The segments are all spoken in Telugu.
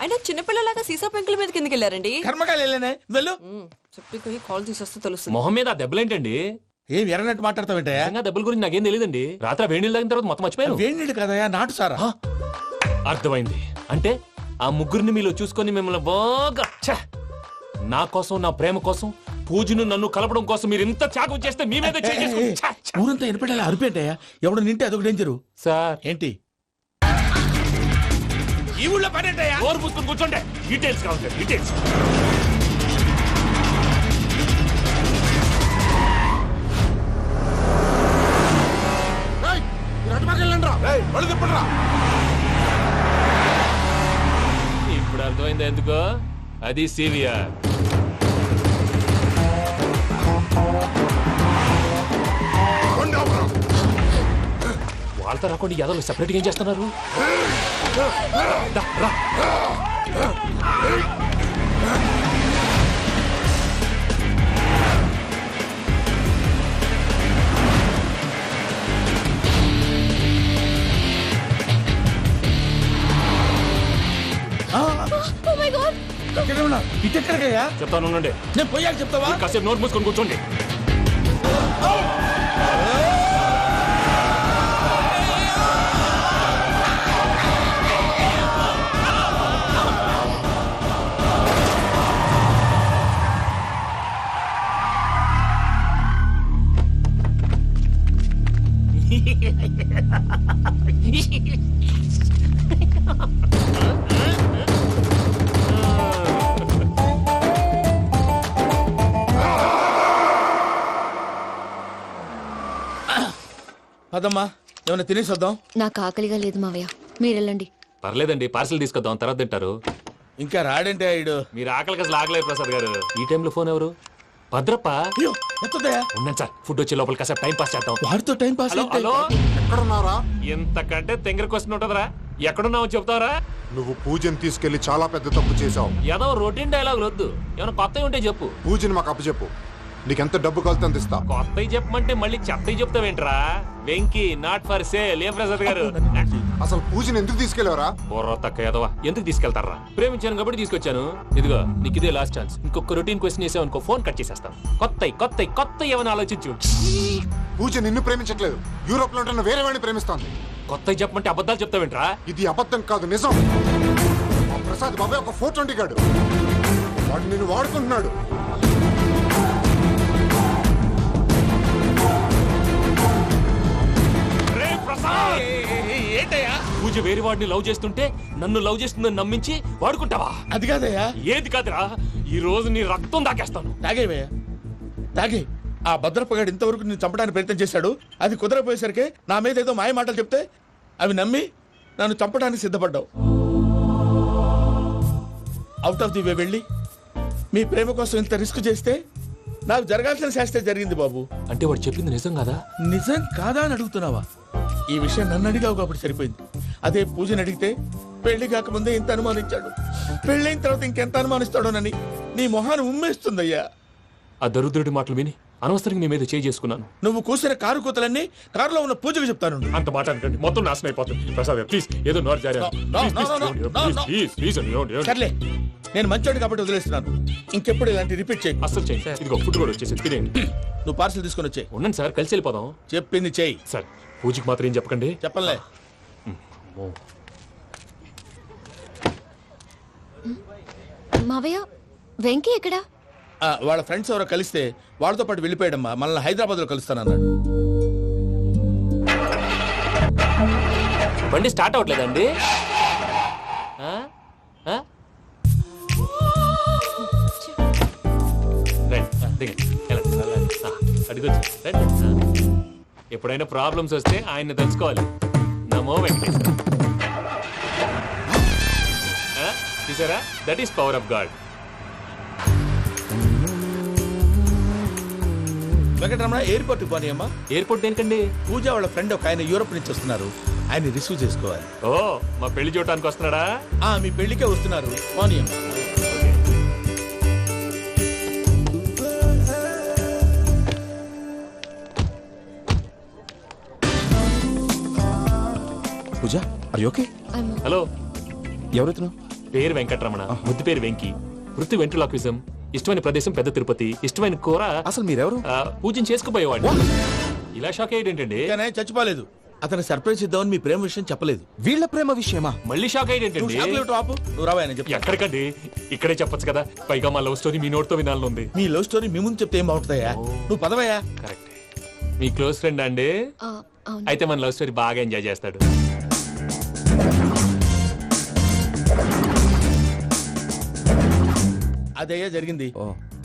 అయినా చిన్నపిల్లలాగా సీసా పెంకుల మీద కిందకి వెళ్ళారండి. కర్మకాయలు వెళ్ళానే వెళ్ళు. చెప్పి కాల్ తీసేస్తే తెలుస్తుంది. మొహం మీద ఆ దెబ్బలేంటండి? ఏం ఎర్రనట్టు మాట్లాడతావేంటయా? నిజంగా దెబ్బల గురించి నాకేం తెలియదండి. రాత్రి వేడి నీళ్ళు తాగిన తర్వాత మొత్తం మర్చిపోయాను. వేడి నీళ్ళు కదయా, నాటు సారా. అర్థమైంది. అంటే ఆ ముగ్గురిని మీలో చూసుకొని మిమ్మల్ని బాగా నా కోసం, నా ప్రేమ కోసం, పూజను నన్ను కలపడం కోసం మీరు ఇంత త్యాగం చేస్తే మీ మీద ఊరంతా వినపడేలా అరిపేంటయ్యా. ఎవడు నింటే అదొక డేంజరు. సార్ ఏంటి ఈ ఊళ్ళో పడేంటయ్యా? ఓరు పుస్తకం కూర్చోండి. డీటెయిల్స్ కావాలి, డీటెయిల్స్. ఇప్పుడు అర్థమైంది ఎందుకో. అది సివిఆర్. వాళ్ళతో రాకుండా యాదవ్ సెపరేట్ ఏం చేస్తున్నారు? రా. ఇటెక్కడికయ్యా? చెప్తాను ఉండండి. నేను పోయాక చెప్తావా? కాసేపు నోట్ మూసుకొని కూర్చోండి. అదమ్మా ఏమైనా తినేసి వద్దాం. నాకు ఆకలిగా లేదు మావయ్య, మీరు వెళ్ళండి. పర్లేదండి, పార్సిల్ తీసుకొద్దాం, తర్వాత తింటారు. ఇంకా రాడంటే ఈడు. మీరు ఆకలికి అసలు ఆగలేదు ప్రసాద్ గారు. ఈ టైంలో ఫోన్ ఎవరు? భద్రప్ప. అయ్యో ఎత్తదయ్యా. ఉన్నాను సార్, ఫుడ్ వచ్చే లోపల కాసేపు టైం పాస్ చేద్దాం. వాడితో టైం పాస్. హలో, ఎక్కడున్నారా? ఇంతకంటే తెంగర క్వశ్చన్ ఉంటుందిరా. ఎక్కడున్నావు చెప్తావరా? నువ్వు పూజని తీసుకెళ్లి చాలా పెద్ద తప్పు చేశావు. ఏదో రొటీన్ డైలాగ్ వద్దు, ఏమైనా కొత్తవి ఉంటే చెప్పు. పూజని మాకు అప్పచెప్పు. నీకెంత డబ్బు కలితే అంత ఇస్తా. కొత్తవి చెప్పమంటే మళ్ళీ చెత్తవి చెప్తావేంట్రా? Venky not for sale. ఏ ప్రసాద్ గారు? అసలు పూజని ఎందుకు తీసుకెళ్లేవరా? బుర్ర తక్క ఏదవా, ఎందుకు తీసుకెళ్తారా? ప్రేమించాను కాబట్టి తీసుకొచ్చాను. ఇదిగో నీకు ఇదే లాస్ట్ ఛాన్స్. ఇంకొక రొటీన్ క్వశ్చన్ చేసావనుకో ఫోన్ కట్ చేసేస్తాను. కొత్త ఏమైనా ఆలోచించు. పూజ నిన్ను ప్రేమించట్లేదు, యూరోప్ లో ఉంటున్న వేరే వాడిని ప్రేమిస్తాంది. కొత్తవి చెప్పమంటే అబద్ధాలు చెప్తావేంట్రా? ఇది అబద్ధం కాదు, నిజం. మా ప్రసాద్ బాబాయ్ ఒక 420 గాడు. వాడు నిన్ను వాడుకుంటున్నాడు. ఏంటయ్యా? పూజ వేరే వాడిని లవ్ చేస్తుంటే నన్ను లవ్ చేస్తుందని నమ్మించి వాడుకుంటావా? అది కాదయ్యా. ఏది కాదురా, ఈ రోజు నీ రక్తం దాకేస్తాను. తాగేవయ్యా, తాగే. ఆ భద్రప్పగాడు ఇంతవరకు నేను చంపడానికి ప్రయత్నం చేశాడు. అది కుదరపోయేసరికి నా మీద ఏదో మాయ మాటలు చెప్తే అవి నమ్మి నన్ను చంపడానికి సిద్ధపడ్డావు. అవుట్ ఆఫ్ ది వే వెళ్ళి మీ ప్రేమ కోసం ఇంత రిస్క్ చేస్తే నాకు జరగాల్సిన శాస్త్రే జరిగింది బాబు. అంటే వాడు చెప్పింది నిజం కదా? నిజం కాదా అని అడుగుతున్నావా? ఈ విషయం నన్ను అడిగావు కాబట్టి సరిపోయింది. అదే పూజని అడిగితే పెళ్లి కాకముందే ఇంత అనుమానించాడు, పెళ్ళైన తర్వాత ఇంకెంత అనుమానిస్తాడోనని నీ మొహాన్ని ఉమ్మేస్తుందయ్యా. ఆ దరిద్రుడి మాటలు విని అనవసరంగా నీ మీద చేసుకున్నాను. నువ్వు కూసిన కారు కూతలన్నీ కారులో ఉన్న పూజకు చెప్తాను. అంత మాట అనకండి, మొత్తం నాశనం అయిపోతుంది. ప్రసాద్ ప్లీజ్, ఏదో నోరు జారాను. సర్లే, నేను మంచోడు కాబట్టి వదిలేస్తున్నాను. ఇంకెప్పుడు ఇలాంటి రిపీట్ చేయకు. అస్సలు చేయండి. ఇదిగో ఫుడ్ కూడా వచ్చేసి తినేయండి. నువ్వు పార్సల్ తీసుకొని వచ్చే. ఉండండి సార్, కలిసి వెళ్ళిపోదాం. చెప్పింది చెయ్యి. సార్ పూజకి మాత్రం ఏం చెప్పకండి. చెప్పలే. మావయ్య, వెంకీ ఎక్కడా? వాళ్ళ ఫ్రెండ్స్ ఎవరో కలిస్తే వాళ్ళతో పాటు వెళ్ళిపోయాడమ్మా. మనల్ని హైదరాబాద్ లో కలుస్తానన్నాడు. బండి స్టార్ట్ అవ్వట్లేదండి. ఎప్పుడైనా ప్రాబ్లమ్స్ వస్తే ఆయన్ని తెలుసుకోవాలి. నమో వెంకటేశ్వర. చూసారా, that is power of God. Venkataramana airport పోనీ అమ్మా. ఎయిర్పోర్ట్ దేనికండి? పూజ వాళ్ళ ఫ్రెండ్ ఒక ఆయన యూరోప్ నుంచి వస్తున్నారు, ఆయన రిసీవ్ చేసుకోవాలి. ఓ, మా పెళ్లి చూడటానికి వస్తున్నాడా? మీ పెళ్లికే వస్తున్నారు. పోనీ అమ్మా. పూజ, ఆర్ యు ఓకే? హలో, ఎవరైతున్నావు? పేరు వెంకటరమణ, ముద్దు పేరు వెంకి, వృత్తి వెంట్రులాక్విజం, ఇష్టమైన ప్రదేశం పెద్ద తిరుపతి, ఇష్టమైన కూర అసలు మీరెవరు? పూజను చేసుకుపోయేవాడు. ఇలా షాక్ అయ్యేటండి. కానీ చచ్చిపోలేదు. అతను సర్ప్రైజ్ ఇద్దామని మీ ప్రేమ విషయం చెప్పలేదు. వీళ్ళ ప్రేమ విషయమా? మళ్ళీ షాక్ నువ్వు అయ్యేటండి. చాక్లెట్ ఆపు, నువ్వు రావా అని చెప్పి. ఎక్కడికండి, ఇక్కడే చెప్పొచ్చు కదా. పైగా మా లవ్ స్టోరీ మీ నోటితో వినాలనుంది. మీ లవ్ స్టోరీ మీ ముందు చెప్తే ఏం బాగుంటుందయ్యా? నువ్వు పదవయ్యా. కరెక్ట్. మీ క్లోజ్ ఫ్రెండ్ అండి? ఆ, అవును. అయితే మన లవ్ స్టోరీ బాగా ఎంజాయ్ చేస్తాడు. అదయ్యా జరిగింది.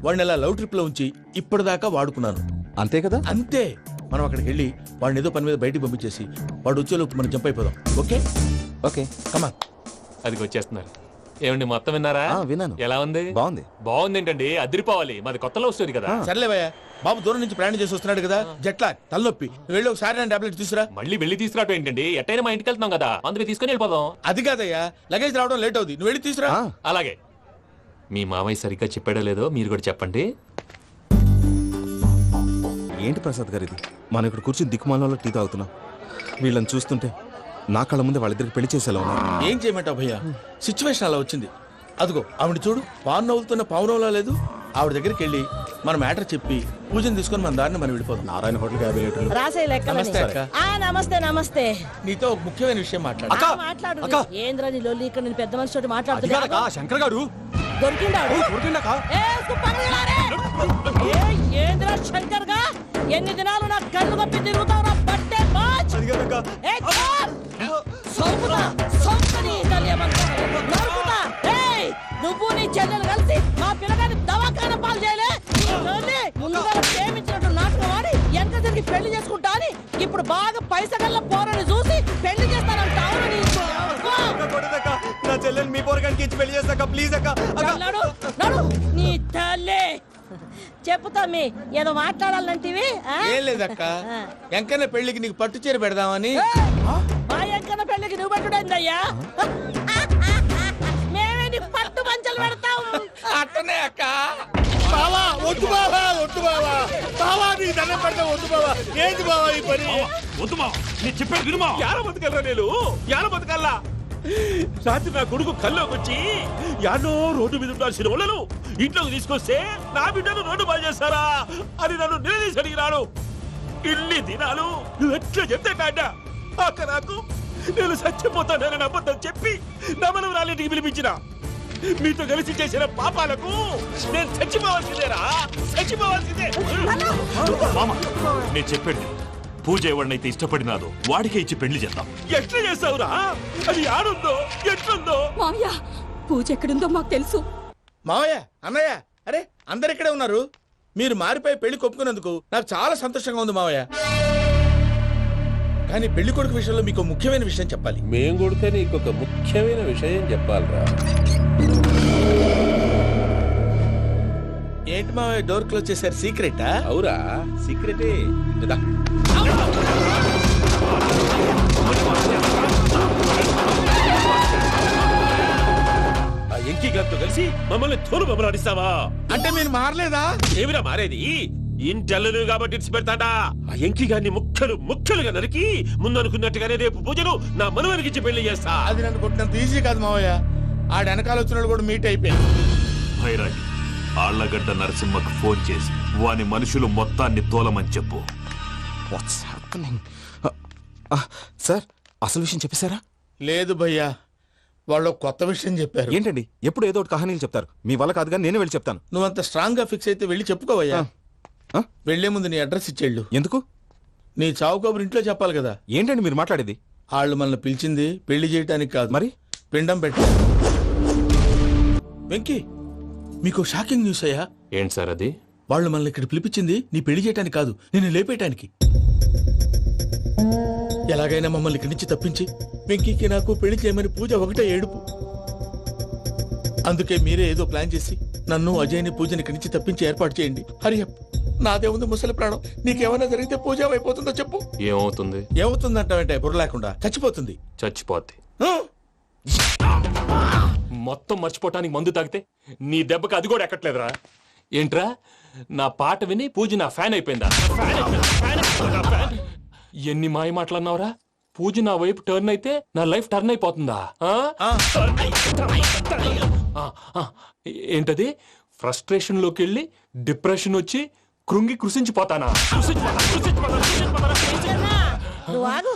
వాడిని అలా లవ్ ట్రిప్ లో ఉంచి ఇప్పటిదాకా వాడుకున్నాను. అంతే కదా? అంతే. మనం అక్కడికి వెళ్ళి వాడిని ఏదో పని మీద బయటికి పంపించేసి వాడు వచ్చేలోపు మనం జంప్ అయిపోదాం. ఓకే ఓకే కమా. అదికి వచ్చేస్తున్నారు. ఏమండి మొత్తం విన్నారా? విన్నాను. ఎలా ఉంది? బాగుంది. బాగుంది ఏంటండి, అదిరిపోవాలి. మాది కొత్త లవ్ స్టోరీ కదా. సర్లేవయ్యా, బాబు దూరం నుంచి ప్రయాణం చేసి వస్తున్నాడు కదా, జట్లా తలనొప్పి. నువ్వు వెళ్ళి ఒకసారి టాబ్లెట్ తీసురా. మళ్ళీ వెళ్ళి తీసుకురావటం ఏంటండి? ఎట్టైనా మా ఇంటికి వెళ్తున్నాం కదా, అందుకే తీసుకొని వెళ్ళిపోదాం. అది కాదయ్యా, లగేజ్ రావడం లేట్ అవుతుంది. నువ్వు వెళ్ళి తీసురా. అలాగే. మీ మామయ్య సరిగ్గా చెప్పాడో లేదో మీరు కూడా చెప్పండి. ఏంటి ప్రసాద్ గారు ఇది? మనం ఇక్కడ కూర్చుని దిక్కుమాలలో టీ తాగుతున్నాం. వీళ్ళని చూస్తుంటే నా కళ్ళ ముందే వాళ్ళిద్దరికి పెళ్లి చేసేలా ఉన్నారు. ఏం చేయమంటావు భయ్యా, సిచ్యువేషన్ అలా వచ్చింది. అదిగో ఆవిడ చూడు, పాను నవ్వుతున్న పావునంలా లేదు. ఆవిడ దగ్గరికి వెళ్ళి మన మ్యాటర్ చెప్పి పూజను తీసుకొని మన దారిని మనం వెళ్ళిపోతాం. నారాయణ హోటల్ 50 లీటర్లు. రాసే లెక్కలని. నమస్తే అక్క. నమస్తే నమస్తే. నీతో ఒక ముఖ్యమైన విషయం మాట్లాడు. మాట్లాడు. ఏంద్రా నీ లొల్లి? ఇక్కడ నేను పెద్ద మనిషి తోటి మాట్లాడుతున్నా. శంకర్ గారు దొరికిండాడు. ఏంద్రా శంకర్ గా? ఎన్ని దినాలు నా కళ్ళు కప్పి తిరుగుతావు? పట్టే బాచ్. నువ్వు నీ చెల్లెలు కలిసి మా పిల్లగాని దవాఖాన పాలు చేయలే. ముందుగా ప్రేమించినట్టు నాటకం ఆడి ఎంత తిరిగి పెళ్లి చేసుకుంటా అని ఇప్పుడు బాగా పైసగల్ల పోరని చూసి పెళ్లి చేస్తానంటావు. నా చెల్లెలు మీ పోరగానికి ఇచ్చి పెళ్లి చేస్తాక ప్లీజ్ అక్క. నీ తల్లి చెప్పుతా మీ ఏదో మాట్లాడాలంటివి. ఏం లేదక్క, ఎంకన్న పెళ్లికి నీకు పట్టు చీర పెడదామని. మా ఎంకన్న పెళ్లికి నువ్వు పెట్టుడైందయ్యా? మేమే నీ పట్టు పంచలు పెడతాం. అట్టనే అక్క. బావా వద్దు బావా, వద్దు బావా, బావా నీకు దండం పెడతా, వద్దు బావా. ఏంటి బావా ఈ పని? వద్దు మా, నేను చెప్పేది వినుమా. యాల బతకల్లా నేను, యాల బతకల్లా. రాత్రి నా కొడుకు కల్లోకి వచ్చి యానో రోడ్డు మీద ఉండాల్సిన వాళ్ళను ఇంట్లోకి తీసుకొస్తే నా బిడ్డను రోడ్డు బాగా చేస్తారా అని నన్ను నిలదీసి అడిగినాడు. ఇన్ని దినాలు నువ్వు ఎట్లా చెప్తే కాట అక్క నాకు నేను చచ్చిపోతానని అబద్ధం చెప్పి నమ్మనం రాలేటికి పిలిపించిన. మీతో కలిసి చేసిన పాపాలకు నేను చచ్చిపోవాల్సిందేరా, చచ్చిపోవాల్సిందే. నేను చెప్పండి, పూజ ఎవరినైతే ఇష్టపడినాదో వాడికే ఇచ్చి పెళ్లి చేద్దాం. ఎట్లా చేస్తావురా? అది ఆడుందో ఎట్లుందో. మామయ్య, పూజ ఎక్కడుందో మాకు తెలుసు. మావయ్య, అన్నయ్య, అరే అందరు ఇక్కడే ఉన్నారు. మీరు మారిపోయి పెళ్లి కొప్పుకున్నందుకు నాకు చాలా సంతోషంగా ఉంది మావయ్య. కానీ పెళ్లి కొడుకు విషయంలో మీకు ముఖ్యమైన విషయం చెప్పాలి. మేం కొడుక నీకు ఒక ముఖ్యమైన విషయం చెప్పాలరా. ఏంటి మావయ్య డోర్ క్లోజ్ చేశారు? సీక్రెటా? అవురా, సీక్రెటే. ఆ ఎంకి గారితో కలిసి మమ్మల్ని తోలు బొమ్మలాడిస్తావా? అంటే మీరు మారలేదా? ఏమిరా మారేది? ఇంటల్లు కాబట్టి ఇడిచి పెడతాడా? ఆ ఎంకి గారిని ముక్కలుగా నరికి ముందనుకున్నట్టుగానే రేపు పూజను నా మనవనికిచ్చి పెళ్లి చేస్తా. అది నన్ను కొట్టినంత ఈజీ కాదు మావయ్య. ఆడ వెనకాల వచ్చిన కూడా మీట్ అయిపోయింది. భైరాగి ఆళ్లగడ్డ నరసింహకు ఫోన్ చేసి వాని మనుషులు మొత్తాన్ని తోలమని చెప్పు. సార్ అసలు విషయం చెప్పేశారా? లేదు భయ్యా, వాళ్ళు కొత్త విషయం చెప్పారు. ఏంటండి ఎప్పుడు ఏదో ఒకటి కహానీలు చెప్తారు. మీ వల్ల కాదుగా నేనే వెళ్ళి చెప్తాను. నువ్వంత స్ట్రాంగ్ గా ఫిక్స్ అయితే వెళ్ళి చెప్పుకోవయ్యా. ఆ? వెళ్లే ముందు నీ అడ్రస్ ఇచ్చేళ్ళు. ఎందుకు? నీ చావు కబురు ఇంట్లో చెప్పాలి కదా. ఏంటండి మీరు మాట్లాడేది? వాళ్ళు మనల్ని పిలిచింది పెళ్లి చేయటానికి కాదు, మరి పిండం పెట్టి. వెంకీ, మీకు షాకింగ్ న్యూస్ అయ్యా. ఏంటి సార్ అది? వాళ్ళు మనల్ని ఇక్కడ పిలిపించింది నీ పెళ్లి చేయటానికి కాదు, నిన్ను లేపేయటానికి. ఎలాగైనా మమ్మల్ని ఇక్కడి నుంచి తప్పించి వెంకీకి నాకు పెళ్లి చేయమని పూజ ఒకటే ఏడుపు. అందుకే మీరే ఏదో ప్లాన్ చేసి నన్ను అజయ్ని పూజని ఇక్కడి నుంచి తప్పించి ఏర్పాటు చేయండి. హరియప్, నాదే ఉంది ముసలి ప్రాణం. నీకేమైనా జరిగితే పూజ అయిపోతుందో చెప్పు. ఏమవుతుంది? ఏమవుతుందంటావంటే బుర్ర లేకుండా చచ్చిపోతుంది. చచ్చిపోద్ది. ఆ? మొత్తం మర్చిపోవటానికి మందు తాగితే నీ దెబ్బకి అది కూడా ఎక్కట్లేదురా. ఏంట్రా, నా పాట విని పూజ నా ఫ్యాన్ అయిపోయిందా? ఎన్ని మాయ మాటలన్నావురా? పూజ నా వైపు టర్న్ అయితే నా లైఫ్ టర్న్ అయిపోతుందా ఆ? ఆ, ఆ, ఏంటది ఫ్రస్ట్రేషన్ లోకి వెళ్ళి డిప్రెషన్ వచ్చి కృంగి కృషించిపోతానా నువ్వు ఆగు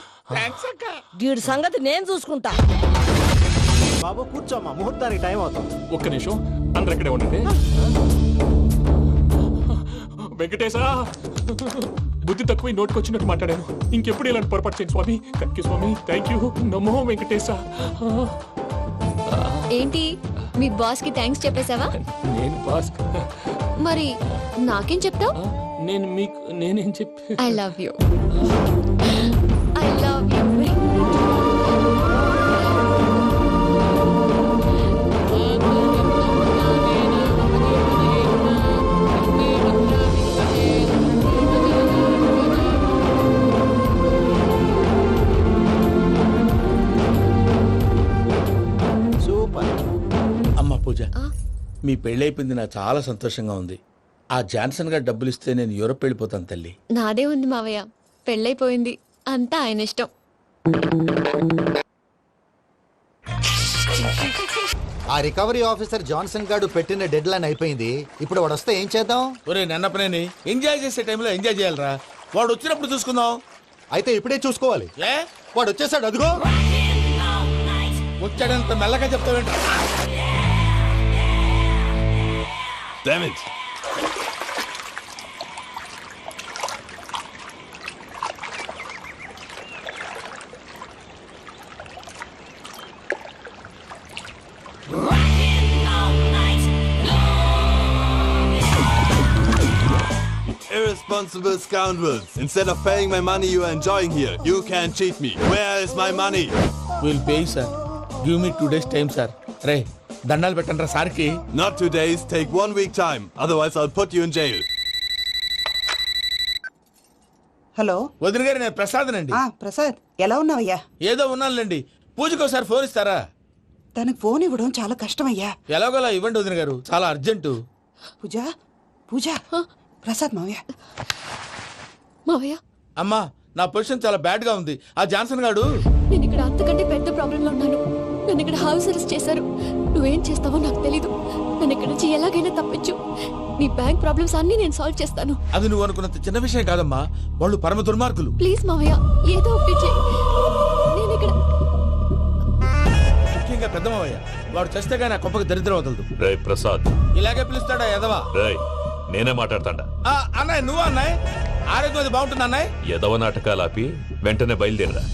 వీడి సంగతి నేను చూసుకుంటా. బాబు కూర్చోమ్మా, ముహూర్తానికి టైం అవుతుంది. ఒక్క నిమిషం అందరు ఇక్కడే ఉండండి. వెంకటేశా, బుద్ధి తక్కువ నోటికి వచ్చినట్టు మాట్లాడాను. ఇంకెప్పుడు ఇలాంటి పొరపాటు చేయండి స్వామి. థ్యాంక్ యూ స్వామి, థ్యాంక్ యూ. నమో వెంకటేశా. ఏంటి మీ బాస్ కి థ్యాంక్స్ చెప్పేశావా? నేను బాస్ మరి నాకేం చెప్తావు? నేను మీకు నేనేం చెప్పి I love you. I love you. Super. అమ్మ పూజ, మీ పెళ్ళైపోయింది నాకు చాలా సంతోషంగా ఉంది. ఆ జాన్సన్ గారు డబ్బులు ఇస్తే నేను యూరప్ వెళ్ళిపోతాను తల్లి. నాదే ఉంది మావయ్య, పెళ్ళైపోయింది, అంతా ఆయన ఇష్టం. ఆ రికవరీ ఆఫీసర్ జాన్సన్ గారు పెట్టిన డెడ్ లైన్ అయిపోయింది. ఇప్పుడు వాడు వస్తే ఏం చేద్దాం? ఒరే నన్నపనేని, ఎంజాయ్ చేసే టైంలో ఎంజాయ్ చేయాలరా. వాడు వచ్చినప్పుడు చూసుకుందాం. అయితే ఇప్పుడే చూసుకోవాలి. ఏ వాడు వచ్చేసాడు, అదిగో. వచ్చాడంత మెల్లగా చెప్తావేంట? Damn it. Irresponsible scoundrels. Instead of paying my money you are enjoying here, you can cheat me. Where is my money? Will pay sir. Give me 2 days time sir. రే దండాలు పెట్టండి రా సార్కి. Not 2 days, take 1 week time. Otherwise I'll put you in jail. Hello వదిన గారు, నేను ప్రసాదనండి. ప్రసాద్, ఎలా ఉన్నావయ్యా? ఏదో ఉన్నానులేండి. పూజకి ఒకసారి ఫోన్ ఇస్తారా? తనకు ఫోన్ ఇవ్వడం చాలా కష్టమయ్యా. ఎలాగోలా ఇవ్వండి వదిన గారు, చాలా అర్జెంటు. పూజ పూజ, ప్రసాద్ మావయ్య. మావయ్య, అమ్మా, నా పొజిషన్ చాలా బ్యాడ్ గా ఉంది. ఆ జాన్సన్ గాడు నేను ఇక్కడ అంతకంటే పెద్ద ప్రాబ్లంలో ఉన్నాను. నన్ను ఇక్కడ హౌస్ అరెస్ట్ చేశారు. నువ్వేం చేస్తావో నాకు తెలీదు. నన్ను ఇక్కడ నుంచి ఎలాగైనా తప్పించు. నీ బ్యాంక్ ప్రాబ్లమ్స్ అన్ని నేను సాల్వ్ చేస్తాను. అది నువ్వు అనుకున్నంత చిన్న విషయం కాదమ్మా. వాళ్ళు పరమ దుర్మార్గులు. ప్లీజ్ మావయ్య, ఏదో ఒకటి చెయ్యి. నేను ఇక్కడ ముఖ్యంగా పెద్దమావయ్య, వాడు చస్తే గానీ ఆ కొంపకి దరిద్రం వదలదు. రేయ్ ప్రసాద్, ఇలాగే పిలుస్తాడా ఎదవా? రేయ్ నేనే మాట్లాడతాడా? అన్నయ్య, నువ్వు అన్నయ్య. ఆరోగ్యం అది బాగుంటుంది అన్నయ్య. ఎదవ నాటకాలు ఆపి వెంటనే బయలుదేరరా.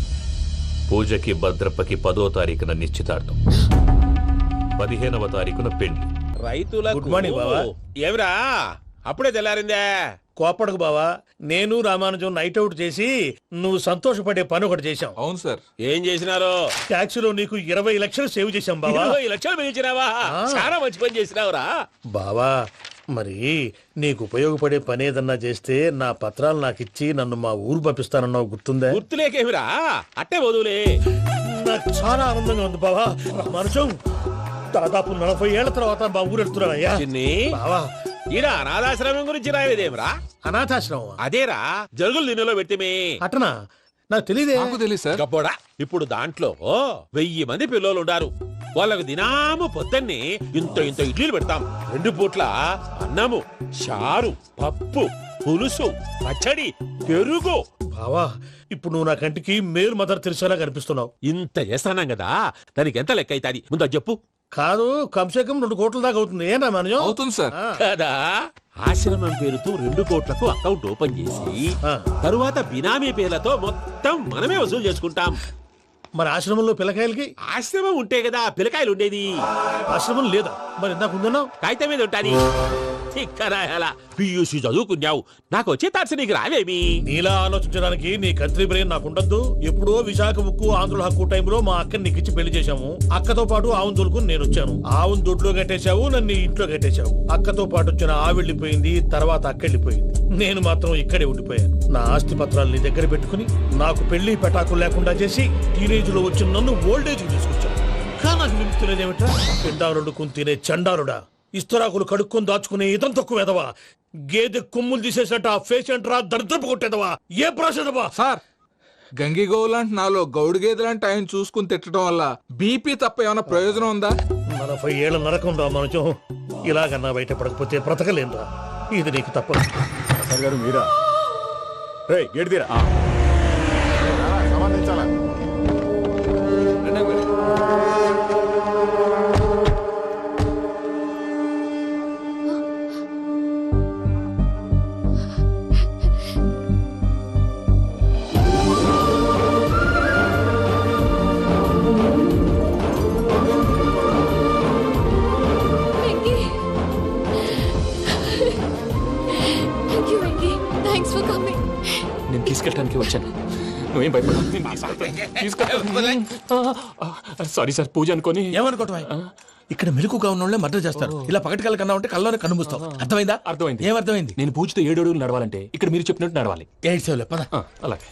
పూజకి భద్రప్పకి 10వ తారీఖున నిశ్చితార్థం, 15వ తారీఖున పెళ్లి. రైతులకు గుడ్ మార్నింగ్ బావా. ఏమిరా అప్పుడే తెల్లారిందే? కోపడకు బావా. నేను రామానుజం నైట్ అవుట్ చేసి నువ్వు సంతోషపడే పని ఒకటి చేశాం. అవును సార్. ఏం చేసినారు? ట్యాక్సీలో నీకు 20 లక్షలు సేవ్ చేశాం బావా. 20 లక్షలు మిగిల్చినావా? చాలా మంచి పని చేసినావురా బావా. మరి నీకు ఉపయోగపడే పని ఏదన్నా చేస్తే నా పత్రాలు నాకు ఇచ్చి నన్ను మా ఊరు పంపిస్తానన్నావు, గుర్తుందా? గుర్తులేకేమిరా, అట్టే వదులే. నాకు చాలా ఆనందంగా ఉంది బావా. రామానుజం, దాదాపు 40 ఏళ్ల తర్వాత మా ఊరు వెళ్తున్నానయ్యా. చిన్ని బావా, ఈడ అనాథాశ్రమం గురించి రాయలేదేమిరా? అనాథాశ్రమం అదేరా, జరుగులు దీనిలో పెట్టిమే. అటనా? నాకు తెలియదే. తెలియదు సార్. గబ్బోడా, ఇప్పుడు దాంట్లో 1000 మంది పిల్లలు ఉండారు. వాళ్ళకు దినాము పొద్దున్నే ఇంత ఇంత ఇడ్లీలు పెడతాం. 2 పూట్ల అన్నము, చారు, పప్పు, పులుసు, పచ్చడి, పెరుగు. బావా, ఇప్పుడు నువ్వు నా కంటికి మేరు మదర్ తెలిసేలా కనిపిస్తున్నావు. ఇంత చేస్తానం కదా, దానికి ఎంత లెక్క అవుతుంది ముందు అది చెప్పు. కాదు, కంసే కం 2 కోట్ల దాకా అవుతుంది. ఏం రామానుజం? అవుతుంది సార్. కదా, ఆశ్రమం పేరుతో 2 కోట్లకు అకౌంట్ ఓపెన్ చేసి తరువాత బినామీ పేర్లతో మొత్తం మనమే వసూలు చేసుకుంటాం. మరి ఆశ్రమంలో పిల్లకాయలకి? ఆశ్రమం ఉంటే కదా పిల్లకాయలు ఉండేది. ఆశ్రమం లేదా? మరి ఇందాక ఉందన్నావు. కాగితం మీద ఉంటాది. పియూసీ చదువుకున్నావు, నాకు వచ్చే తాట్స్ నీకు రావేమి? నీలా ఆలోచించడానికి నీ కంట్రీ బ్రెయిన్ నాకు ఉండద్దు. ఎప్పుడో విశాఖ ఉక్కు ఆంధ్రుల హక్కు టైంలో మా అక్కని నీకిచ్చి పెళ్లి చేశాము. అక్కతో పాటు ఆవును దొడుకుని నేను వచ్చాను. ఆవును దొడ్లో కట్టేశావు, నన్ను ఇంట్లో కట్టేశావు. అక్కతో పాటు వచ్చిన ఆవు వెళ్ళిపోయింది, తర్వాత అక్క వెళ్ళిపోయింది. నేను మాత్రం ఇక్కడే ఉండిపోయాను. నా ఆస్తి పత్రాలు నీ దగ్గర పెట్టుకుని నాకు పెళ్లి పెటాకులు లేకుండా చేసి టీనేజ్ లో వచ్చిన నన్ను ఓల్డేజ్ తీసుకొచ్చాను. కానీ నాకు విముక్తి లేదేమిట్రా? పిండారుడుకుని తినే చండారుడా, ఇస్తరాకులు కడుక్కొని దాచుకునే ఇతం తక్కువ ఎదవా, గేదె కొమ్ములు తీసేసట ఆ పేషెంట్ రా దరిద్రపు కొట్టేదవా, ఏ ప్రాసెదవా? సార్ గంగిగోవులాంటి నాలో గౌడు గేదెలాంటి ఆయన చూసుకుని తిట్టడం వల్ల బీపీ తప్ప ఏమైనా ప్రయోజనం ఉందా? 40 ఏళ్ళ నరకం రా మనుషం. ఇలాగన్నా బయటపడకపోతే బ్రతకలేనురా. ఇది నీకు తప్పదు. గారు మీరా? గేట్ తీరా. సంబంధించాలా? Venky thank you Venky, thanks for coming. నేను తీసుకెళ్ళడానికి వచ్చాను. నువ్వేం భయపడవు. సారీ సార్, పూజ అనుకొని. ఏమనుకోవటం? ఇక్కడ మెలకుగా ఉన్న వాళ్ళే మర్డర్ చేస్తారు. ఇలా పగటి కళ్ళ కన్నా ఉంటే కళ్ళలోనే కనుమూస్తావు. అర్థమైందా? అర్థమైంది. ఏమర్థమైంది? నేను పూజతో 7 అడుగులు నడవాలంటే ఇక్కడ మీరు చెప్పినట్టు నడవాలి. 8 సేవలే పద. అలాగే.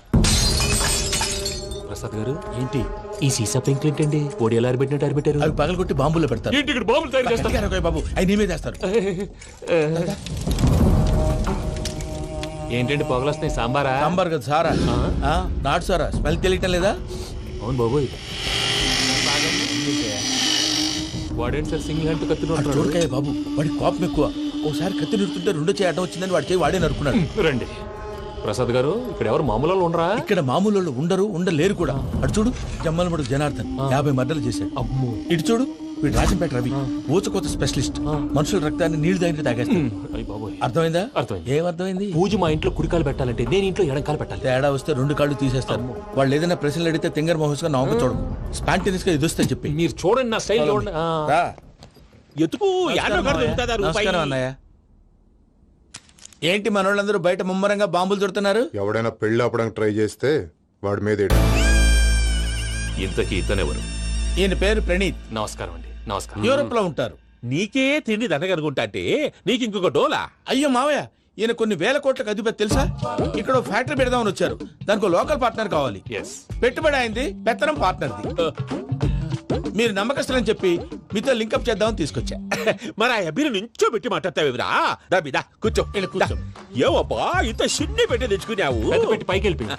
ప్రసాద్ గారు, ఏంటి ఈ సీసా పెంకులు ఏంటండి? పొడి ఎలా అరబెట్టినట్టు అరబెట్టారు? అవి పగలగొట్టి బాంబులో పెడతారు. ఏంటి ఇక్కడ బాంబులు తయారు చేస్తారు? గట్టిగా బాబు, అవి నేమే చేస్తారు. ఏంటండి పొగలు వస్తున్నాయి? సాంబారా? సాంబార్ కదా సారా. నాటు సారా. స్మెల్ తెలియటం లేదా? అవును బాబోయ్. వాడేంటి సార్ సింగిల్ హ్యాండ్ కత్తినట్టు? చూడకాయ బాబు, వాడి కోపం ఎక్కువ. ఓసారి కత్తి నిరుతుంటే 2 చేయి అడ్డం వచ్చిందని వాడి చేయి వాడే నరుకున్నాడు. రండి ప్రసాద్ గారు, ఇక్కడ ఎవరు మామూలు వాళ్ళు ఉండరా? ఇక్కడ మామూలు వాళ్ళు ఉండరు, ఉండలేరు కూడా. అటు చూడు, జమ్మలమడు జనార్దన్ 50 మర్డర్లు చేశాడు. అమ్మో. ఇటు చూడు, వీడు రాజంపేట రవి ఊచకోత స్పెషలిస్ట్. మనుషుల రక్తాన్ని నీళ్లు దగ్గర తాగేస్తాడు. అర్థమైందా? అర్థమైంది. ఏమర్థమైంది? పూజ మా ఇంట్లో కుడికాలు పెట్టాలంటే నేను ఇంట్లో ఎడంకాలు పెట్టాలి. తేడా వస్తే 2 కాళ్ళు తీసేస్తారు. వాళ్ళు ఏదైనా ప్రశ్నలు అడిగితే తింగర్ మహోస్ గా నవ్వు చూడకు. స్పాంటినియస్ గా ఎదుస్తా చెప్పి. మీరు చూడండి, నా స్టైల్ చూడండి. రా. ఎతుకు నమస్కారం అన్నయ్య. ఏంటి మనోళ్ళందరూ బయట ముమ్మరంగా బాంబులు దొరుకుతున్నారు? ఎవడైనా పెళ్లి ఆపడానికి ట్రై చేస్తే వాడి మీద ఇంతకీ ఇతనెవరు? ఈయన పేరు ప్రణీత్. నమస్కారం అండి. నమస్కారం. యూరోప్ లో ఉంటారు. నీకే తిండి దండగనుకుంటా అంటే నీకు ఇంకొక డోలా? అయ్యో మావయ్య, ఈయన కొన్ని వేల కోట్లకు అధిపతి తెలుసా? ఇక్కడ ఓ ఫ్యాక్టరీ పెడదామని వచ్చారు. దానికి లోకల్ పార్ట్నర్ కావాలి. పెట్టుబడి అయింది, పెత్తనం పార్ట్నర్ది. మీరు నమ్మకస్తులని చెప్పి మీతో లింకప్ చేద్దామని తీసుకొచ్చా. మరి ఆ అబ్బిని నుంచో పెట్టి మాట్లాడతావేమిరా? దాబిదా కూర్చో. కూర్చో. ఏవబ్బా ఇంత సిన్ని పెట్టి తెచ్చుకున్నావు? పెట్టి పైకి వెళ్ళిపోయి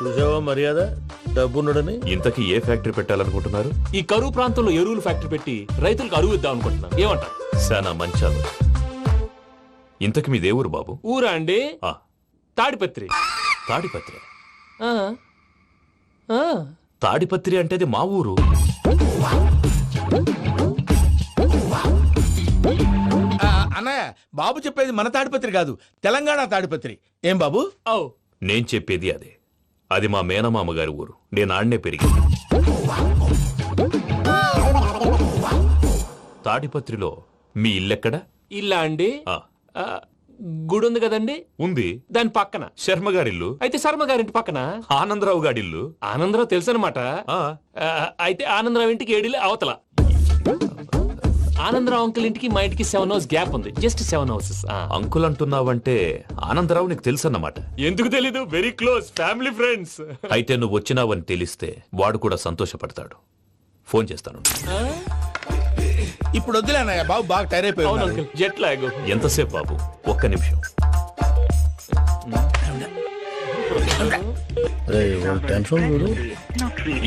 చూసావా మర్యాద డబ్బున్నడని. ఇంతకీ ఏ ఫ్యాక్టరీ పెట్టాలనుకుంటున్నారు? ఈ కరువు ప్రాంతంలో ఎరువులు ఫ్యాక్టరీ పెట్టి రైతులకు అరువు ఇద్దాం అనుకుంటున్నాను. ఏమంటారు? శానా మంచాలు. ఇంతకి మీ దేవురు బాబు? ఊరా అండి? తాడిపత్రి. తాడిపత్రి? ఆ. ఆ. తాడిపత్రి అంటే అది మా ఊరు. అన్నయ్య, బాబు చెప్పేది మన తాడిపత్రి కాదు, తెలంగాణ తాడిపత్రి. ఏం బాబు? నేను చెప్పేది అదే. అది మా మేనమామ గారి ఊరు. నేను ఆడనే పెరిగింది. తాడిపత్రిలో మీ ఇల్లెక్కడ? ఇల్లా అండి? గుడి ఉంది కదండి. ఉంది. దాని పక్కన శర్మ గారిల్లు. అయితే శర్మ గారింటి పక్కన ఆనందరావు గారిల్లు. ఆనందరావు తెలుసు అనమాట. అయితే ఆనందరావు ఇంటికి 7 అవతల. ఆనందరావు అంకుల్ ఇంటికి మా ఇంటికి 7 హౌస్ గ్యాప్ ఉంది. Just 7 houses. అంకుల్ అంటున్నావంటే ఆనందరావు నీకు తెలుసు అన్నమాట. ఎందుకు తెలీదు? Very close family friends. అయితే నువ్వు వచ్చినావని తెలిస్తే వాడు కూడా సంతోషపడతాడు. ఫోన్ చేస్తాను. ఇప్పుడు వద్దులే అన్నయ్య, బాబు బాగా టైర్ అయిపోయాడు. Jet lag. ఎంతసేపు బాబు? ఒక్క నిమిషం.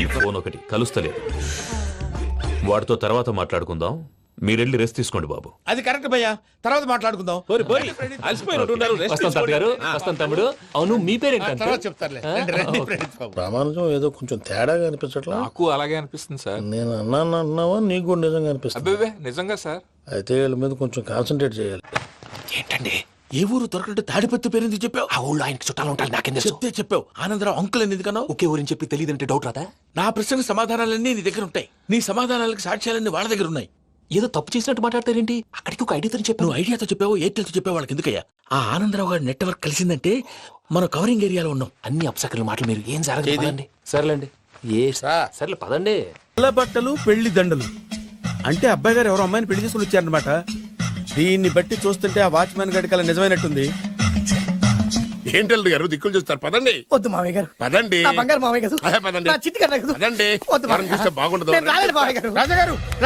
ఈ ఫోన్ ఒకటి కలుస్తలేదు. వాడితో తర్వాత మాట్లాడుకుందాం. మీరెళ్ళి రెస్ట్ తీసుకోండి బాబు. అది కరెక్ట్ భయ్యా, తర్వాత మాట్లాడుకుందాం. వస్తాం గారు, వస్తాం తమ్ముడు. అవును, మీ పేరేంటి? తర్వాత చెప్తారులే. ప్రామాణికం ఏదో కొంచెం తేడాగా అనిపించట్లా? నాకు అలాగే అనిపిస్తుంది సార్. నేను అన్నావా నీకు కూడా నిజంగా అనిపిస్తుంది? అబ్బే నిజంగా సార్. అయితే వీళ్ళ మీద కొంచెం కాన్సన్ట్రేట్ చేయాలి. ఏంటండి? ఏ ఊరు దొరకట్టు తాడిపత్రి పేరు ఎందుకు చెప్పావు? ఆ ఊళ్ళో ఆయనకి చుట్టాలు ఉంటారు. నాకేం చెప్తే చెప్పావు. ఆనందరావు అంకుల్ అని ఎందుకన్నావు? ఒకే ఊరిని చెప్పి తెలియదంటే డౌట్ రాదా? నా ప్రశ్నకు సమాధానాలన్నీ నీ దగ్గర ఉంటాయి. నీ సమాధానాలకు సాక్ష్యాలన్నీ వాళ్ళ దగ్గర ఉన్నాయి. ఏదో తప్పు చేసినట్టు మాట్లాడతారేంటి? అక్కడికి ఒక ఐడియాతో చెప్పావు. నువ్వు ఐడియాతో చెప్పావు, ఎయిర్టెల్తో చెప్పావు. వాళ్ళకి ఎందుకయ్యా? ఆ ఆనందరావు గారి నెట్వర్క్ కలిసిందంటే మనం కవరింగ్ ఏరియాలో ఉన్నాం. అన్ని అప్సకర్ల మాటలు మీరు ఏం జరగదండి. సర్లేండి. సర్లే పదండి. తెల్ల బట్టలు, పెళ్లి దండలు అంటే అబ్బాయి గారు ఎవరో అమ్మాయిని పెళ్లి చేసుకుని వచ్చారనమాట. దీన్ని బట్టి చూస్తుంటే ఆ వాచ్మెన్ గడి కల నిజమైనట్టుంది. ఏంటల్లుడు గారు దిక్కులు చూస్తారు? పదండి. వద్దు మామయ్య గారు. పదండి. బంగారు మామయ్య గారు. పదండి. నా చిట్టి గారు. పదండి. మనం చూస్తే బాగుండదు. నేను రాలేదు మామయ్య గారు.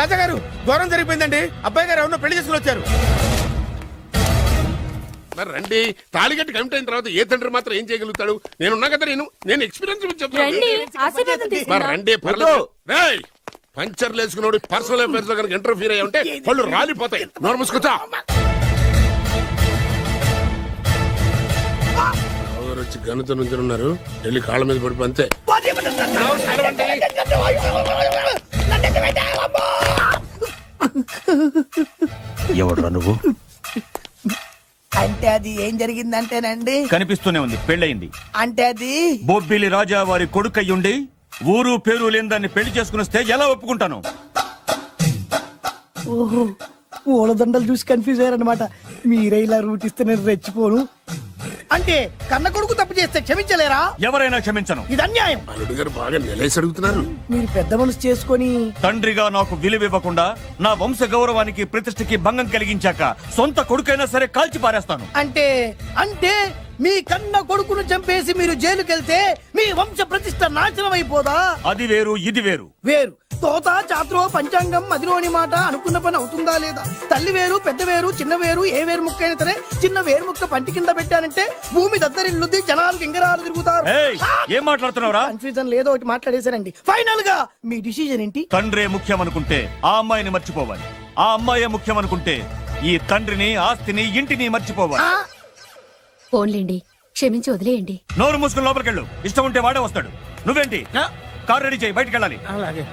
రాజాగారు ఘోరం జరిగిపోయిందండి. అబ్బాయి గారు ఎవరినో పెళ్లి చేసుకుని వచ్చారు. మరి రండి. తాళిగట్టి కమిట్ అయిన తర్వాత ఏ తండ్రి మాత్రం ఏం చేయగలుగుతాడు? నేనున్నా కదా, నేను ఎక్స్పీరియన్స్ చెప్తాను. మరి రండి, పర్లేదు. రేయ్, పంచర్లు వేసుకున్నాడు పర్సనల్ అఫేర్స్ లో కనుక ఇంటర్ఫీర్ అయ్యి ఉంటే వాళ్ళు రాలిపోతాయి. నోరు మూసుకొచ్చా. వచ్చి గనుత నుంచి ఉన్నారు, వెళ్ళి కాళ్ళ మీద పడిపో అంతే. ఎవడురా నువ్వు? అంటే అది ఏం జరిగిందంటేనండి, కనిపిస్తూనే ఉంది, పెళ్ళయింది. అంటే అది బొబ్బిలి రాజా వారి కొడుకయ్యుండి ఊరు పేరు లేని దాన్ని పెళ్లి చేసుకుని వస్తే ఎలా ఒప్పుకుంటాను? ఓహో, ఓలదండలు చూసి కన్ఫ్యూజ్ అయ్యారనమాట. మీరే ఇలా రూట్ ఇస్తే నేను రెచ్చిపోను. అంటే కన్న కొడుకు తప్పు చేస్తే క్షమించలేరా? ఎవరైనా క్షమించను. ఇది అన్యాయం. అల్లుడు గారు బాగా నిలేసి అడుగుతున్నారు. మీరు పెద్ద మనసు చేసుకొని తండ్రిగా నాకు విలువ ఇవ్వకుండా నా వంశ గౌరవానికి ప్రతిష్టకి భంగం కలిగించాక సొంత కొడుకైనా సరే కాల్చి పారేస్తాను. అంటే అంటే మీ కన్న కొడుకును చంపేసి మీరు జైలుకెళ్తే మీ వంశ ప్రతిష్ట నాశనం అయిపోదా? అది వేరు, ఇది వేరు. వేరు. తోత చాత్రో పంచాంగం మదిలోని మాట అనుకున్న పని అవుతుందా లేదా? తల్లి వేరు, పెద్ద వేరు, చిన్న వేరు, ఏ వేరు ముక్క అయినా సరే చిన్న వేరు ముక్క పంటి కింద పెట్టానంటే భూమి దద్దరిల్లుద్ది, జనాలు గింగరాలు తిరుగుతారు. ఏం మాట్లాడుతున్నావురా? కన్ఫ్యూజన్ లేదో ఒకటి మాట్లాడేశారండి. ఫైనల్ గా మీ డిసిజన్ ఏంటి? తండ్రే ముఖ్యం అనుకుంటే ఆ అమ్మాయిని మర్చిపోవాలి. ఆ అమ్మాయే ముఖ్యం అనుకుంటే ఈ తండ్రిని, ఆస్తిని, ఇంటిని మర్చిపోవాలి. ఫోన్లేండి, క్షమించి వదిలేయండి. నోరు మూసుకుని లోపలికెళ్ళు. ఇష్టం ఉంటే వాడే వస్తాడు. నువ్వేంటి? కార్ రెడీ చేయి, బయటికి వెళ్ళాలి. అలాగే.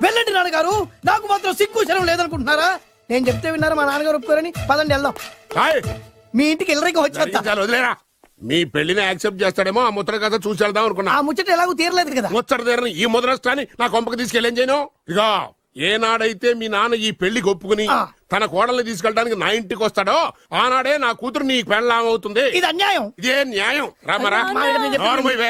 వెళ్ళండి నాన్నగారు, నాకు మాత్రం సిగ్గు శరం లేదనుకుంటున్నారా? నేను చెప్తే విన్నారా? మా నాన్నగారు ఒప్పుకోరని. పదండి వెళ్దాం. మీ ఇంటికి ఎల్లరికి వచ్చి వదిలేరా. మీ పెళ్లిని యాక్సెప్ట్ చేస్తాడేమో ఆ ముద్ర కథ చూసి వెళ్దాం అనుకున్నా. ఆ ముచ్చట ఎలాగో తీరలేదు కదా. ముచ్చట తీరని ఈ ముద్రష్టాన్ని నా కొంపకి తీసుకెళ్ళేం చేయను. ఇక ఏనాడైతే మీ నాన్న ఈ పెళ్లికి ఒప్పుకుని తన కోడల్ని తీసుకెళ్ళడానికి నా ఇంటికి వస్తాడో ఆనాడే నా కూతురు నీ పెళ్ళాం అవుతుంది. ఇది అన్యాయం. ఇదే న్యాయం. రామరా,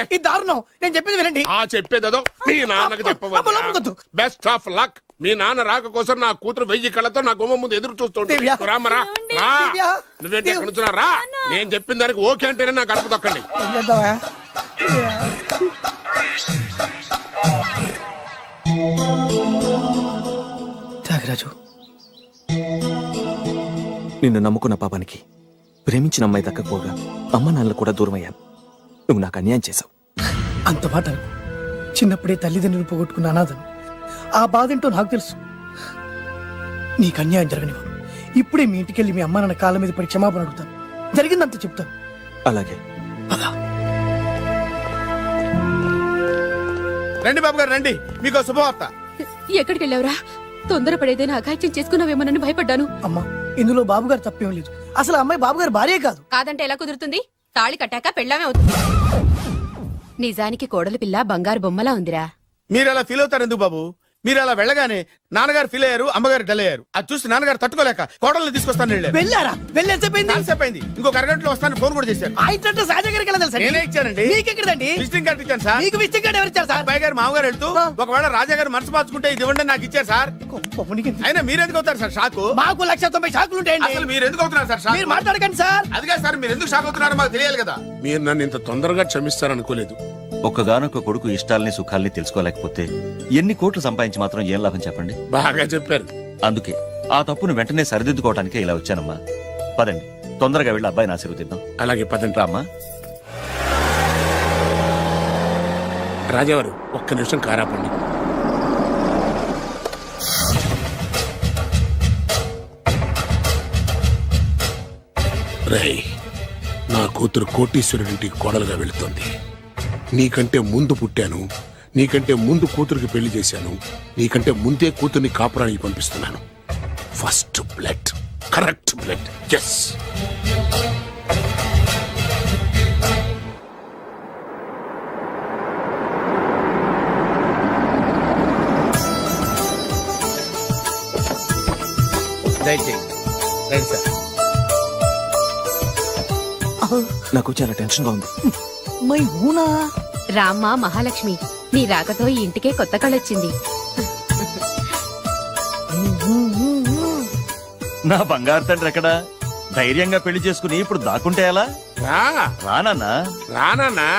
ఇది దారుణం. నేను చెప్పేది వినండి. ఆ చెప్పేదేదో మీ నాన్నకు చెప్పవచ్చు. Best of luck. మీ నాన్న రాక కోసం నా కూతురు 1000 కళ్ళతో నా గుమ్మ ముందు ఎదురు చూస్తుంటే. రామరా, నువ్వేంటి ఎక్కడ నుంచున్నా రా. నేను చెప్పిన దానికి ఓకే అంటేనే నాకు అడుపు తొక్కండి. త్యాగరాజు, నిన్ను నమ్ముకున్న పాపానికి ప్రేమించిన అమ్మాయి దక్కకపోగా అమ్మ నాన్నలు కూడా దూరం అయ్యాను. నువ్వు నాకు అన్యాయం చేశావు. అంత మాట చిన్నప్పుడే తల్లిదండ్రులు పోగొట్టుకున్న అనాథను. ఆ బాధ ఏంటో నాకు తెలుసు. నీకు అన్యాయం జరగనివ్వను. ఇప్పుడే మీ ఇంటికెళ్ళి మీ అమ్మ నాన్న కాళ్ళ మీద పడి క్షమాపణ అడుగుతాను. జరిగిందంత చెప్తాను. అలాగే. రండి బాబు గారు, రండి. మీకు శుభవార్త. ఎక్కడికి వెళ్ళావురా? తొందరపడేదైనా అఘాయిత్యం చేసుకున్నావేమోనని భయపడ్డాను. అమ్మా, ఇందులో బాబుగారు తప్పేం లేదు. అసలు అమ్మాయి బాబుగారు భార్యే కాదు. కాదంటే ఎలా కుదురుతుంది? తాళి కట్టాక పెళ్ళామే అవుతుంది. నిజానికి కోడలి పిల్ల బంగారు బొమ్మలా ఉందిరా. మీరు అలా ఫీల్ అవుతారు ఎందుకు బాబు? మీరు అలా వెళ్ళగానే నాన్నగారు ఫీల్ అయ్యారు, అమ్మగారు డల్ అయ్యారు. అది చూసి నాన్నగారు తట్టుకోలేక కోడల్ని తీసుకొస్తాను వెళ్ళారా? వెళ్ళేసేపోయింది. ఇంకొక అరగంటలో వస్తాను ఫోన్ కూడా చేశారు. నేనే ఇచ్చానండి. విజిటింగ్ కార్డు ఇచ్చాను సార్. మీకు విజిటింగ్ కార్డు ఎవరు ఇచ్చారు సార్? అబ్బాయి గారు మామగారు వెళ్తూ ఒకవేళ రాజా గారు మనసు మార్చుకుంటే ఇది ఇవ్వండి నాకు ఇచ్చారు సార్. అయినా మీరు ఎందుకు అవుతారు సార్ షాక్? మాకు 190 షాకులు ఉంటాయండి. అసలు మీరు ఎందుకు అవుతున్నారు సార్ షాక్? మీరు మాట్లాడకండి సార్. అదిగా సార్, మీరు ఎందుకు షాక్ అవుతున్నారో మాకు తెలియాలి కదా. మీరు నన్ను ఇంత తొందరగా క్షమిస్తారనుకోలేదు. ఒక్కగానొక్క కొడుకు ఇష్టాలని సుఖాల్ని తెలుసుకోలేకపోతే ఎన్ని కోట్లు సంపాదించి మాత్రం ఏం లాభం చెప్పండి? బాగా చెప్పారు. అందుకే ఆ తప్పును వెంటనే సరిదిద్దుకోవడానికే ఇలా వచ్చానమ్మా. పదండి, తొందరగా వెళ్ళి అబ్బాయిని ఆశీర్వదిద్దాం. అలాగే పదండి. రామ్మా. రాజావారు ఒక్క నిమిషం కారాపండి. రేయ్, నా కూతురు కోటీశ్వరుడింటికి కోడలుగా వెళుతోంది. నీకంటే ముందు పుట్టాను, నీకంటే ముందు కూతురికి పెళ్లి చేశాను, నీకంటే ముందే కూతుర్ని కాపురానికి పంపిస్తున్నాను. First blood, correct blood. Yes. నాకు చాలా టెన్షన్ గా ఉంది. రామ్మా మహాలక్ష్మి, నీ రాకతో ఈ ఇంటికే కొత్త కళొచ్చింది. నా బంగారు తండ్రి ఎక్కడా? ధైర్యంగా పెళ్లి చేసుకుని ఇప్పుడు దాక్కుంటే ఎలా? రానా రానా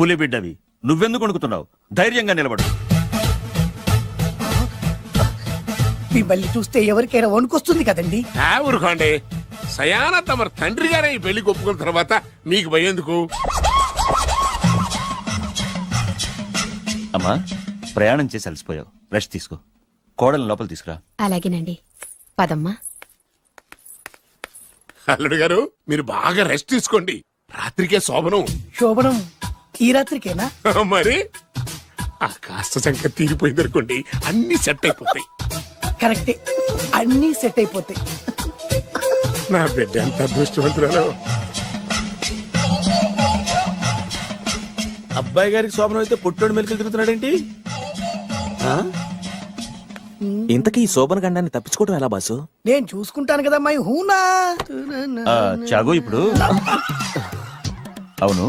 పులి బిడ్డవి, నువ్వెందుకు వణుకుతున్నావు? ధైర్యంగా నిలబడు. మిమ్మల్ని చూస్తే ఎవరికైనా వణుకొస్తుంది కదండి. ఊరుకోండి. సయానా తమ తండ్రి గారే ఈ పెళ్లి ఒప్పుకున్న తర్వాత మీకు భయందుకు? అమ్మా, ప్రయాణం చేసి అలసిపోయావు, రెస్ట్ తీసుకో. కోడలు లోపల తీసుకురా. అలాగేనండి, పదమ్మా. అల్లుడు గారు, మీరు బాగా రెస్ట్ తీసుకోండి. రాత్రికే శోభనం. శోభనం ఈ రాత్రికేనా? మరి ఆ కాస్త సంఖ్య తీరిపోయింది అనుకోండి, అన్ని సెట్ అయిపోతాయి. కరెక్టే, అన్నీ సెట్ అయిపోతాయి. నా బిడ్డ ఎంత అదృష్టవంతురాలు. అబ్బాయి గారికి శోభనం అయితే పుట్టోడు మెలికలు తిరుగుతున్నాడేంటి? ఇంతకీ ఈ శోభన గండాన్ని తప్పించుకోవడం ఎలా బాసు? నేను చూసుకుంటాను కదా మై హూనా. చాగు, ఇప్పుడు అవును,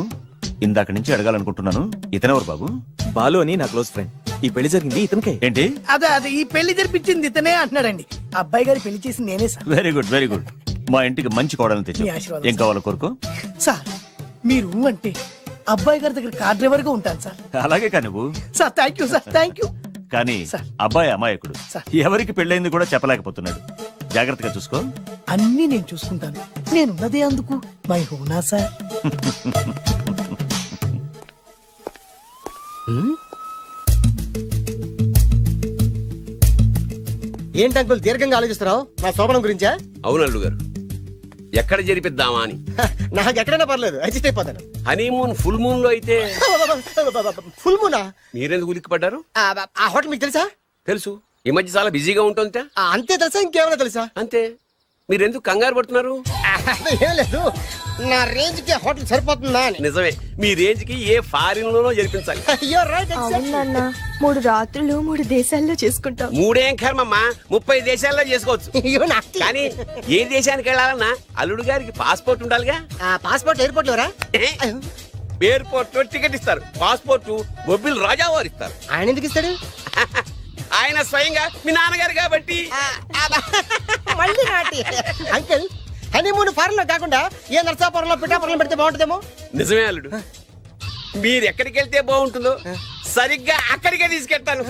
ఇందాక నుంచి అడగాలనుకుంటున్నాను, ఇతనెవరు బాబు? బాలు అని నా క్లోజ్ ఫ్రెండ్. ఈ పెళ్లి జరిగింది ఇతనికే. ఏంటి? అదే ఈ పెళ్లి జరిపించింది ఇతనే అంటున్నాడండి. అబ్బాయి గారి పెళ్లి చేసింది నేనే sir. Very good, very good. మా ఇంటికి మంచి కోడలు తెచ్చు. మీ ఆశీర్వాదం ఏం కావాలో కోరుకో. సార్ మీరు అంటే అబ్బాయి గారి దగ్గర కార్ డ్రైవర్ గా ఉంటాను సార్. అలాగే కా నువ్వు. Sir thank you sir, thank you. కానీ అబ్బాయి అమాయకుడు, ఎవరికి పెళ్ళైంది కూడా చెప్పలేకపోతున్నాడు. జాగ్రత్తగా చూసుకో. అన్నీ నేను చూసుకుంటాను, నేనున్నదే అందుకు మై హూనా సార్. ఏంటి అంకుల్ దీర్ఘంగా ఆలోచిస్తున్నావు? నా శోభనం గురించా? అవును అల్లుడు గారు, ఎక్కడ జరిపిద్దామా అని. నాకు ఎక్కడైనా పర్లేదు, అడ్జస్ట్ అయిపోతాను. హనీమూన్ ఫుల్ మూన్ లో అయితే. ఫుల్ మూనా? మీరెందుకు ఉలిక్కిపడ్డారు? ఆ హోటల్ మీకు తెలుసా? తెలుసు, ఈ మధ్య చాలా బిజీగా ఉంటుందిట. అంతే తెలుసా, ఇంకేమైనా తెలుసా? అంతే. మీరెందుకు కంగారు పడుతున్నారు? ఏం లేదు, నా రేంజ్ కి హోటల్ సరిపోతుందా అని. నిజమే, మీ రేంజ్ కి ఏ ఫారిన్ లోనో జరిపించాలి. అవునన్నా, 3 రాత్రులు 3 దేశాల్లో చేసుకుంటాం. 3 ఏం కర్మమ్మా, 30 దేశాల్లో చేసుకోవచ్చు. కానీ ఏ దేశానికి వెళ్ళాలన్నా అల్లుడు గారికి పాస్పోర్ట్ ఉండాలిగా. Passport airport LoRa? ఎయిర్పోర్ట్ లో టికెట్ ఇస్తారు, పాస్పోర్ట్ బొబ్బిల్ రాజా వారు ఇస్తారు. ఆయన ఎందుకు ఇస్తాడు? ఆయన స్వయంగా మీ నాన్నగారు కాబట్టి. మళ్ళీ నాటి అంకుల్, హనీమూన్ ఫారెన్ లో కాకుండా ఏ నర్సాపురంలో పిఠాపురంలో పెడితే బాగుంటుందేమో. నిజమే అల్లుడు, మీరు ఎక్కడికి వెళ్తే బాగుంటుందో సరిగ్గా అక్కడికే తీసుకెళ్తాను.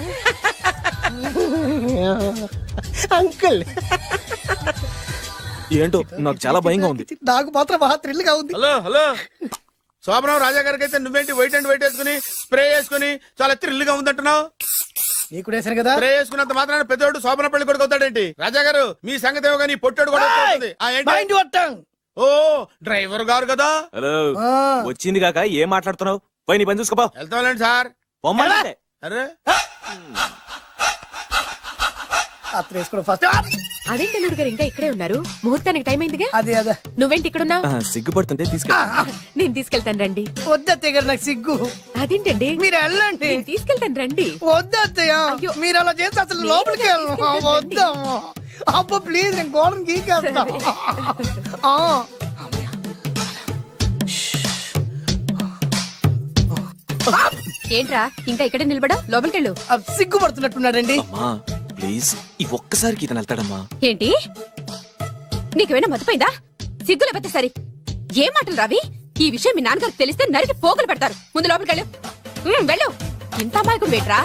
అంకుల్ ఏంటో నాకు చాలా భయంగా ఉంది. నాకు మాత్రం బాగా థ్రిల్ గా ఉంది. హలో హలో, శోభనం రాజా గారికి అయితే నువ్వేంటి వైట్ అండ్ వైట్ వేసుకుని స్ప్రే వేసుకుని చాలా థ్రిల్ గా ఉందంటున్నావు? నీకు వేసాను కదా. స్ప్రే వేసుకున్నంత మాత్రాన పెద్దోడు శోభన పెళ్లి కొడుకు అవుతాడేంటి? రాజా గారు, మీ సంగతి ఏమో కానీ పొట్టోడు కూడా అవుతుంది. ఓ డ్రైవర్ గారు కదా. హలో, వచ్చింది కాక ఏం మాట్లాడుతున్నావు? పోయి నీ పని చూసుకోపో. వెళ్తాండి సార్. అరే అదేంటి అల్లుడు గారు ఇంకా ఇక్కడే ఉన్నారు? ముహూర్తానికి టైం అయిందిగా. అదే నువ్వేంటి ఇక్కడున్నావు? సిగ్గుపడుతుంటే తీసుకెళ్ళి. నేను తీసుకెళ్తాను రండి. వద్దత్తయ్య గారు, నాకు సిగ్గు. అదేంటండి? మీరు వెళ్ళండి. నేను తీసుకెళ్తాను రండి. వద్దత్తయ్య, మీరు అలా చేస్తే అసలు లోపలికి వద్దాము. అబ్బా ప్లీజ్, నేను గోడను గీకేస్తా. ఏంట్రా ఇంకా ఇక్కడే నిలబడా? లోపలికెళ్ళు. సిగ్గుపడుతున్నట్టున్నాడండి. ప్లీజ్, ఈ ఒక్కసారికి ఇతను వెళ్తాడమ్మా. ఏంటి, నీకేమైనా మతిపోయిందా? సిగ్గు లేకపోతే సరే. ఏ మాటలు రావి? ఈ విషయం మీ నాన్నగారికి తెలిస్తే నరికి పోగులు పెడతారు. ముందు లోపలికెళ్ళు. వెళ్ళు. ఇంత అమాయకుడు వేట్రా?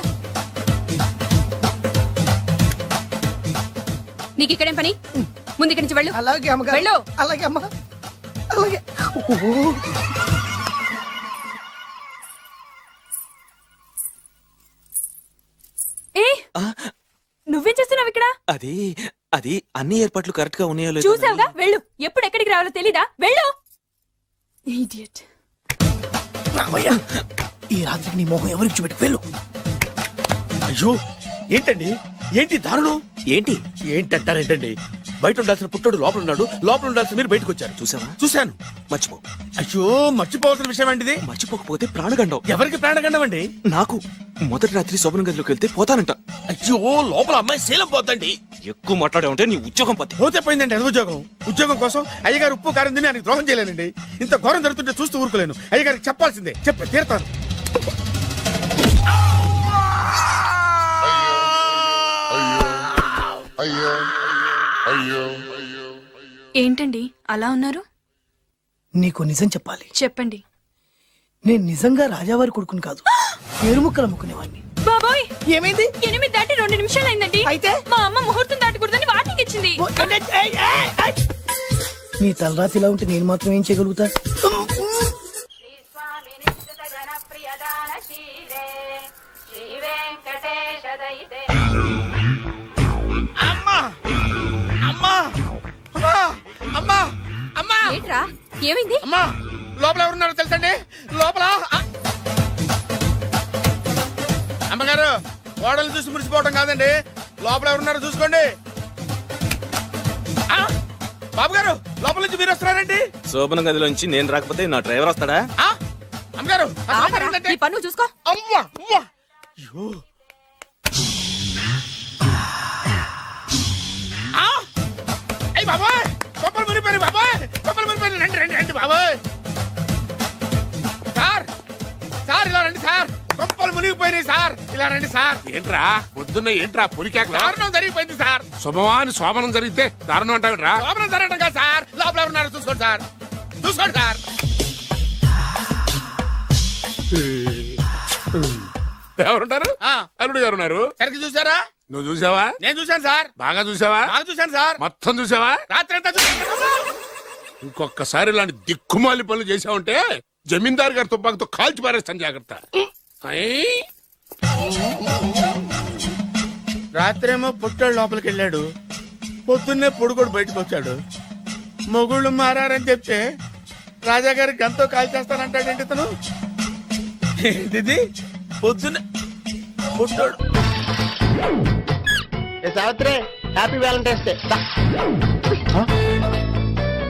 నీకు ఇక్కడేం పని? ముందు ఇక్కడి నుంచి వెళ్ళు. అలాగే అమ్మగారు. వెళ్ళు. అలాగే అమ్మా, అలాగే. నువ్వేం చేస్తున్నావు ఇక్కడ? అది అది అన్ని ఏర్పాట్లు కరెక్ట్ గా ఉన్నాయో లేదో చూసావుగా, వెళ్ళు. ఎప్పుడు ఎక్కడికి రావాలో తెలీదా? వెళ్ళు. ఇడియట్. ఈ రాత్రికి నీ మొహం ఎవరికి చూపెట్టి వెళ్ళు. అయ్యో, ఏంటండి? ఏంటి దారుణం? ఏంటి ఏంటంటారేంటండి? బయట ఉండాల్సిన పుట్టోడు లోపల ఉన్నాడు, లోపల ఉండాల్సిన మీరు బయటకు వచ్చారు. చూసావా? చూశాను. మర్చిపో. అయ్యో, మర్చిపోవాల్సిన విషయం అండి. మర్చిపోకపోతే ప్రాణగండం. ఎవరికి ప్రాణగండం అండి? నాకు. మొదటి రాత్రి శోభన గదిలోకి వెళ్తే పోతానంట. అయ్యో, లోపల అమ్మాయి శీలం పోతండి. ఎక్కువ మాట్లాడే ఉంటే నీ ఉద్యోగం పోతే పోయిందండి. అది ఉద్యోగం కోసం అయ్యగారు ఉప్పు కారం తిని ఆయనకి ద్రోహం చేయలేనండి. ఇంత ఘోరం జరుగుతుంటే చూస్తూ ఊరుకోలేను. అయ్యగారికి చెప్పాల్సిందే, చెప్పి తీరుతాను. ఏంటండి అలా ఉన్నారు? నీకు నిజం చెప్పాలి. చెప్పండి. నేను నిజంగా రాజావారి కొడుకుని కాదు పేరుముక్కలు అమ్ముకునేవాడిని. బాబోయ్ ఏమైంది? 8 దాటి 2 నిమిషాలు అయిందండి. అయితే మా అమ్మ ముహూర్తం దాటకూడదని వాటికి ఇచ్చింది. నీ తలరాతి ఇలా ఉంటే నేను మాత్రం ఏం చేయగలుగుతా? ఏంట్రా ఏమైంది? అమ్మా లోపల ఎవరున్నారో తెలుసండి? లోపల అమ్మగారు ఓడలు చూసి మురిసిపోవడం కాదండి, లోపల ఎవరున్నారో చూసుకోండి. బాబు గారు లోపల నుంచి మీరు వస్తున్నారండి. శోభన గదిలోంచి నేను రాకపోతే నా డ్రైవర్ వస్తాడా? అమ్మగారు ఈ పన్ను చూసుకో. అమ్మా అమ్మా అయ్యో అయ్యి బాబాయ్ కొప్పలు మునిపోయి బాబాయ్, కొప్పలు మునిపోయి. రండి రండి రండి బాబాయ్. సార్ సార్ ఇలా రండి సార్, కొప్పలు మునిగిపోయినాయి సార్, ఇలా రండి సార్. ఏంట్రా పొద్దున్న ఏంట్రా పులికేకలా? దారుణం జరిగిపోయింది సార్. శుభమాని శోభనం జరిగితే దారుణం అంటావురా? లోపల జరగడం కాదు సార్, లోపల ఎవరున్నారో చూసుకోండి సార్, చూసుకోండి సార్. ఎవరుంటారు? అల్లుడు గారు ఉన్నారు. సరిగ్గా చూసారా? నువ్వు చూసావా? నేను చూశాను సార్. బాగా చూసావా? బాగా చూశాను సార్. మొత్తం చూసావా? రాత్రి అంతా చూశాను. ఇంకొకసారి ఇలాంటి దిక్కుమాలి పనులు చేసావంటే జమీందారు గారి తుపాకుతో కాల్చి పారేస్తాను, జాగ్రత్త. రాత్రేమో పుట్టాడు లోపలికి వెళ్ళాడు, పొద్దున్నే పొడుగోడు బయటకు వచ్చాడు. మొగుళ్ళు మారని చెప్తే రాజాగారికి గంతో కాల్ చేస్తానంటాడేంటి ఇతను? ఇది పొద్దున్నే పుట్టాడు. Savitri happy Valentine's day.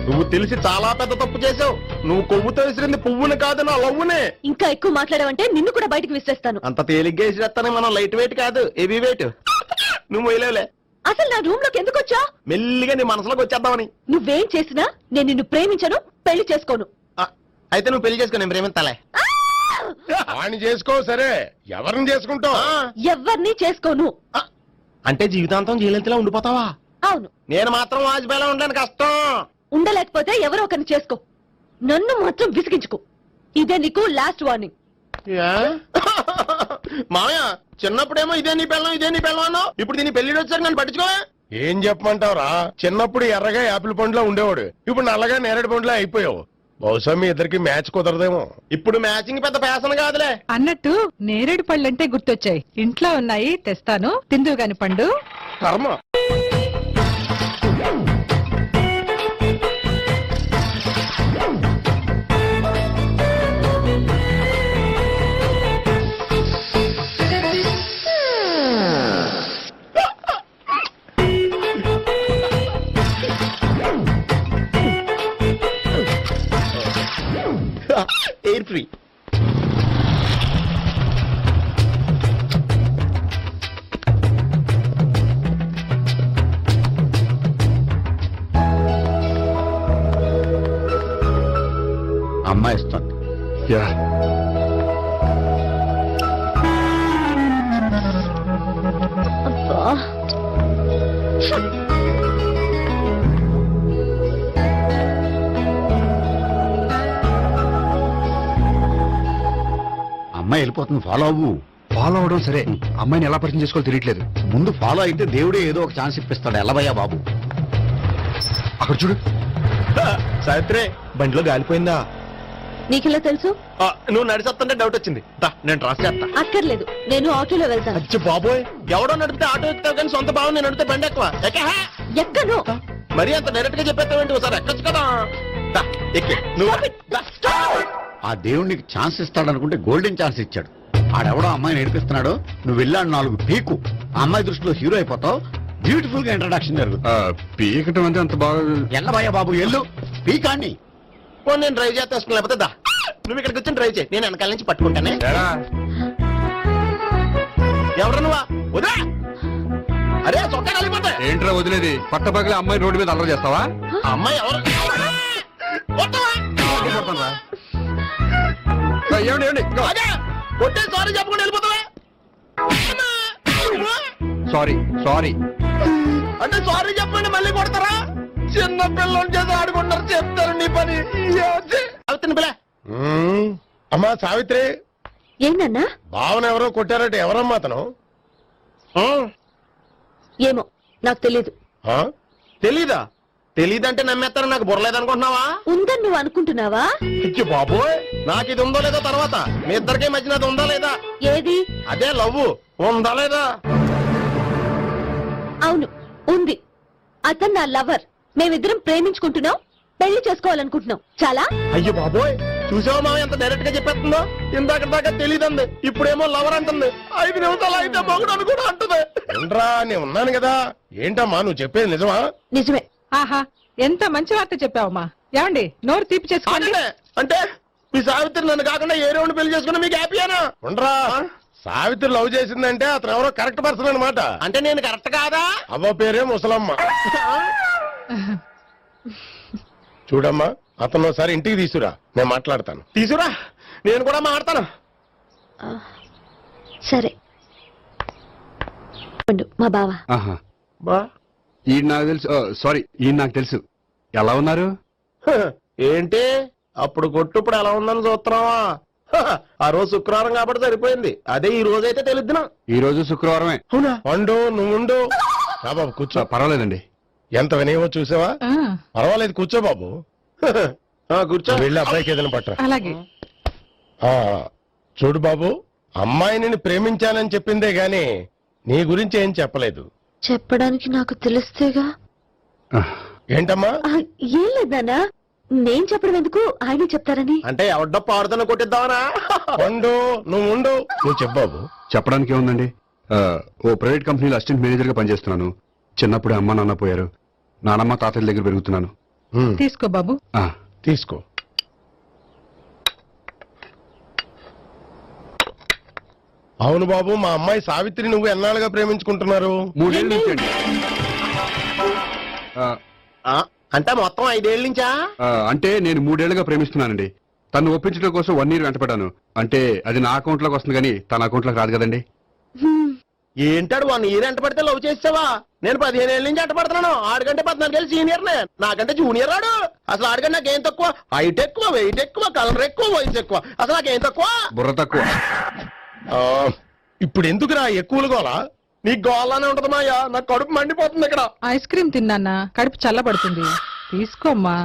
నువ్వు తెలిసి చాలా పెద్ద తప్పు చేసావు. నువ్వు కొవ్వుతో విసిరింది పువ్వుని కాదు, నా లవ్వునే. ఇంకా ఎక్కువ మాట్లాడావంటే నిన్ను కూడా బయటకు విసిరేస్తాను. అంత తేలిగ్గా విసిరేస్తానే, మనం లైట్ వెయిట్ కాదు హెవీ వెయిట్. నువ్వు వేయలేవులే. అసలు నా రూమ్ లోకి ఎందుకు వచ్చా? మెల్లిగా నీ మనసులోకి వచ్చేద్దామని. నువ్వేం చేసినా నేను నిన్ను ప్రేమించను, పెళ్లి చేసుకోను. అయితే నువ్వు పెళ్లి చేసుకో, నేను ప్రేమిస్తాలే. వాణ్ణి చేసుకో, సరే ఎవరిని చేసుకుంటావు? ఎవరిని చేసుకోను. అంటే జీవితాంతం జైలెంతలా ఉండిపోతావా? అవును. నేను మాత్రం వాజ్పేయిలా ఉండడానికి కష్టం. ఉండలేకపోతే ఎవరో ఒకరిని చేసుకో, నన్ను మాత్రం విసిగించుకో. ఇదే నీకు లాస్ట్ వార్నింగ్. మామయ్య చిన్నప్పుడేమో ఇదే నీ పెళ్ళం ఇదే నీ పెళ్ళం అన్నావు, ఇప్పుడు దీని పెళ్లి వచ్చాక నన్ను పట్టించుకోవా? ఏం చెప్పమంటావురా? చిన్నప్పుడు ఎర్రగా యాపిల్ పండులో ఉండేవాడు, ఇప్పుడు నల్లగా నేరేడు పండులో అయిపోయావు. బహుశా మీ ఇద్దరికి మ్యాచ్ కుదరదేమో. ఇప్పుడు మ్యాచింగ్ పెద్ద ఫ్యాషన్ కాదులే. అన్నట్టు నేరేడు పళ్ళంటే గుర్తొచ్చాయి. ఇంట్లో ఉన్నాయి, తెస్తాను, తిందువు గాని పండు. కర్మ. Air free. అమ్మాయి ఇస్తుంది. అమ్మాయి వెళ్ళిపోతుంది, ఫాలో అవ్వు. ఫాలో అవడం సరే, అమ్మాయిని ఎలా పరిచయం చేసుకోవాలో తెలియట్లేదు. ముందు ఫాలో అయితే దేవుడే ఏదో ఒక ఛాన్స్ ఇప్పిస్తాడు. ఎల్లబయ్యా బాబు, అక్కడ చూడు. సావిత్రి బండిలో గాలిపోయిందా? నీకెలా తెలుసు? నువ్వు నడిచేస్తుంటే డౌట్ వచ్చింది. నేను డ్రాస్ చేస్తా. అక్కర్లేదు, నేను ఆటోలో వెళ్తాను. అచ్చి బాబోయ్, ఎవడో నడిపితే ఆటో ఎక్కుతావు కానీ సొంత భావం నేను నడిపితే బండి ఎక్కువ. ఎక్కను. మరి అంత డైరెక్ట్ గా చెప్పేస్తావేంటి? ఒకసారి ఎక్కొచ్చు కదా. ఎక్కి నువ్వు. ఆ దేవుడికి ఛాన్స్ ఇస్తాడనుకుంటే గోల్డెన్ ఛాన్స్ ఇచ్చాడు. ఆడెవడో అమ్మాయిని ఏడిపిస్తున్నాడు, నువ్వు వెళ్ళాడు 4 పీకు. ఆ అమ్మాయి దృష్టిలో హీరో అయిపోతావు. బ్యూటిఫుల్ గా ఇంట్రడక్షన్ జరుగుతుంది. పీకటం అంటే అంత బాగా ఎల్లబయ్యా బాబు, ఎల్లు పీకాన్ని. నేను డ్రైవ్ చేస్తాను, లేకపోతే దా నువ్వు ఇక్కడికి వచ్చి డ్రైవ్ చేయి, నేను వెనకాల నుంచి పట్టుకుంటానే. ఎవరు నువ్వా? వదిలే. అరే చొక్కా కలిపోతే ఏంట్రా వదిలేది? పట్టపగలే అమ్మాయి రోడ్డు మీద అల్లరి చేస్తావా? అమ్మాయి ఎవరు? కొట్టే సారీ చెప్పకుండా వెళ్ళిపోతావా? సారీ సారీ అంటే సారీ చెప్పండి మళ్ళీ కొడతారా? చిన్న పిల్లలు చేసి ఆడుకుంటారు, చెప్తారు నీ పని. అవుతుంది పిల్ల. అమ్మా సావిత్రి, ఏంటన్నా? భావన ఎవరో కొట్టారట, ఎవరమ్మా అతను? ఏమో నాకు తెలీదు. తెలీదా? తెలీదంటే నమ్మేస్తారో నాకు బుర్రలేదనుకుంటున్నావా? ఉందని నువ్వు అనుకుంటున్నావా? పిచ్చి బాబోయ్, నాకు ఇది ఉందో లేదో తర్వాత, మీ ఇద్దరికే మధ్యన అది ఉందా లేదా? ఏది? అదే లవ్ ఉందా లేదా? అవును, ఉంది. అతను నా లవర్. మేమిద్దరం ప్రేమించుకుంటున్నాం, పెళ్లి చేసుకోవాలనుకుంటున్నాం. చాలా. అయ్యో బాబోయ్, చూసావా మామ ఎంత డైరెక్ట్ గా చెప్పేస్తుందో? ఇందాక దాకా తెలియదండి, ఇప్పుడేమో లవర్ అంటుంది. 5 నిమిషాలు అయితే మగుడు అని కూడా అంటుంది. ఏంట్రా, నేను ఉన్నాను కదా. ఏంటమ్మా నువ్వు చెప్పేది నిజమా? నిజమే. ఆహా, ఎంత మంచి వార్త చెప్పావమ్మా. ఏమండి, నోరు తీపి చేసుకోండి. అంటే మీ సావిత్రి నన్ను కాకుండా ఏ రౌండ్ పెళ్లి చేసుకున్నా మీకు హ్యాపీయేనా? ఉండరా, సావిత్రి లవ్ చేసిందంటే అతను ఎవరో కరెక్ట్ పర్సన్ అనమాట. అంటే నేను కరెక్ట్ కాదా? అవ్వ పేరే ముసలమ్మ. చూడమ్మా, అతను ఒకసారి ఇంటికి తీసుకురా, నేను మాట్లాడతాను. తీసురా, నేను కూడా మాట్లాడతాను. సరే. మా బావ. ఈయన నాకు తెలుసు. సారీ, ఈయన నాకు తెలుసు. ఎలా ఉన్నారు? ఏంటి అప్పుడు కొట్టు ఇప్పుడు ఎలా ఉందని చూస్తున్నావా? ఆ రోజు శుక్రవారం కాబట్టి సరిపోయింది. అదే ఈ రోజు అయితే తెలుద్దునా? ఈ రోజు శుక్రవారమే. అవునా? వండు, నువ్వు ఉండు. రా బాబు కూర్చో. పర్వాలేదండి. ఎంత వినయమో చూసావా? పర్వాలేదు, కూర్చో బాబు. కూర్చో. వెళ్ళి అబ్బాయికి ఏదైనా పట్టరా. అలాగే. చూడు బాబు, అమ్మాయి నిన్ను ప్రేమించానని చెప్పిందే గాని నీ గురించి ఏం చెప్పలేదు. చెప్పడానికి నాకు తెలిస్తేగా. ఏంటమ్మా? ఏం లేదన్నా, నేను చెప్పడం ఎందుకు, ఆయనే చెప్తారని. అంటే ఎవడ్డో పాడుతున్న కొట్టిద్దామనా? వండు, నువ్వు ఉండు. నువ్వు చెప్పు బాబు. చెప్పడానికి ఏముందండి, ఓ ప్రైవేట్ కంపెనీలో అసిస్టెంట్ మేనేజర్ గా పనిచేస్తున్నాను. చిన్నప్పుడే అమ్మ నాన్న పోయారు. నానమ్మ తాతయ్య దగ్గర పెరుగుతున్నాను. తీసుకో బాబు. తీసుకో. అవును బాబు, మా అమ్మాయి సావిత్రి నువ్వు ఎన్నాళ్ళుగా ప్రేమించుకుంటున్నారు? 3 ఏళ్ళ నుంచి అండి. అంటే మొత్తం 5 ఏళ్ళ నుంచా? అంటే నేను 3 ఏళ్లుగా ప్రేమిస్తున్నానండి. తను ఒప్పించడం కోసం 1 year వెంటపడ్డాను. అంటే అది నా అకౌంట్ లోకి వస్తుంది కానీ తన అకౌంట్ లోకి రాదు కదండి. ఏంటాడు 1 year ఎంట పడితే లవ్ చేసావా? నేను 15 ఏళ్ళ నుంచి ఎంట పడుతున్నాను. ఆడికంటే 14 ఏళ్ళు సీనియర్ నే, నాకంటే జూనియర్ ఆడు. అసలు ఆడికంటే నాకేం తక్కువ? హైట్ ఎక్కువ, వెయిట్ ఎక్కువ, కలర్ ఎక్కువ, వయసు ఎక్కువ. అసలు నాకేం తక్కువ? బుర్ర తక్కువ. ఇప్పుడు ఎందుకురా ఎక్కువలు గోలా? నీకు గోలానే ఉంటది మాయా, నాకు కడుపు మండిపోతుంది ఇక్కడ. ఐస్ క్రీమ్ తిన్నానా, కడుపు చల్లబడుతుంది. తీసుకోమ్మా.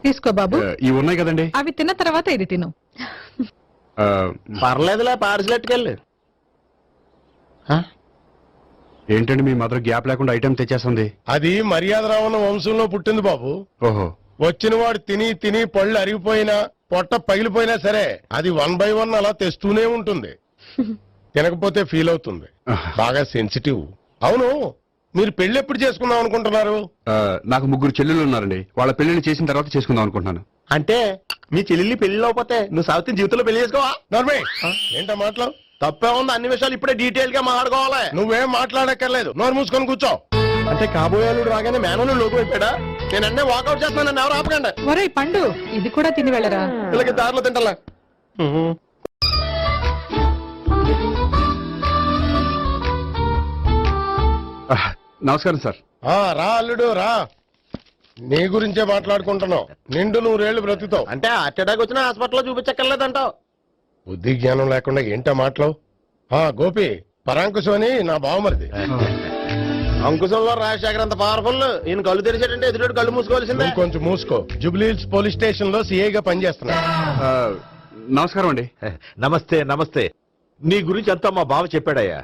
తీసుకో బాబు. ఇవి ఉన్నాయి కదండి, అవి తిన్న తర్వాత ఇది తిను. పర్లేదులే, పార్సిల్ ఎట్టుకెళ్ళి. ఏంటండి మీ మదర్ గ్యాప్ లేకుండా ఐటెం తెచ్చేస్తుంది? అది మర్యాద రావణ వంశంలో పుట్టింది బాబు. ఓహో. వచ్చిన వాడు తిని తిని పళ్ళు అరిగిపోయినా, పొట్ట పగిలిపోయినా సరే అది 1 by 1 అలా తెస్తూనే ఉంటుంది. తినకపోతే ఫీల్ అవుతుంది. బాగా సెన్సిటివ్. అవును, మీరు పెళ్లి ఎప్పుడు చేసుకుందాం అనుకుంటున్నారు? నాకు 3 చెల్లెలు ఉన్నారండి. వాళ్ళ పెళ్లిని చేసిన తర్వాత చేసుకుందాం అనుకుంటున్నాను. అంటే మీ చెల్లెల్ని పెళ్లి లేకపోతే నువ్వు సావిత్రి జీవితంలో పెళ్లి చేసుకోవా? నర్మే, ఏంటో మాటలు? తప్పే ఉంది, అన్ని విషయాలు ఇప్పుడే డీటెయిల్ గా మాట్లాడుకోవాలి. నువ్వేం మాట్లాడక్కర్లేదు, నోరు మూసుకొని కూర్చో. అంటే కాబోయేలుడు రాగానే మేనలు లోకి అయిపోయాడా? నేను అన్నీ వాకౌట్ చేస్తున్నాను, నన్ను ఎవరు ఆపకండి. ఒరే పండు, ఇది కూడా తిని వెళ్ళరా. వీళ్ళకి దారిలో తింటలే. నమస్కారం సార్. రా అల్లుడు రా. నీ గురించే మాట్లాడుకుంటున్నావు. నిండు 100 ఏళ్ళు బ్రతుకుతావు. అంటే హార్ట్ అటాక్ వచ్చినా హాస్పిటల్లో చూపించక్కర్లేదంటావు. బుద్ధి జ్ఞానం లేకుండా ఏంటో మాటలు? గోపి, పరాంకుశం అని నా బావమరిది. అంకుశంలో రాజశేఖర్ అంత పవర్ఫుల్. ఈయన కళ్ళు తెరిచాడంటే ఎదురు కళ్ళు మూసుకోవాల్సిందే. కొంచెం మూసుకో. జూబ్లీహిల్స్ పోలీస్ స్టేషన్ లో సిఐగా పనిచేస్తున్నా. నమస్కారం అండి. నమస్తే నమస్తే. నీ గురించి అంతా మా బావ చెప్పాడయ్యా.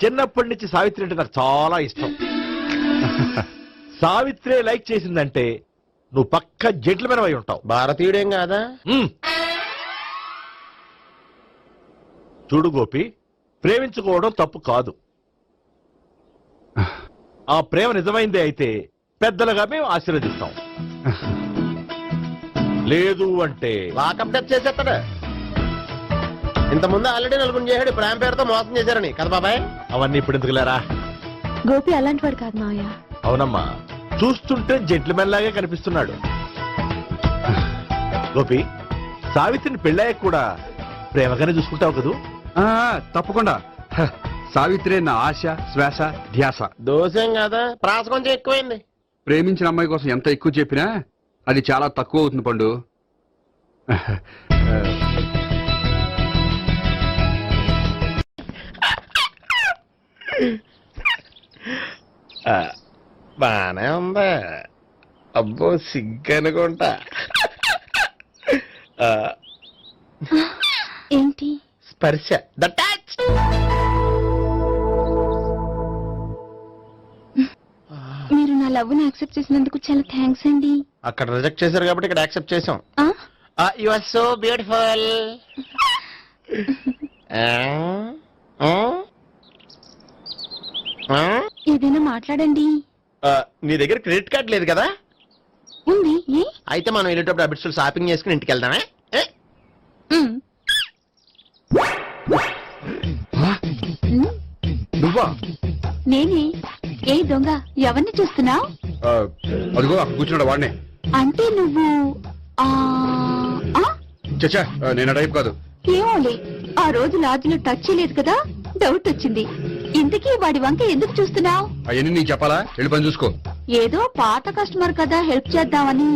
చిన్నప్పటి నుంచి సావిత్రి అంటే నాకు చాలా ఇష్టం. సావిత్రి లైక్ చేసిందంటే నువ్వు పక్క జెంట్లమెన్ అయి ఉంటావు. భారతీయుడేం కాదా? చూడు గోపి, ప్రేమించుకోవడం తప్పు కాదు. ఆ ప్రేమ నిజమైందే అయితే పెద్దలుగా మేము ఆశీర్వదిస్తాం. లేదు అంటే వాకప్ డెత్ చేసేస్తాడు. ఇంతకుముందు ఆల్రెడీ 4 చేశాడు, ప్రేమ పేరుతో మోసం చేశారని కదా బాబాయ్. అవన్నీ ఇప్పుడు ఎందుకు లేరా? గోపి అలాంటి వాడు కాదు మావయ్య. అవునమ్మా, చూస్తుంటే జెంట్లమెన్ లాగే కనిపిస్తున్నాడు. గోపి, సావిత్రిని పెళ్ళాక కూడా ప్రేమగానే చూసుకుంటావు కదూ? తప్పకుండా. సావిత్రి నా ఆశ, శ్వాస, ధ్యాస. దోషం కదా, ప్రాస కొంచెం ఎక్కువైంది. ప్రేమించిన అమ్మాయి కోసం ఎంత ఎక్కువ చెప్పినా అది చాలా తక్కువ అవుతుంది పండు. బానే ఉందా? అబ్బో సిగ్గనుకుంటా. ఏంటి? స్పర్శ ద టచ్. మీరు నా లవ్ ని యాక్సెప్ట్ చేసినందుకు చాలా థ్యాంక్స్ అండి. అక్కడ రిజెక్ట్ చేశారు కాబట్టి ఇక్కడ యాక్సెప్ట్ చేసాం. You are so beautiful. ఏదైనా మాట్లాడండి. నీ దగ్గర క్రెడిట్ కార్డ్ లేదు కదా? ఉంది. అయితే మనం వెళ్ళేటప్పుడు అబిట్స్ షాపింగ్ చేసుకుని ఇంటికి వెళ్దామే. నువ్వా? నేనే. ఏ దొంగ, ఎవరిని చూస్తున్నావు? అదిగో కూర్చున్నాడు వాడినే. అంటే నువ్వు చచ్చా, నేను టైప్ కాదు. ఏమోలే, ఆ రోజు లాడ్జిలో టచ్ చేయలేదు కదా, డౌట్ వచ్చింది. ఇంతకీ వాడి వంక ఎందుకు చూస్తున్నావు? అవన్నీ నీకు చెప్పాలా? వెళ్ళి పని చూసుకో. ఏదో పాత కస్టమర్ కదా, హెల్ప్ చేద్దామని.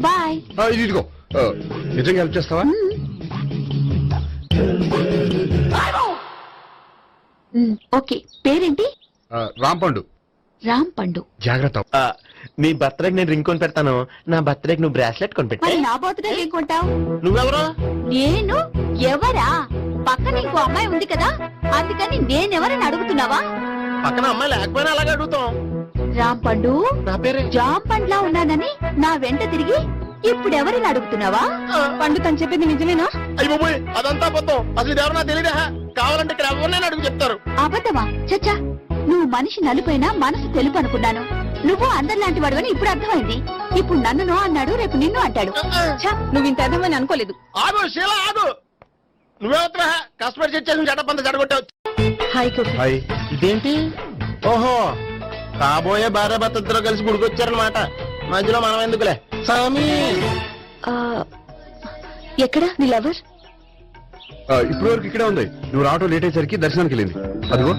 బాయ్. ఇదిగో, నిజంగా హెల్ప్ చేస్తావా? ఓకే. పేరేంటి? రాంపండు. రాంపండు. జాగ్రత్త. నీ బర్త్డేకి నేను రింగ్ కొని పెడతాను. నా బర్త్డేకి నువ్వు బ్రాస్లెట్ కొని పెట్టా. నా బర్త్డే ఏం కొంటావు? నువ్వెవరు? నేను ఎవరా? పక్కన ఇంకో అమ్మాయి ఉంది కదా, అందుకని నేనెవరని అడుగుతున్నావా? పక్కన అమ్మాయి లేకపోయినా అలాగే అడుగుతాం. రాంపండు, నా పేరే జాం పండ్లా ఉన్నానని నా వెంట తిరిగి ఇప్పుడెవరిని అడుగుతున్నావా? పండు తను చెప్పింది నిజమేనా? అయ్యో అదంతా అబద్ధం. అసలు ఇది ఎవరన్నా తెలియదా? కావాలంటే ఇక్కడ ఎవరినైనా అడుగు చెప్తారు. అబద్ధమా? చచ్చా, నువ్వు మనిషి నలుపైనా మనసు తెలుపు అనుకున్నాను. నువ్వు అందరిలాంటి వాడు అని ఇప్పుడు అర్థమైంది. ఇప్పుడు నన్ను అన్నాడు, రేపు నిన్ను అంటాడు. నువ్వు ఇంత అర్థమని అనుకోలేదు. ఆగు శీల, ఆగు. నువ్వేవత్రా కస్టమర్ చేసి జడపంత జడగొట్టావు. హాయ్. ఇదేంటి? ఓహో, కాబోయే భార్య భర్త ఇద్దరు కలిసి గుడికొచ్చారనమాట. మధ్యలో మనం ఎందుకులే స్వామి. ఎక్కడ నీ లవర్? ఇప్పటి వరకు ఇక్కడే ఉంది. నువ్వు రావటం లేట్ అయ్యేసరికి దర్శనానికి వెళ్ళింది. అదిగో.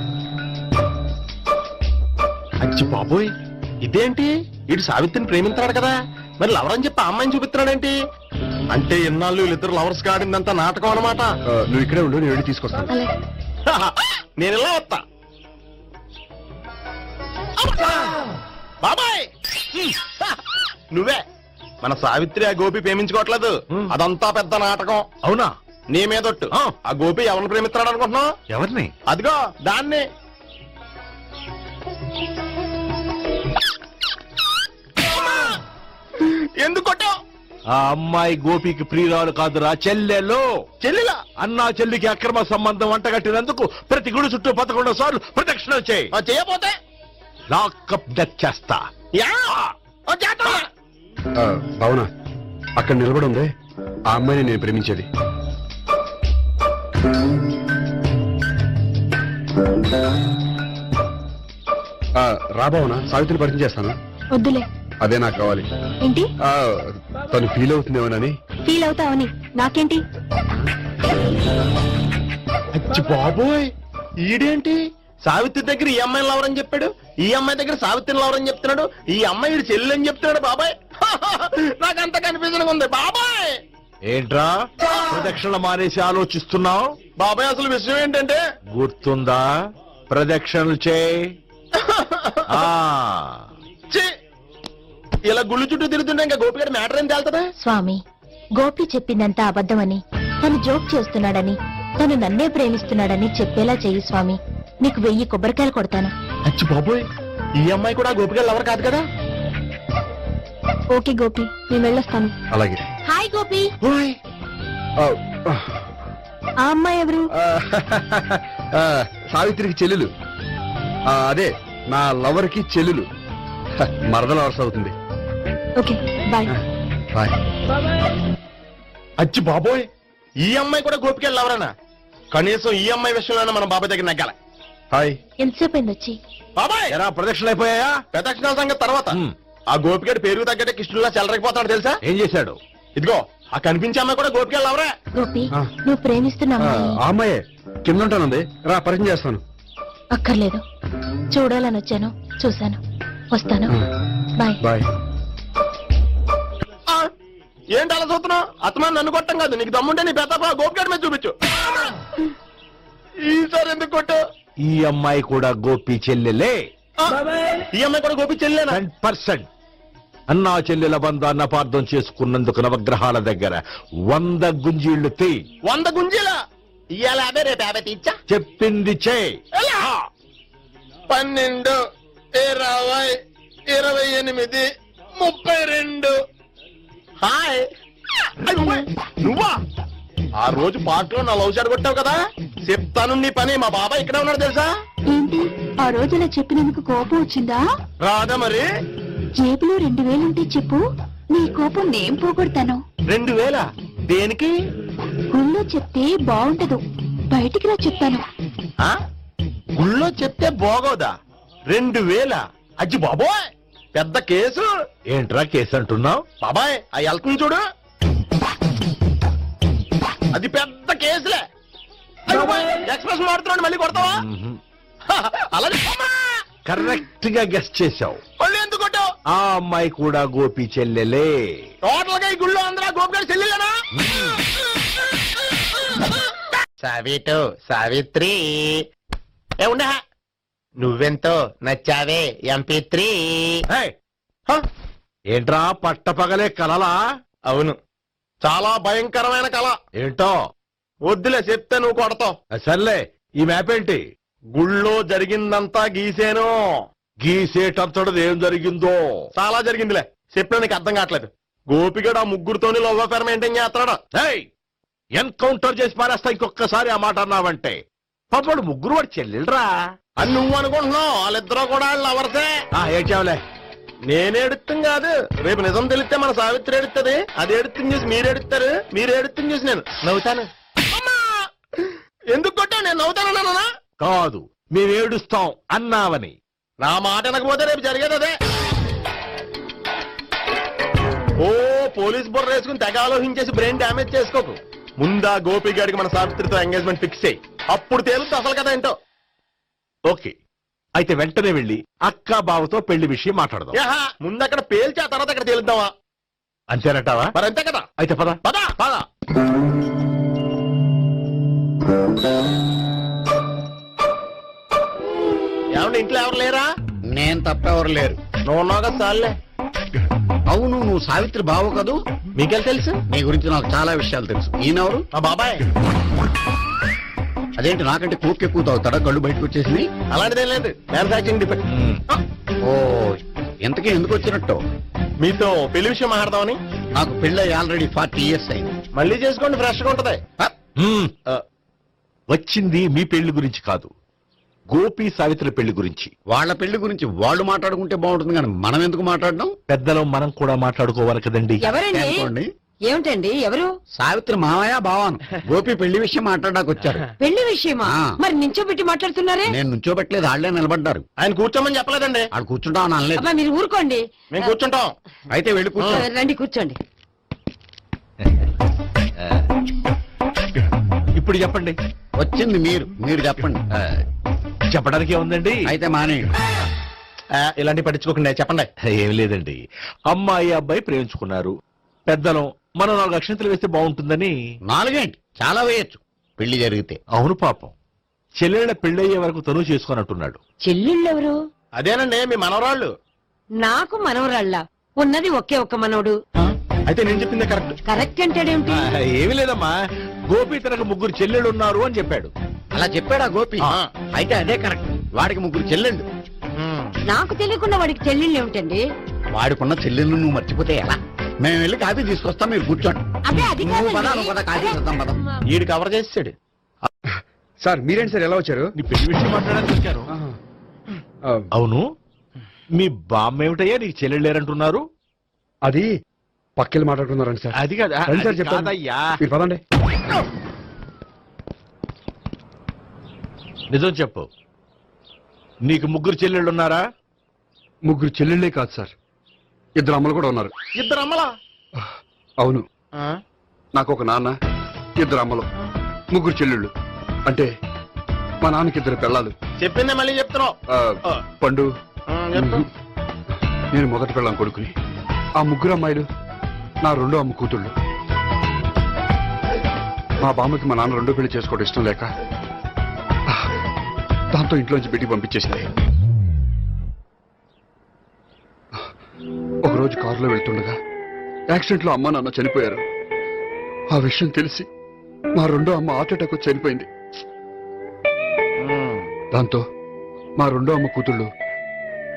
అచ్చి బాబోయ్, ఇదేంటి? ఇటు సావిత్రిని ప్రేమించాడు కదా, మరి లవర్ అని చెప్పి ఆ అమ్మాయిని చూపిస్తున్నాడేంటి? అంటే ఇన్నాళ్ళు వీళ్ళిద్దరు లవర్స్ కాడిందంతా నాటకం అనమాట. నువ్వు ఇక్కడే ఉండు, నేను వెళ్ళి తీసుకొస్తాను. నేను ఇలా వస్తా. బాబాయ్, నువ్వే మన సావిత్రి ఆ గోపి ప్రేమించుకోవట్లేదు. అదంతా పెద్ద నాటకం. అవునా? నీ మీదొట్టు. ఆ గోపి ఎవరిని ప్రేమిస్తున్నాడు అనుకుంటున్నావు? ఎవరిని? అదిగో దాన్ని. ఎందుకు కొట్టావు? ఆ అమ్మాయి గోపికి ప్రియురాలు కాదురా, చెల్లెలు. చెల్లెలా? అన్నా చెల్లికి అక్రమ సంబంధం వంటగట్టినందుకు ప్రతి గుడి చుట్టూ 11 సార్లు ప్రదక్షిణ చేయి. చేయకపోతే లాకప్ డెత్ చేస్తా. అవునా? అక్కడ నిలబడి ఉంది ఆ అమ్మాయిని నేను ప్రేమించేది. రాబావునా? సావిత్రిని పరిచయం చేస్తాను. వద్దులే. అదే నాకు కావాలి. ఏంటి? తను ఫీల్ అవుతుందేమోనని. ఫీల్ అవుతావని నాకేంటి? అచ్చి బాబోయ్, ఈడేంటి సావిత్రి దగ్గర ఈ అమ్మాయిని లవర్ అని చెప్పాడు, ఈ అమ్మాయి దగ్గర సావిత్రిని లవర్ అని చెప్తున్నాడు, ఈ అమ్మాయి ఈడు చెల్లి అని చెప్తున్నాడు. బాబాయ్ నాకంత కన్ఫ్యూజన్ ఉంది. బాబాయ్ ఏంట్రా ప్రదక్షిణ మానేసి ఆలోచిస్తున్నావు? బాబాయ్ అసలు విషయం ఏంటంటే, గుర్తుందా? ప్రదక్షిణలు చేయి. ఇలా గుళ్ళు చుట్టూ తిరుగుతుంటే ఇంకా గోపి గారి మ్యాటర్ ఏం తేలుతుందా? స్వామి, గోపి చెప్పిందంతా అబద్ధమని, తను జోక్ చేస్తున్నాడని, తను నన్నే ప్రేమిస్తున్నాడని చెప్పేలా చెయ్యి స్వామి. నీకు 1000 కొబ్బరికాయలు కొడతాను. అచ్చి బాబోయ్, ఈ అమ్మాయి కూడా గోపి గారు లవర్ కాదు కదా? ఓకే గోపి, నేను వెళ్ళొస్తాను. అలాగే. హాయ్ గోపి. ఆ అమ్మాయి ఎవరు? సావిత్రికి చెల్లెలు. అదే నా లవర్ కి చెల్లెలు. మరదల వరుస అవుతుంది. Okay bye. బాయ్. అచ్చి బాబోయ్, ఈ అమ్మాయి కూడా గోపికి లవరనా? కనీసం ఈ అమ్మాయి విషయంలోనే మన బాబాయ్ దగ్గర నగ్గాల. హాయ్. ఎంతసేపు అయింది వచ్చి? బాబాయ్ ఎలా ప్రదక్షిణలు అయిపోయాయా? ప్రదక్షిణాల సంగతి తర్వాత. ఆ గోపిగడి పేరు తగ్గట్టే కృష్ణులా చెలరకపోతాడు తెలుసా? ఏం చేశాడు? ఇదిగో ఆ కనిపించే అమ్మాయి కూడా గోపికి లవరా? గోపి, నువ్వు ప్రేమిస్తున్నావా? ఆ అమ్మాయే కింద ఉంటానుంది, రా పరిచయం చేస్తాను. అక్కర్లేదు, చూడాలని వచ్చాను, చూశాను, వస్తాను. బాయ్. బాయ్. ఏంటి అలా చూస్తున్నావు? అత్తమాని నన్ను కొట్టం కాదు, నీకు దమ్ముంటే నీ పెద్ద గోపిగాడి మీద చూపించు. ఈసారి ఎందుకు కొట్టు? ఈ అమ్మాయి కూడా గోపి చెల్లెలే. ఈ అమ్మాయి కూడా గోపి చెల్లెనా? 100%. అన్నా చెల్లెల బంధాన్ని అపార్థం చేసుకున్నందుకు నవగ్రహాల దగ్గర 100 గుంజీళ్లు తీ. 100 గుంజీలా? ఇవాళ 50, రేపు 50 తీచ్చా. చెప్పింది చే. 12, 20, 28, 32. హాయ్. నువ్వా? ఆ రోజు పార్క్ లో నా లవ్ షాట్ కొట్టావు కదా, చెప్తాను నీ పని. మా బాబాయ్ ఇక్కడే ఉన్నాడు తెలుసా? ఏంటి ఆ రోజు అలా చెప్పినందుకు కోపం వచ్చిందా? రాదా మరి? జేబులో 2000 ఉంటే చెప్పు, నీ కోపం నేను పోగొడతాను. 2000? దేనికి? గుళ్ళో చెప్తే బాగుంటదు, బయటికి రా చెప్తాను. గుళ్ళో చెప్తే బాగోదా? 2000? అజ్జి బాబోయ్, పెద్ద కేసు. ఏంట్రా కేసు అంటున్నావు? బాబాయ్ ఆ వెళ్తుంది చూడు, అది పెద్ద కేసులే. ఎక్స్ప్రెస్ మాడుతున్నాడు, మళ్ళీ కొడతావా? అలా కరెక్ట్ గా గెస్ట్ చేశావు. మళ్ళీ ఎందుకు కొట్టావు? ఆ అమ్మాయి కూడా గోపి చెల్లెలే. టోటల్ గా ఈ గుళ్ళో అందరూ గోపిగాడి చెల్లెలేనా? సావిటు సావిత్రి ఏ ఉండే, నువ్వెంతో నచ్చావే MP3. ఏంట్రా పట్టపగలే కలలా? అవును, చాలా భయంకరమైన కళ. ఏంటో? వద్దులే, చెప్తే నువ్వు కొడతావు. సర్లే, ఈ మ్యాప్ ఏంటి? గుళ్ళో జరిగిందంతా గీసేను. గీసేటంతటది ఏం జరిగిందో? చాలా జరిగిందిలే, చెప్పినా నీకు అర్థం కావట్లేదు. గోపిగడు ఆ ముగ్గురుతోని లవ్ అఫేర్ మెయింటైన్ చేస్తున్నాడు. ఎన్కౌంటర్ చేసి పారేస్తా ఇంకొకసారి ఆ మాట అన్నావంటే. పాపడు ముగ్గురు వాడు చెల్లెలరా అని నువ్వు అనుకుంటున్నావు, వాళ్ళిద్దరూ కూడా లవర్సే. ఏడ్చావులే. నేనే ఎడుతుంది కాదు, రేపు నిజం తెలిస్తే మన సావిత్రి ఎడుతుంది. అది ఎడుతుంది చూసి మీరు ఎడుతారు, మీరు ఎడుతుంది చూసి నేను నవ్వుతాను. ఎందుకు కొట్టా? నేను నవ్వుతానన్నా? కాదు, మేము ఏడుస్తాం అన్నావని. నా మాట అనకపోతే రేపు జరిగేది అదే. ఓ పోలీస్ బుర్ర వేసుకుని తెగ ఆలోచించేసి బ్రెయిన్ డ్యామేజ్ చేసుకోకు. ముందా గోపి గారికి మన సావిత్రితో ఎంగేజ్మెంట్ ఫిక్స్ అయ్యి, అప్పుడు తేలుతుంది అసలు కదా ఏంటో. ఓకే, అయితే వెంటనే వెళ్ళి అక్క బావతో పెళ్లి విషయం మాట్లాడదాం. ముందు అక్కడ పేల్చి ఆ తర్వాత అక్కడ తేలుద్దామా? అంతేనటావా? మరి అంతే కదా. అయితే పద పద పద. ఏమంటే ఇంట్లో ఎవరు లేరా? నేను తప్ప ఎవరు లేరు. నువ్వు ఉన్నావు కదా చాలే. అవును, నువ్వు సావిత్రి బావు కదూ? మీకెళ్ళి తెలుసు? నీ గురించి నాకు చాలా విషయాలు తెలుసు. ఈయనెవరు? మా బాబాయ్. అదేంటి నాకంటే కూక్ ఎక్కువ తాగుతాడా? కళ్ళు బయటకు వచ్చేసింది. అలాంటిదేం లేదు, మ్యానుఫాక్చరింగ్ డిఫెక్ట్. ఓ, ఇంతకీ ఎందుకు వచ్చినట్టు? మీతో పెళ్లి విషయం మాట్లాడదామని. నాకు పెళ్ళి ఆల్రెడీ 40 years అయింది. మళ్ళీ చేసుకోండి, ఫ్రెష్ గా ఉంటది. వచ్చింది మీ పెళ్లి గురించి కాదు, గోపి సావిత్రి పెళ్లి గురించి. వాళ్ళ పెళ్లి గురించి వాళ్ళు మాట్లాడుకుంటే బాగుంటుంది, కానీ మనం ఎందుకు మాట్లాడడం? పెద్దలో మనం కూడా మాట్లాడుకోవాలి కదండి. అనుకోండి. ఏమిటండి ఎవరు? సావిత్రి మామయ్య బావాను. గోపి పెళ్లి విషయం మాట్లాడడానికి వచ్చారు. పెళ్లి విషయమా? మరి నించోబెట్టి మాట్లాడుతున్నారే? నేను నుంచోబెట్టలేదు, వాళ్ళే నిలబడ్డారు. ఆయన కూర్చోమని చెప్పలేదండి. వాళ్ళు కూర్చుంటామని అనలేదు. అబ్బా, మీరు ఊరుకోండి. మేము కూర్చుంటాం. అయితే వెళ్ళి కూర్చో. రండి కూర్చోండి. ఇప్పుడు చెప్పండి. వచ్చింది మీరు చెప్పండి. చెప్పడానికి ఏముందండి? అయితే మానేయండి. ఇలాంటి పట్టించుకోకుండా చెప్పండి. ఏం లేదండి, అమ్మాయి అబ్బాయి ప్రేమించుకున్నారు. పెద్దలం మనం 4 అక్షంతలు వేస్తే బాగుంటుందని. 4 ఏంటి, చాలా వేయచ్చు పెళ్లి జరిగితే. అవును పాపం, చెల్లెళ్ళ పెళ్ళయ్యే వరకు తను చేసుకోనట్టున్నాడు. చెల్లెళ్ళెవరు? అదేనండి మీ మనవరాళ్ళు. నాకు మనవరాళ్ళ ఉన్నది ఒకే ఒక్క మనవడు. అయితే నేను చెప్పిందే కరెక్ట్. కరెక్ట్ అంటాడేమిటి? ఏమి లేదమ్మా, గోపి తనకు 3 చెల్లెళ్ళు ఉన్నారు అని చెప్పాడు. అలా చెప్పాడా గోపి? అయితే అదే కరెక్ట్. వాడికి 3 చెల్లెళ్ళు. నాకు తెలియకుండా వాడికి చెల్లెళ్ళు ఏమిటండి? వాడికున్న చెల్లెళ్ళు నువ్వు మర్చిపోతే ఎలా? మేము వెళ్ళి కాఫీ తీసుకొస్తాం, మీరు కూర్చోండి. అబ్బే, అది కాదండి. కాఫీ చేద్దాం పద. ఈడు కవర్ చేసాడు. సార్ మీరేంటి సార్, ఎలా వచ్చారు? నీ పెళ్లి విషయం మాట్లాడడానికి వచ్చాను. అవును, మీ బామ్మ ఏమిటయ్యా నీకు చెల్లెళ్ళు లేరంటున్నారు? అది పక్కెళ్ళి మాట్లాడుకున్నారండి సార్. అది కాదు సార్ చెప్తాను, మీరు పదండి. నిజం చెప్పు, నీకు 3 చెల్లెళ్ళు ఉన్నారా? 3 చెల్లెళ్ళే కాదు సార్, 2 అమ్మలు కూడా ఉన్నారు. 2 అమ్మలా? అవును, నాకు ఒక నాన్న, 2 అమ్మలు, 3 చెల్లెళ్ళు. అంటే మా నాన్నకి 2 పిల్లలు. చెప్పిందే మళ్ళీ చెప్తున్నావు. పండు, నేను మొదటి పెళ్ళాం కొడుకుని. ఆ 3 అమ్మాయిలు నా రెండో అమ్మ కూతుళ్ళు. మా బామ్మకి మా నాన్న రెండో పెళ్లి చేసుకోవడం ఇష్టం లేక దాంతో ఇంట్లోంచి బయటికి పంపించేసింది. ఒకరోజు కారులో వెళ్తుండగా యాక్సిడెంట్లో అమ్మ నాన్న చనిపోయారు. ఆ విషయం తెలిసి మా రెండో అమ్మ హార్ట్ అటాక్ వచ్చి చనిపోయింది. దాంతో మా రెండో అమ్మ కూతుళ్ళు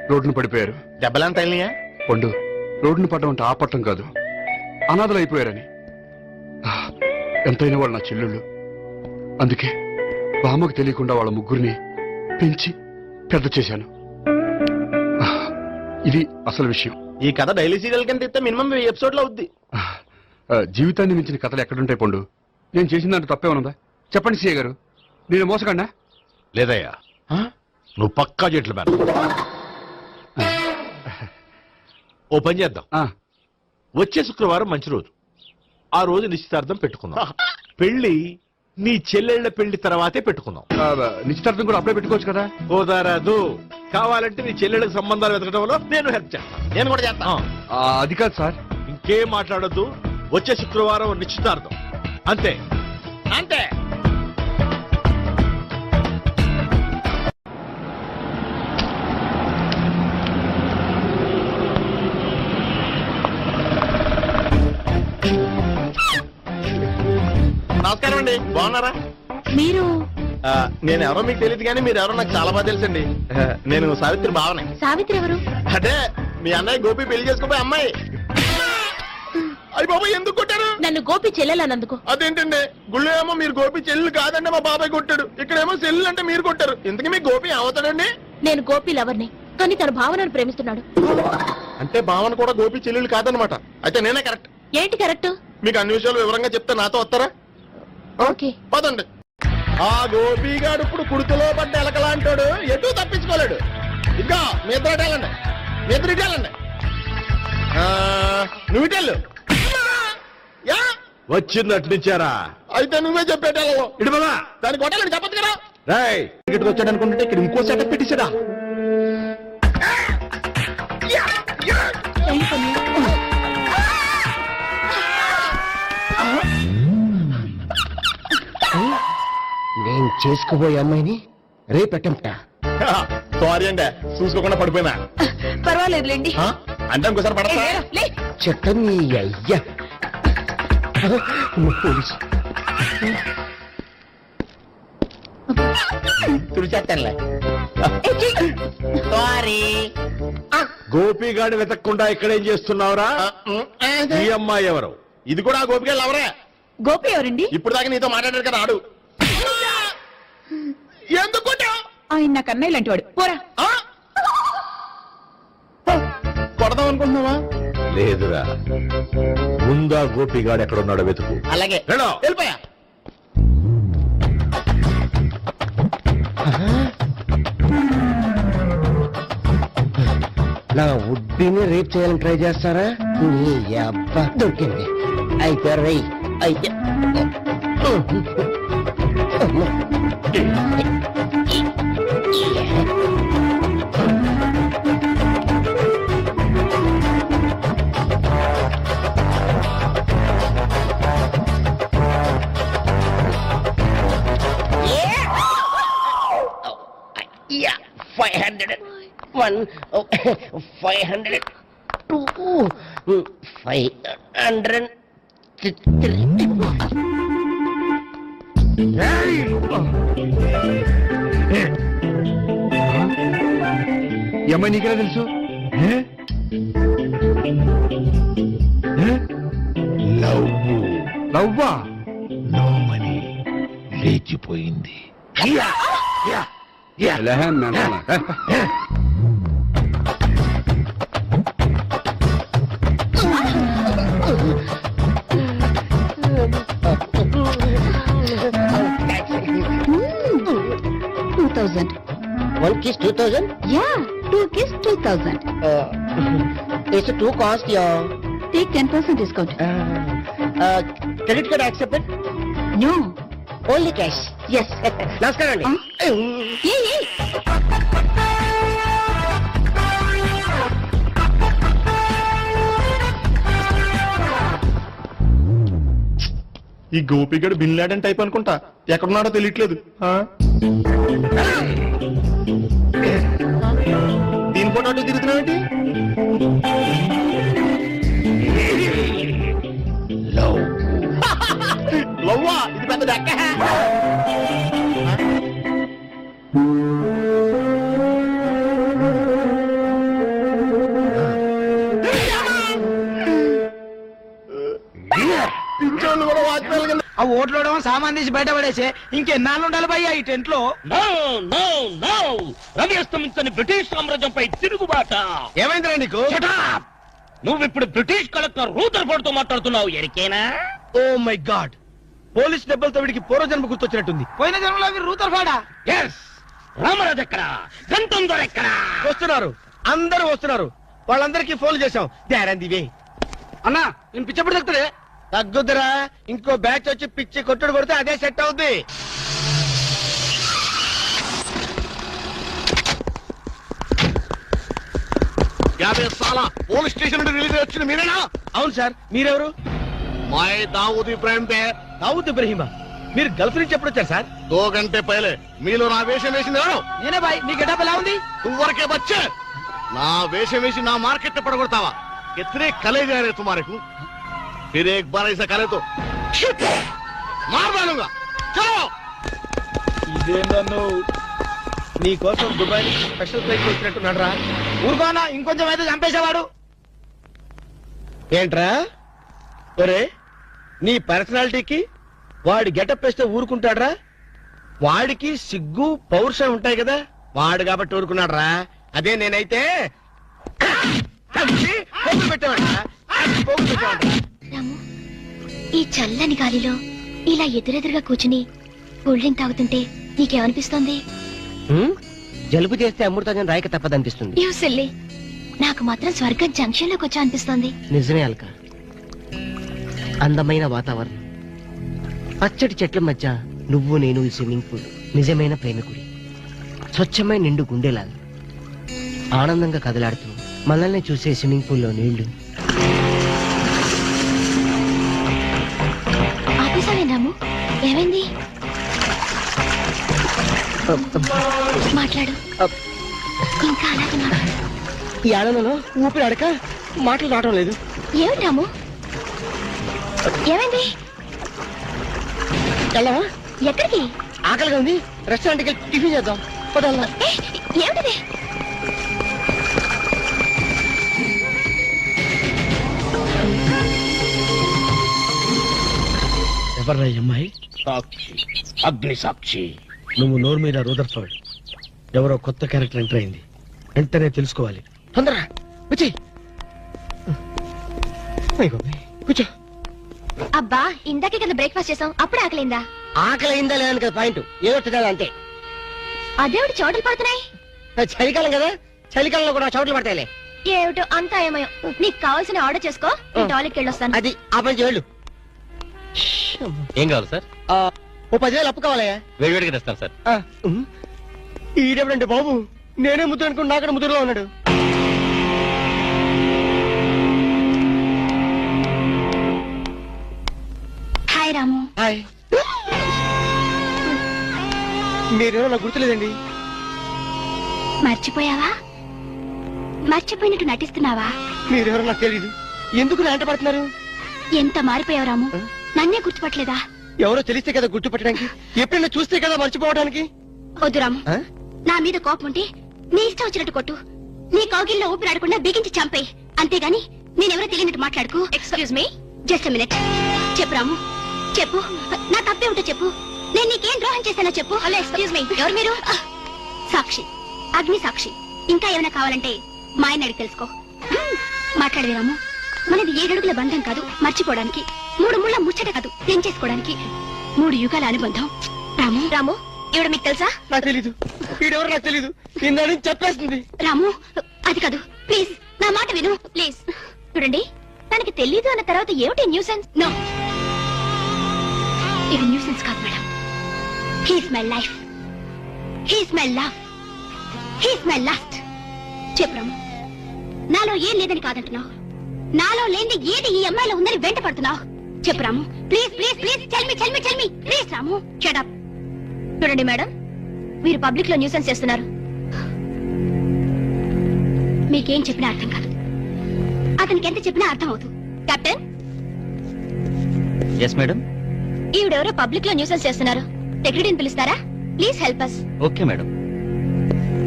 రోడ్డును పడిపోయారు. దెబ్బలంత పండు రోడ్డును పడ్డం అంటే ఆపట్టం కాదు, అనాథలు అయిపోయారని. ఎంతైనా వాళ్ళు నా చెల్లెళ్ళు. అందుకే బామ్మకు తెలియకుండా వాళ్ళ ముగ్గురిని పెంచి పెద్ద చేశాను. ఇది అసలు విషయం. ఈ కథ డైలీ సీరియల్ కింద ఇస్తే మినిమం 1000 ఎపిసోడ్లు అవుద్ది. జీవితాన్ని మించిన కథలు ఎక్కడుంటాయి పండు? నేను చేసిన దాంట్లో తప్పే ఉన్నదా? చెప్పండి సీఏ గారు, నేను మోసకండా? లేదయ్యా, నువ్వు పక్కా చెట్లు మేన. ఓ పని చేద్దాం, వచ్చే శుక్రవారం మంచి రోజు, ఆ రోజు నిశ్చితార్థం పెట్టుకుందాం. పెళ్లి నీ చెల్లెళ్ల పెళ్లి తర్వాతే పెట్టుకుందాం. నిశ్చితార్థం కూడా అప్పుడే పెట్టుకోవచ్చు కదా? కుదరదు. కావాలంటే నీ చెల్లెళ్ళకి సంబంధాలు వెతకడంలో నేను హెల్ప్ చేస్తాను. నేను కూడా చేస్తాను. అది కాదు సార్. ఇంకేం మాట్లాడొద్దు. వచ్చే శుక్రవారం నిశ్చితార్థం, అంతే అంతే. నమస్కారం అండి, బాగున్నారా? మీరు నేను ఎవరో మీకు తెలియదు కానీ మీరు ఎవరో నాకు చాలా బాగా తెలుసండి. నేను సావిత్రి బావనే. సావిత్రి ఎవరు? అదే మీ అన్నయ్య గోపి పెళ్లి చేసుకోపోయి అమ్మాయి. అయ్యి బాబాయ్ ఎందుకు కొట్టారు? నన్ను గోపి చెల్లెలన్నందుకు. అదేంటండి, గుళ్ళు ఏమో మీరు గోపి చెల్లెలు కాదండి మా బాబాయ్ కొట్టాడు, ఇక్కడేమో చెల్లెలు అంటే మీరు కొట్టారు. ఇంతకీ మీ గోపి అవుతాడండి? నేను గోపి లవర్ని, కానీ తన భావనను ప్రేమిస్తున్నాడు. అంటే భావన కూడా గోపి చెల్లెలు కాదనమాట. అయితే నేనే కరెక్ట్. ఏంటి కరెక్ట్? మీకు అన్ని విషయాలు వివరంగా చెప్తే నాతో వస్తారా? ఓకే పదండి. ఆ గోపిగాడు ఇప్పుడు కుడుకులో పడ్డ ఎలకలాంటాడు, ఎటు తప్పించుకోలేడు. ఇంకా మీ ఇద్దరు ఇటాలండి, మీ ఇద్దరు ఇటాలండి. నువ్వు ఇటెళ్ళు. వచ్చిందట్టు నుంచారా? అయితే నువ్వే చెప్పేటాలో ఇటు బాబా, దానికి కొట్టాలని చెప్పదు కదా. రాయ్ ఇక్కడికి వచ్చాడు అనుకుంటే ఇక్కడ ఇంకో సెటప్ పెట్టించడా. నేను చేసుకోబోయే అమ్మాయిని రేపెట్టంట. సారీ అండి, చూసుకోకుండా పడిపోయినా. పర్వాలేదులేండి. అంటే ఇంకోసారి పడతా. చెట్టని అయ్యా పోలీసు తుడిచేస్తానులే. గోపిగాడు వెతకకుండా ఇక్కడేం చేస్తున్నావురా? ఈ అమ్మాయి ఎవరు? ఇది కూడా గోపిగాడు ఎవరే? గోపి ఎవరండి? ఇప్పుడు దాకా నీతో మాట్లాడారు కదా ఆడు. ఎందుకు ఆయన నాకు అన్నయ్య లాంటి వాడు. పోరా. కొడదాం అనుకుంటున్నావా? లేదురా, ముందా గోపిగాడు ఎక్కడున్నాడో వెతుకు. అలాగే వెళ్ళిపోయా. నా ఉడ్డిని రేప్ చేయాలని ట్రై చేస్తారా? నీ అబ్బా దొరికింది. అయితే రై అయితే Yeah, 500. 1, 500. 2, 500. 3. ఈ అమ్మాయి నీకెలా తెలుసు? లవ్వా? నోమని లేచిపోయింది. One kiss 2000? Yeah, 2 kiss 2000. It's a 2 cost, yeah. Take 10% discount. Credit card accepted? No. Only cash. Yes. నమస్కారం అండి. ఈ గోపిగడు బిన్ లాడెన్ టైప్ అనుకుంటా, ఎక్కడున్నాడో తెలియట్లేదు. దీని ఫోటో అటు తిరుగుతున్నావేంటి? లవ్వా, ఇది పెద్ద దక్క. ఆ ఓట్లోడేమో సామాన్ తీసి బయట పడేసే ఇంకెన్నాళ్ళు ఉండాలి భయ్యా ఈ టెంట్ లో. రవి అస్తమించని బ్రిటిష్ సామ్రాజ్యంపై తిరుగుబాట. ఏమైందిరా నీకు? నువ్వు ఇప్పుడు బ్రిటిష్ కలెక్టర్ రూదర్ఫోర్డ్ తో మాట్లాడుతున్నావు, ఎరికేనా? ఓ మై గాడ్, పోలీస్ దెబ్బలతో వీడికి పూర్వజన్మ గుర్తొచ్చినట్టుంది. పోయిన జన్మలో రూతర్ఫాడా? ఎస్. రామరాజు ఎక్కడా? గంతం దొర ఎక్కడా? వస్తున్నారు, అందరూ వస్తున్నారు. వాళ్ళందరికీ ఫోన్ చేశాం. దేరందివే అన్నా, నేను పిచ్చప్పుడు తగ్గుతుంది. తగ్గుద్దురా, ఇంకో బ్యాచ్ వచ్చి పిచ్చి కొట్టుడు కొడితే అదే సెట్ అవుద్ది. పోలీస్ స్టేషన్ నుండి రిలీజ్ వచ్చింది మీరేనా? అవును సార్, మీరెవరు? మై దావూద్ ఇబ్రాహిం దే. దావూద్ ఇబ్రహీమా, మీరు గల్ఫ్ నుంచి ఎప్పుడు వచ్చారు సార్? 2 గంటే పైలే. మీలో నా వేషం వేసింది ఎవరు? నేనే బాయ్. మీ గెటప్ ఎలా ఉంది? నువ్వరకే బచ్చే. నా వేషం వేసి నా మార్కెట్ పడగొడతావా? कितने कले जा रहे तुम्हारे को? फिर एक बार ऐसा करे तो मार डालूंगा. चलो. ఇదేందన్ను నీ కోసం దుబాయ్ నుంచి స్పెషల్ ఫ్లైట్ వచ్చినట్టున్నాడు రా. ఊరుకోనా, ఇంకొంచెం అయితే చంపేసేవాడు. ఏంట్రా ఒరే, నీ పర్సనాలిటీకి వాడి గెటప్ వేస్తే ఊరుకుంటాడ్రా? వాడికి సిగ్గు పౌరుషం ఉంటాయి కదా, వాడు కాబట్టి ఊరుకున్నాడు రా. అదే నేనైతే ఈ చల్లని గాలిలో ఇలా ఎదురెదురుగా కూర్చుని కూల్ డ్రింక్ తాగుతుంటే నీకేమనిపిస్తోంది? జలుబు చేస్తే అమృతం రాయక తప్పదనిపిస్తుంది. యూసిల్లీ, నాకు మాత్రం స్వర్గం జంక్షన్ లోకి వచ్చా అనిపిస్తోంది. నిజమే అల్క, అందమైన వాతావరణం, పచ్చటి చెట్ల మధ్య నువ్వు నేను ఈ స్విమ్మింగ్ పూల్, నిజమైన ప్రేమికుడి, స్వచ్ఛమైన నిండు గుండెలాగా ఆనందంగా కదలాడుతూ మనల్ని చూసే స్విమ్మింగ్ పూల్లో నీళ్లు. ఆపేసావేనాము? ఏమైంది? మాట్లాడు, ఇంకా అలాగే మాట్లాడు. ఈ ఆనందంలో ఊపిరి అడక మాటలు రావడం లేదు. ఏమిటాము? ఏమైంది? వెళ్ళవా? ఎక్కడికి? ఆకలిగా ఉంది, రెస్టారెంట్కి వెళ్ళి టిఫిన్ చేద్దాం. పదల్లా. ఏమిటిది? ఎవర్రా ఈ అమ్మాయి? సాక్షి, అగ్ని సాక్షి. నువ్వు నోరు మీద రూదర్ఫోర్డ్, ఎవరో కొత్త క్యారెక్టర్ ఎంటర్ అయింది. వెంటనే తెలుసుకోవాలి. తొందరగా వచ్చి కూర్చో. అబ్బా, ఇందాకే కదా బ్రేక్ఫాస్ట్ చేసాం, అప్పుడే ఆకలిందా? ఆకలి అయిందా లేదని కదా పాయింట్, ఏదో తినాలి అంతే. అదేవిడు చోటలు పడుతున్నాయి. చలికాలం కదా, చలికాలంలో కూడా చోట్లు పడతాయిలే. ఏమిటో అంతా ఏమయో. నీకు కావాల్సిన ఆర్డర్ చేసుకో, టాయిలెట్కి వెళ్ళొస్తాను. అది ఆ పని వెళ్ళు. ఏం కావాలి సార్? ఓ 10,000 అప్పు కావాలయ్యా. వేడివేడిగా తెస్తాను సార్. ఈడెవడంటే బాబు, నేనే ముద్దు అనుకుని నాకడ ముద్దులో ఉన్నాడు. హాయ్ రాము. హాయ్. మీరేమో నాకు గుర్తులేదండి. మర్చిపోయావా? మర్చిపోయినట్టు నటిస్తున్నావా? మీరెవరో నాకు తెలియదు, ఎందుకు నా వెంట పడుతున్నారు? ఎంత మారిపోయావు రాము, నన్నే గుర్తుపట్టలేదా? ఎవరో తెలిస్తే కదా గుర్తుపట్టడానికి, ఎప్పుడైనా చూస్తే కదా మర్చిపోవడానికి. వద్దు రాము, నా మీద కోపం ఉంటే నీ ఇష్టం వచ్చినట్టు కొట్టు, నీ కౌగిల్లో ఊపిరాడకుండా బిగించి చంపేయి. అంతేగాని నేనెవరో తెలియనట్టు మాట్లాడుకు. Excuse me, just minute. చెప్పు రాము, చెప్పు, నా తప్పే ఉంటే చెప్పు. నేను నీకేం ద్రోహం చేశానో చెప్పు. హలో, ఎక్స్క్యూజ్ మీ, ఎవరు మీరు? సాక్షి, అగ్ని సాక్షి. ఇంకా ఏమైనా కావాలంటే మా ఆయన అడిగి తెలుసుకో. మాట్లాడేది రాము, మనది 7 అడుగుల బంధం కాదు మర్చిపోవడానికి, 3 ముళ్ళ ముచ్చట కాదు తెంచేసుకోవడానికి, 3 యుగాల అనుబంధం. రాము, రాము, ఎవడు మీకు తెలుసా? నాకు తెలీదు. వీడెవరు నాకు తెలీదు, నిన్న చెప్పేస్తుంది. రాము, అది కాదు, ప్లీజ్ నా మాట విను, ప్లీజ్. చూడండి, తనకి తెలీదు అన్న తర్వాత ఏమిటి న్యూసెన్స్? నో, ఇది న్యూసెన్స్ కాదు madam. He's my life, he's my love, he's my last. చెప్పు రాము, నాలో ఏం లేదని కాదంటున్నావు, నాలో లేని ఏది ఈ అమ్మాయిలో ఉందని వెంట పడుతున్నావు. చెప్పు Ramu, please please please tell me please Ramu, shut up. చూడండి మేడం, మీరు పబ్లిక్ లో న్యూసెన్స్ చేస్తున్నారు. మీకేం చెప్పినా అర్థం కాదు, అతనికి ఎంత చెప్పినా అర్థం అవుతుంది. Captain, yes madam. ఈవిడెవరో పబ్లిక్ లో న్యూసెన్స్ చేస్తున్నారు. సెక్రటరీని పిలుస్తారా? Please help us. Okay madam.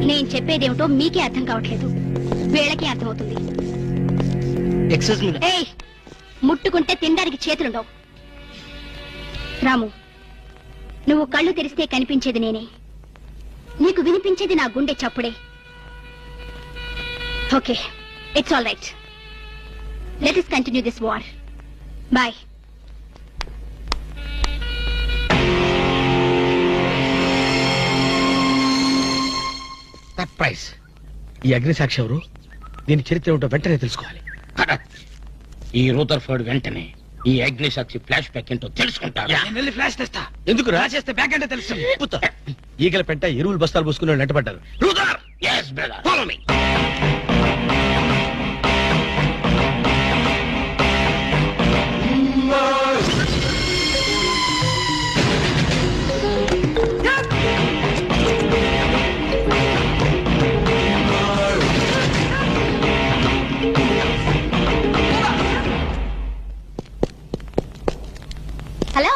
నేను చెప్పేదేమిటో మీకే అర్థం కావట్లేదు, వీళ్ళకి అర్థం అవుతుంది. Excuse me. ఏయ్, ముట్టుకుంటే తినడానికి చేతులుండవు. రాము, నువ్వు కళ్ళు తెరిస్తే కనిపించేది నేనే, నీకు వినిపించేది నా గుండె చప్పుడే. Okay, it's all right. Let us continue this war. Bye. Surprise. ఈ అగ్నిసాక్షి ఎవరు? దీని చరిత్ర ఏమిటో వెంటనే తెలుసుకోవాలి. ఈ రూదర్ఫర్డ్ వెంటనే ఈ అగ్నిసాక్షి ఫ్లాష్ బ్యాక్ ఏంటో తెలుసుకుంటారు. ఫ్లాష్ తెస్తా. ఎందుకు రాసేస్తే బ్యాక్ అంటే తెలుసు. ఈగల పెంట ఎరువులు బస్తాలు పూసుకుని నెట్టబడ్డారు. Brother, yes brother, follow me. Hello.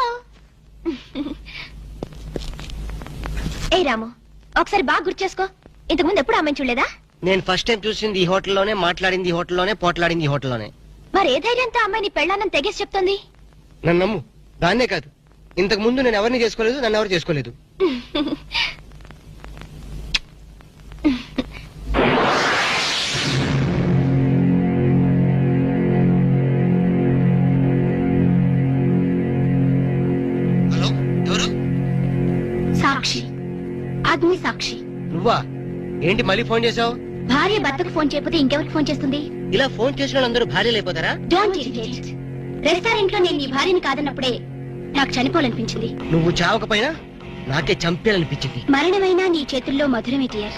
ఏ రాము, ఒకసారి బాగా గుర్తు చేసుకో, ఇంతకుముందు ఎప్పుడు అమ్మాయిని చూడలేదా? నేను ఫస్ట్ టైం చూసింది ఈ హోటల్లోనే, మాట్లాడింది ఈ హోటల్లోనే, పోట్లాడింది ఈ హోటల్లోనే. మరి ఏ ధైర్యంతో అమ్మాయిని పెళ్ళానని తెగేసి చెప్తుంది? నన్ను నమ్ము. దాన్నే కాదు, ఇంతకు ముందు నేను ఎవరిని చేసుకోలేదు, నన్ను ఎవరు చేసుకోలేదు. హలో, ఎవరు? సాక్షి, అగ్ని సాక్షి. నువ్వా? ఏంటి మళ్ళీ ఫోన్ చేసావు? భార్య భర్తకు ఫోన్ చేయకపోతే ఇంకెవరికి ఫోన్ చేస్తుంది? ఇలా ఫోన్ చేసిన వాళ్ళందరూ భార్యలు అయిపోతారా? Don't irritate. రెస్టారెంట్ లో నేను నీ భార్యని కాదన్నప్పుడే నాకు చనిపోవాలనిపించింది. నువ్వు చావకపోయినా నాకే చంపేయాలనిపించింది. మరణమైనా నీ చేతుల్లో మధురమే డియర్.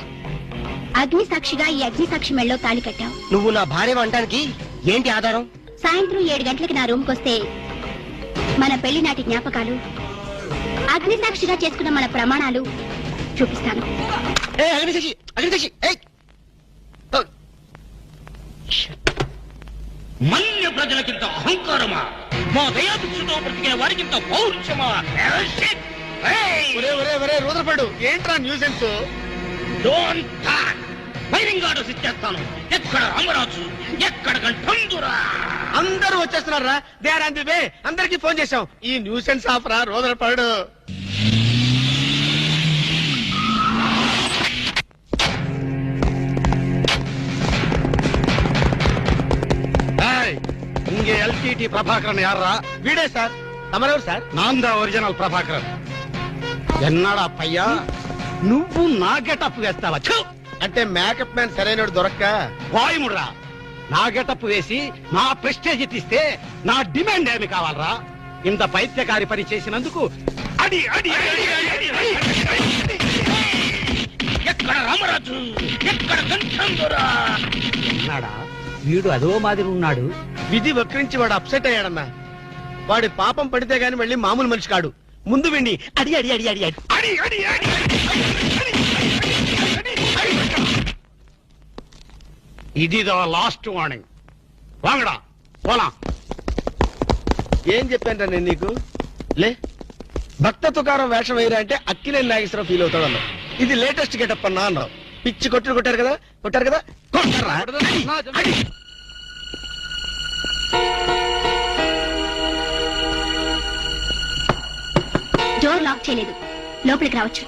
అగ్ని సాక్షిగా ఈ అగ్ని సాక్షి మెళ్ళలో తాళి కట్టావు. నువ్వు నా భార్య అనడానికి ఏంటి ఆధారం? సాయంత్రం 7 గంటలకి నా రూమ్ కొస్తే మన పెళ్లి నాటి జ్ఞాపకాలు, అగ్ని సాక్షిగా చేసుకున్న మన ప్రమాణాలు చూపిస్తాను. మన్య ప్రజలకింత అహంకారమా? మా దయాభిక్షతో బ్రతికే వారికింత పౌరుషమా? రూదరపడు, ఏంట్రా nuisance? Don't talk. Firing orders ఇచ్చేస్తాను. ఎక్కడ రామరాజు, ఎక్కడ గంటందురా? అందరూ వచ్చేస్తున్నారా? They are on the way. అందరికి ఫోన్ చేశాం. ఈ న్యూసెన్స్ ఆఫరా రూదరపడు. ఇంగే ఎల్టీటీ ప్రభాకరన్ యారా? వీడే సార్. తమరెవరు సార్? నాందా ఒరిజినల్ ప్రభాకరన్. ఎన్నాడా పయ్యా నువ్వు నా గెటప్ వేస్తావా? అంటే మేకప్ మ్యాన్ సరైనడు దొరక్క వాయుముడ్రా. నా గెటప్ వేసి నా ప్రెస్టేజ్ తీస్తే నా డిమాండ్ ఏమి కావాలరా? ఇంత పైత్యకారి పని చేసినందుకు అడి అడి అడి అడి అడి అడి. ఎక్కడ రామరాజు, ఎక్కడ గంటందురా? ఉన్నాడా? వీడు అదో మాదిరి ఉన్నాడు. విధి వక్రించి వాడు అప్సెట్ అయ్యాడన్నా. వాడి పాపం పడితే గాని మళ్ళీ మామూలు మనిషి కాడు. ముందు విండి అడి అడి అడి అడి అడి అడి అడి అడి. ఇది లాస్ట్ వార్నింగ్. వాంగడా పోలా. ఏం చెప్పాను నేను నీకు? లే, భక్త తుకారం వేషం వేయరా అంటే అక్కినే నాగేశ్వరం ఫీల్ అవుతాడు అన్నావు. ఇది లేటెస్ట్ గెటప్ అన్నా అన్నావు. పిచ్చి కొట్టారు కదా. కొట్టారా? డోర్ లాక్ చేయలేదు, లోపలికి రావచ్చు.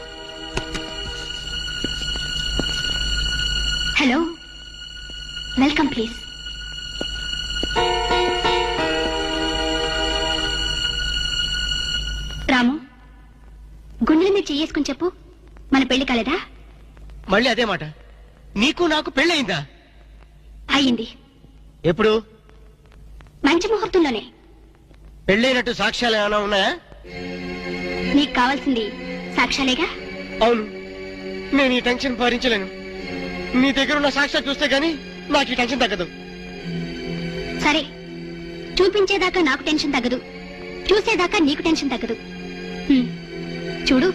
Hello, welcome please. రాము, గుండెల మీద చేసుకుని చెప్పు, మన పెళ్లి కాలేదా? మళ్ళీ అదే మాట. నీకు నాకు పెళ్ళయిందా? అయ్యింది. ఎప్పుడు? మంచి ముహూర్తంలోనే. పెళ్ళైనట్టు సాక్ష్యాలు ఏమైనా ఉన్నాయా? నీకు కావాల్సింది సాక్ష్యాలేగా? అవును. నేను ఈ టెన్షన్ భరించలేను. నీ దగ్గర ఉన్న సాక్ష్యాలు చూస్తే గానీ నాకు ఈ టెన్షన్ తగ్గదు. సరే, చూపించేదాకా నాకు టెన్షన్ తగ్గదు. చూసేదాకా నీకు టెన్షన్ తగ్గదు. చూడు.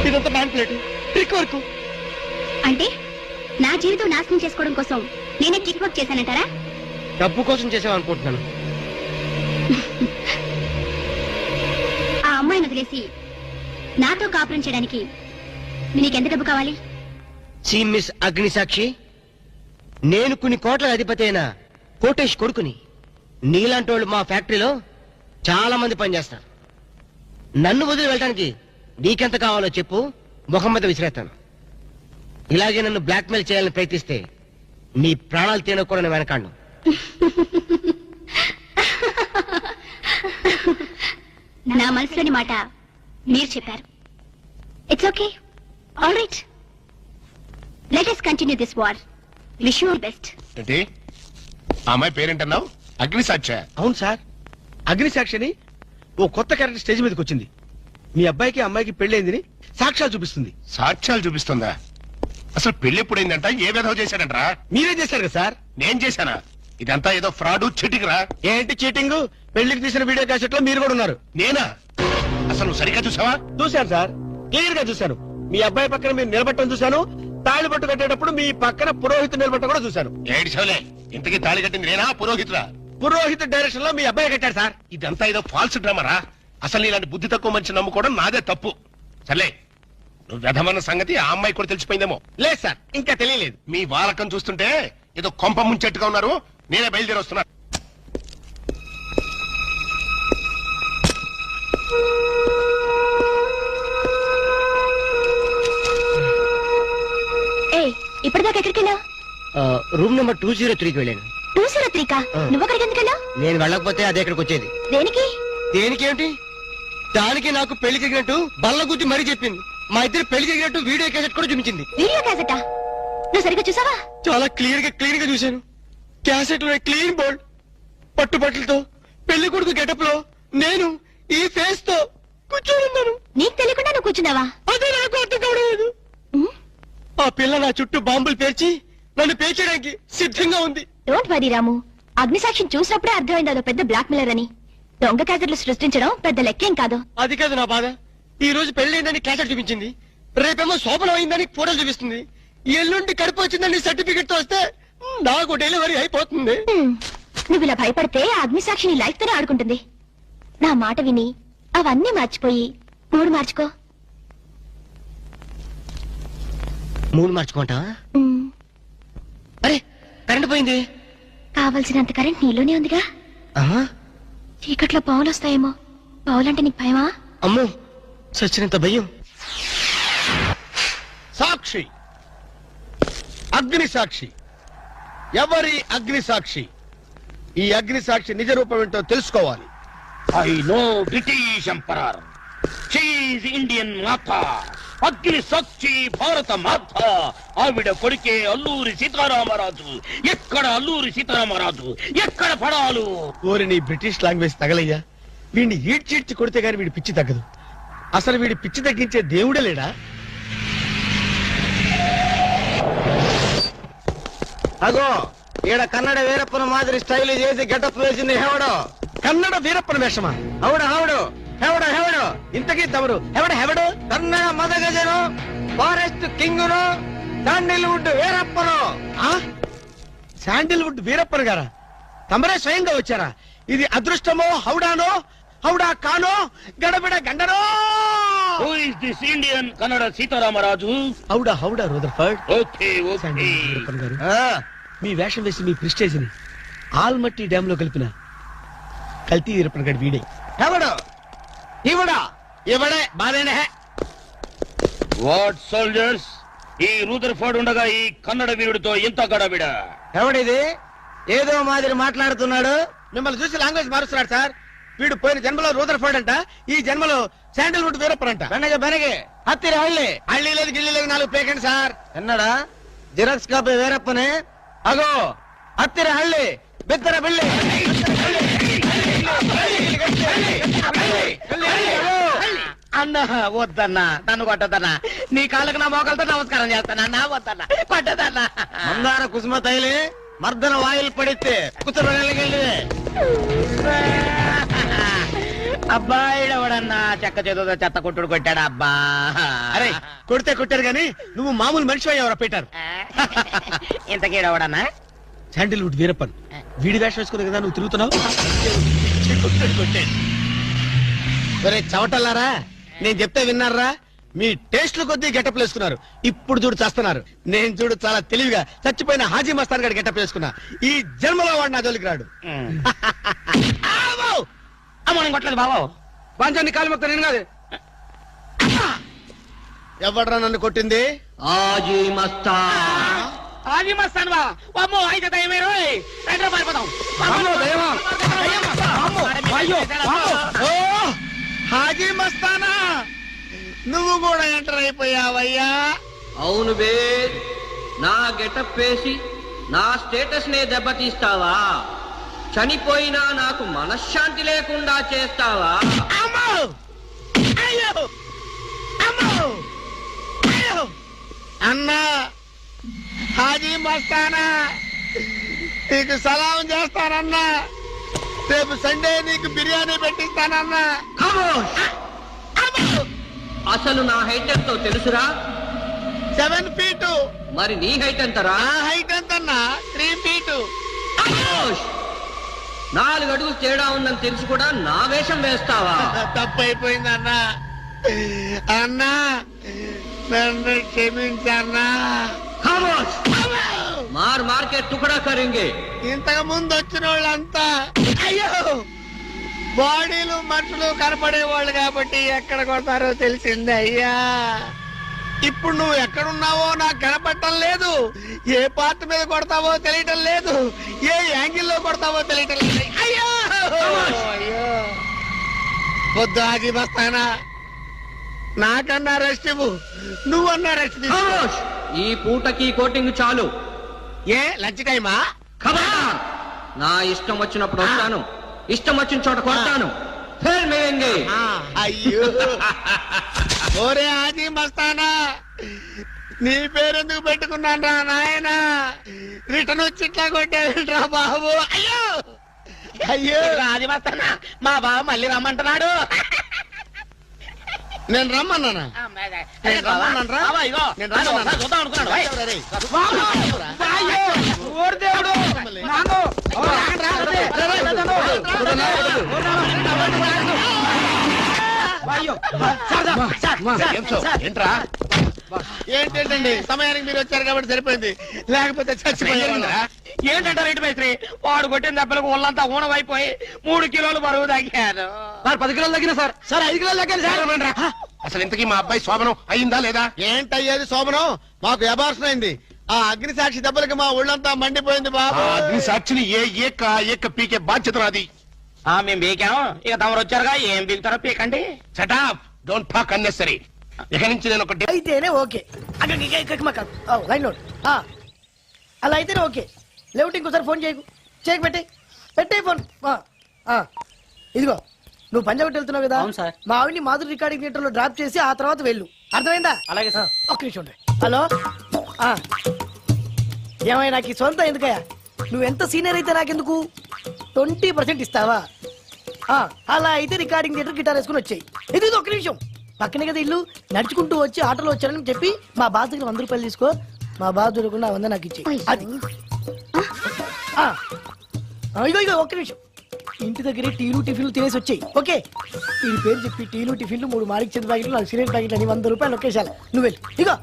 ఇదంతా మ్యానిపులేట్ ట్రిక్ వర్క్. అంటే నా జీవితం నాశనం చేసుకోవడం కోసం నేనే ట్రిక్ వర్క్ చేశానంటారా? డబ్బు కోసం చేసావనుకుంటున్నాను. ఆ అమ్మాయిని వదిలేసి నాతో కాపురం చేయడానికి నీకెంత డబ్బు కావాలి? మిస్ అగ్నిసాక్షి, నేను కొన్ని కోట్ల అధిపతి అయిన కోటేష్ కొడుకుని. నీలాంటి వాళ్ళు మా ఫ్యాక్టరీలో చాలా మంది పనిచేస్తారు. నన్ను వదిలి వెళ్ళడానికి నీకెంత కావాలో చెప్పు, ముఖం మీద విసిరేస్తాను. ఇలాగే నన్ను బ్లాక్మెయిల్ చేయాలని ప్రయత్నిస్తే నీ ప్రాణాలు తీయడం కూడా నేను వెనకాడను. నా మనసులోని మాట మీరు చెప్పారు. It's okay, all right. Let us continue this war. Wish you all best. ఏంటి ఆ అమ్మాయి పేరేంటన్నావు? అగ్నిసాక్షి? అవును సార్, అగ్నిసాక్షిని ఓ కొత్త క్యారెక్టర్ స్టేజ్ మీదకి వచ్చింది. మీ అబ్బాయికి అమ్మాయికి పెళ్ళైందని సాక్ష్యాలు చూపిస్తుంది. సాక్ష్యాలు చూపిస్తుందా? అసలు పెళ్లి ఎప్పుడైందంట? ఏ విధవ చేశాడంటరా? మీరే చేశారు కదా సార్? నేను చేశానా? ఇదంతా ఏదో ఫ్రాడ్ చీటింగ్ రా. ఏంటి చీటింగ్? పెళ్లికి తీసిన వీడియో క్యాసెట్ లో మీరు కూడా ఉన్నారు. నేనా? అసలు నువ్వు సరిగ్గా చూసావా? చూశాను సార్, క్లియర్ గా చూశాను. మీ అబ్బాయి పక్కన మీరు నిలబట్టడం చూశాను. తాళి పట్టు కట్టేటప్పుడు మీ పక్కన పురోహితుడు నిలబట్టడం కూడా చూశాను. ఏడు చవలే, ఇంతకీ తాళి కట్టింది నేనా పురోహితుడా? పురోహిత డైరెక్షన్ లో మీ అబ్బాయి కట్టాడు సార్. ఇదంతా ఏదో ఫాల్స్ డ్రామారా. అసలు ఇలాంటి బుద్ధి తక్కువ మనిషి నమ్ముకోవడం నాదే తప్పు. సర్లే, నువ్వు వ్యధమన్న సంగతి ఆ అమ్మాయి కూడా తెలిసిపోయిందేమో. లేదు సార్, ఇంకా తెలియలేదు. మీ వాలకం చూస్తుంటే ఏదో కొంప ముంచెట్టుగా ఉన్నారు. నేనే బయలుదేరి వస్తున్నా. ఇప్పటిదాకా ఎక్కడికి వెళ్ళావు? రూమ్ నెంబర్ 203కి వెళ్ళాను. 203కా? నువ్వు అక్కడికి ఎందుకు వెళ్ళావు? నేను వెళ్ళకపోతే అదే ఇక్కడికి వచ్చేది. దేనికి? దేనికేమిటి? దానికి నాకు పెళ్లి జరిగినట్టు బల్ల గుద్ది మరీ చెప్పింది. మా ఇద్దరు పెళ్లి జరిగినట్టు వీడియో క్యాసెట్ కూడా చూపించింది. వీడియో క్యాసెటా? నువ్వు సరిగ్గా చూసావా? చాలా క్లియర్ గా చూశాను. క్యాసెట్ లో క్లీన్ బోల్డ్, పట్టుబట్టలతో, పెళ్లి కొడుకు గెటప్ లో నేను ఈ ఫేస్ తో కూర్చోనున్నాను. నీకు తెలియకుండా నువ్వు కూర్చున్నావా? అదే నాకు అర్థం కావడం. ఆ పిల్ల నా చుట్టూ బాంబులు పేర్చి నన్ను పేర్చడానికి సిద్ధంగా ఉంది. డోంట్ వరీ రాము, అగ్నిసాక్షిని చూసినప్పుడే అర్థమైంది అదో పెద్ద బ్లాక్ మెయిలర్ అని. దొంగ క్యాసెట్లు సృష్టించడం పెద్ద లెక్కేం కాదు. అది కాదు నా బాధ. ఈ రోజు పెళ్లైందని క్యాసెట్ చూపించింది, రేపేమో శోభనం అయిందని ఫోటోలు చూపిస్తుంది, ఎల్లుండి కడుపు వచ్చిందని సర్టిఫికెట్ తో వస్తే నాకు డెలివరీ అయిపోతుంది. నువ్వు ఇలా భయపడితే అగ్నిసాక్షిని లైఫ్ తోనే ఆడుకుంటుంది. నా మాట విని అవన్నీ మర్చిపోయి మూడు మార్చుకో. మూడు మార్చుకుంటావా? అరే కరెంట్ పోయింది. కావలసినంత కరెంట్ నీలోనే ఉందిగా. చీకట్లో పావులు వస్తాయేమో. పావులంటే నీకు భయమా? అమ్మో, సచ్చినంత భయం. సాక్షి, అగ్ని సాక్షి. ఎవరి అగ్ని సాక్షి? ఈ అగ్ని సాక్షి నిజ రూపం ఏంటో తెలుసుకోవాలి. I know British emperor, she is Indian మాత, అగ్ని సాక్షి భారత మాత. ఆవిడ కొడుకే అల్లూరి సీతారామరాజు. ఎక్కడ అల్లూరి సీతారామరాజు, ఎక్కడ పడాలు? ఓరి నీ బ్రిటిష్ లాంగ్వేజ్ తగలయ్యా. వీడిని ఈడ్చిడ్చి కొడితే గాని వీడి పిచ్చి తగ్గదు. అసలు వీడి పిచ్చి తగ్గించే దేవుడే లేడా? అగో ఈడ కన్నడ వీరప్పన మాదిరి స్టైల్ చేసి గెటప్ వేసింది హెవడో. కన్నడ వీరప్పన వేషమా? అవుడు హెవడు హెవడు హెవడు. ఇంతకీ తమరు హెవడు హెవడు? కన్నడ మదగజను, ఫారెస్ట్ కింగును, శాండిల్వుడ్ వీరప్పను. శాండిల్వుడ్ వీరప్పన్ గారా? తమరే స్వయంగా వచ్చారా? ఇది అదృష్టమో హౌడానో, హౌడా కానో, గడబిడ గండనో? Who is this Indian Kannada Sitaramaraju? హౌడా హౌడా Rutherford. Okay okay. Veerappan garu, మీ వేషం వేసి మీ ప్రిస్టేజ్ ని ఆల్మట్టి డ్యామ్ లో కలిపిన కల్తీ వీరప్పన్ గడి వీడే ఎవడు ఇవడా ఇవడే బాధేనే వాట్ సోల్జర్స్, ఈ రూదర్ ఫోర్డ్ ఉండగా ఈ కన్నడ వీరుడితో ఇంత గడబిడ. ఎవడిది ఏదో మాదిరి మాట్లాడుతున్నాడు? మిమ్మల్ని చూసి లాంగ్వేజ్ మారుస్తున్నాడు సార్. వీడు పోయిన జన్మలో రూదర్ ఫోర్డ్ అంట, ఈ జన్మలో శాండల్వుడ్ వీరప్పన్ అంట. బెనగే హత్తిరి హళ్ళి లేదు గిల్లి లేదు 4 పేకండి సార్. ఎన్నడా జిరాక్స్ కాపీ వీరప్పనే. అగో హత్తిరి హళ్ళి బిద్దర బిల్లి అన్న వద్దన్నా, నన్ను కొట్టదన్నా, నీ కాళ్ళకు నా మోకాలతో నమస్కారం చేస్తానన్నా. వద్దన్నా పట్టదన్నా. మందార కుసుమ తైలి మర్దన వాయిల్ పడితే కుతురగలిగే అబ్బాయిడవడన్నా చెక్క చేతుతో చెత్త కొట్టుడు కొట్టాడు. అబ్బా అరే కొడితే కొట్టారు గాని నువ్వు మామూలు మనిషి ఎవరా పెట్టారు. ఇంతకీడవడన్నా శాండిల్వుడ్ వీరప్పన్. వీడి వేషం వేసుకునే కదా నువ్వు తిరుగుతున్నావు. చవటల్లారా, నేను చెప్తే విన్నారా? మీ టేస్ట్లు కొద్దీ గెటప్ వేసుకున్నారు. ఇప్పుడు చూడు చేస్తున్నారు. నేను చూడు చాలా తెలివిగా చచ్చిపోయిన హాజీ మస్తాన్ గారు గెటప్ వేసుకున్నా. ఈ జన్మలో వాడు నా జోలికి రాడు. కొట్టలేదు బాబు, పంచాన్ని కాలు మొక్క నేను కాదు. ఎవడరా నన్ను కొట్టింది? హాజీ మస్తాన్. హాజీ మస్తాన్ బా అమ్మో అయితే దయమేరో పారిపోతాం. హాజీ మస్తానా, నువ్వు కూడా ఎంటర్ అయిపోయావయ్యా? అవును బే, నా గెటప్ వేసి నా స్టేటస్ నే దెబ్బతీస్తావా? చనిపోయినా నాకు మనశ్శాంతి లేకుండా చేస్తావా? అన్నా హాజీ మస్తానా, నీకు సలాం చేస్తానన్నా. రేపు సండే నీకు బిర్యానీ పెట్టిస్తానన్నా. అసలు నా హైట్ ఎంతో తెలుసురా? 7 feet. మరి నీ హైట్ ఎంతరా? హైట్ ఎంతన్నా? 3 feet. 4 అడుగులు తేడా ఉందని తెలిసి కూడా నా వేషం వేస్తావా? తప్పైపోయిందన్నా. అన్నా నన్ను క్షమించన్నా. మార్ మార్కెట్ టుకడా కరింగే. ఇంతకు ముందు వచ్చిన వాళ్ళంతా అయ్యో బాడీలు మనుషులు కనపడే వాళ్ళు కాబట్టి ఎక్కడ కొడతారో తెలిసింది అయ్యా. ఇప్పుడు నువ్వు ఎక్కడున్నావో నాకు కనపడటం లేదు. ఏ పార్ట్ మీద కొడతావో తెలియటం లేదు. ఏ యాంగిల్లో కొడతావో తెలియటం లేదు. అయ్యో అయ్యో వద్దు హాజీ మస్తానా, నాకన్నా రెస్ట్ ఇవ్వు. నువ్వన్నా రెస్ట్ తీసుకో. ఈ పూటకి కోటింగ్ చాలు. ఏ లంచ్ టైమా? నా ఇష్టం వచ్చినప్పుడు వస్తాను, ఇష్టం వచ్చిన చోట కొడతాను. అయ్యో ఓరే హాజీ మస్తానా, నీ పేరెందుకు పెట్టుకున్నాను రా నాయనా? రిటర్న్ వచ్చి ఇట్లా కొట్టేరా బాబు. అయ్యో అయ్యో హాజీ మస్తానా, మా బాబు మళ్ళీ రమ్మంటున్నాడు. నేను రమ్మన్నానా? ఏంటండి సమయానికి మీరు వచ్చారు కాబట్టి సరిపోయింది, లేకపోతే చచ్చిపోయారా? ఏంటంటే రేటు మేస్త్రి, వాడు కొట్టిన దెబ్బలకు ఒళ్ళంతా ఊనమైపోయి 3 కిలోలు బరువు తగ్గారు. 10 కిలోలు తగ్గిన సార్. 5 కిలోలు తగ్గారు సార్. అసలు ఇంతకీ మా అబ్బాయి శోభనం అయిందా లేదా? ఏంటయ్యేది శోభనం? మాకు అబార్షన్ అయింది. ఆ అగ్ని సాక్షి దెబ్బలకి మా ఒళ్ళంతా మండిపోయింది బాబు. అగ్ని సాక్షిని ఏక పీకే బాధ్యత నాది. మేము పీకాము, ఇక తమరు వచ్చారుగా, ఏం పీకుతారో పీకండి. Shut up, don't talk unnecessary. ఇక నుంచి నేను ఒకటి అయితేనే ఓకే. అలా అయితేనే ఓకే. లేవుటి ఇంకోసారి ఫోన్ చేయకు. చేయకు పెట్టే ఫోన్. ఇదిగో నువ్వు పంజాబ్ వెళ్తున్నావు కదా, మా ఆవిడ్ని మాధురి రికార్డింగ్ థియేటర్ లో డ్రాప్ చేసి ఆ తర్వాత వెళ్ళు. అర్థమైందా? అలాగే సార్. ఒక్క నిమిషం ఉండే. హలో ఏమైనా నాకు సొంత ఎందుకయ్యా? నువ్వెంత సీనియర్ అయితే నాకెందుకు? 20% ఇస్తావా? అలా అయితే రికార్డింగ్ థియేటర్ గిటార్ వేసుకుని వచ్చాయి. ఇది ఒక్క నిమిషం. పక్కనే కదా ఇల్లు, నడుచుకుంటూ వచ్చి ఆటోలో వచ్చారని చెప్పి మా బాస్ దగ్గర 100 రూపాయలు తీసుకో. మా బాస్ దొరకకుండా 100 నాకు ఇచ్చి. అది ఇగో ఒక్క నిమిషం. ఇంటి దగ్గరే టీలు టిఫిన్లు తినేసి వచ్చాయి. ఓకే, ఈ పేరు చెప్పి టీలు టిఫిన్లు 3 మారిక్ చేతి ప్యాకెట్లు, 4 సిగరెట్ ప్యాకెట్లు అని 100 రూపాయలు ఒకేసారి. నువ్వు వెళ్ళి ఇగో,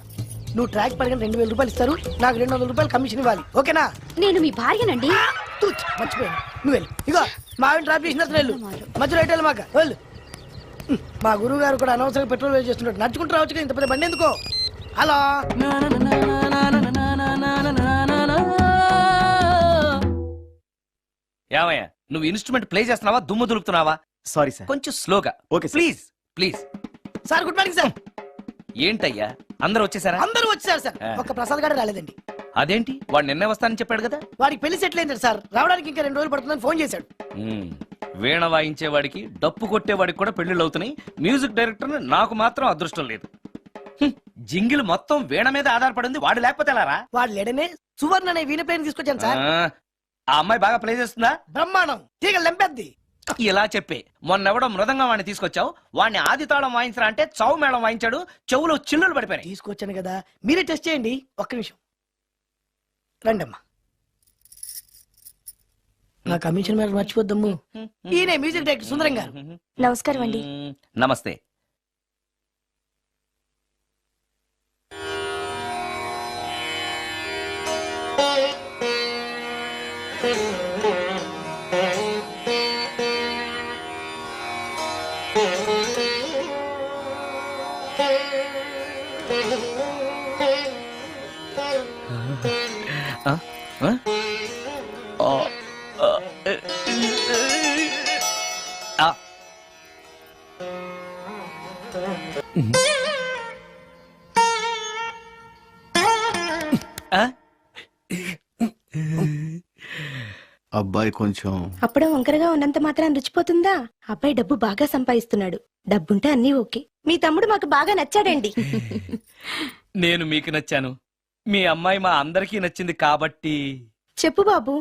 నువ్వు ట్రాక్ పడగానే 2000 రూపాయలు ఇస్తారు. నాకు 200 రూపాయలు కమిషన్ ఇవ్వాలి. ఓకేనా? నేను మీ భార్యనండి. మర్చిపోయాను. నువ్వు వెళ్ళి ఇగో, మా ఆవిడ ట్రాఫిక్ చేసిన వెళ్ళు మధ్యలో రైట్ మాక వెళ్ళు మా గురువు గారు కూడా అనవసరంగా పెట్రోల్ వేస్ట్ చేస్తున్నట్టు నడుచుకుంటూ రావచ్చు ఇంత పెద్ద బండి ఎందుకో హలో ఏమయ్యా నువ్వు ఇన్స్ట్రుమెంట్ ప్లే చేస్తున్నావా దుమ్ము దులుపుతున్నావా? Sorry sir. కొంచెం స్లోగా. Okay please please. Sir good morning sir. ఏంటయ్యా అందరూ వచ్చేసారా? అందరూ వచ్చారు సార్, ఒక్క ప్రసాద్ గారు రాలేదండి. అదేంటి వాడు నిన్నే వస్తానని చెప్పాడు కదా? వాడికి పెళ్లి సెటిల్ అయింది సార్, రావడానికి ఇంకా 2 రోజులు పడుతుందని ఫోన్ చేశాడు. వీణ వాయించేవాడికి డప్పు కొట్టేవాడికి కూడా పెళ్లిళ్ళు అవుతున్నాయి. మ్యూజిక్ డైరెక్టర్ నాకు మాత్రం అదృష్టం లేదు. జింగిల్ మొత్తం వీణ మీద ఆధారపడింది, వాడు లేకపోతే ఎలారా? వాడు లేడనే సువర్ణ అనే వీణ ప్లేని తీసుకొచ్చాను సార్. ఆ అమ్మాయి బాగా ప్లే చేస్తుందా? బ్రహ్మాండం, తీగ లెంపెద్ది. ఇలా చెప్పే మొన్నెవడో మృదంగా వాడిని తీసుకొచ్చావు, వాడిని ఆది తాళం వాయించరా అంటే చౌ మేళం వాయించాడు, చెవులో చిల్లులు పడిపోయినాయి. తీసుకొచ్చాను కదా, మీరే టెస్ట్ చేయండి. ఒక్క నిమిషం రండమ్మా. నా కమిషన్ మీద మర్చిపోద్దమ్ము. ఈయనే మ్యూజిక్ డైరెక్టర్ సుందరం గారు. నమస్కారం అండి. నమస్తే. అబ్బాయి కొంచెం అప్పుడే వంకరగా ఉన్నంత మాత్రం రుచిపోతుందా? అబ్బాయి డబ్బు బాగా సంపాదిస్తున్నాడు, డబ్బుంటే అన్నీ ఓకే. మీ తమ్ముడు మాకు బాగా నచ్చాడండి. నేను మీకు నచ్చాను, మీ అమ్మాయి మా అందరికీ నచ్చింది కాబట్టి. చెప్పు బాబు.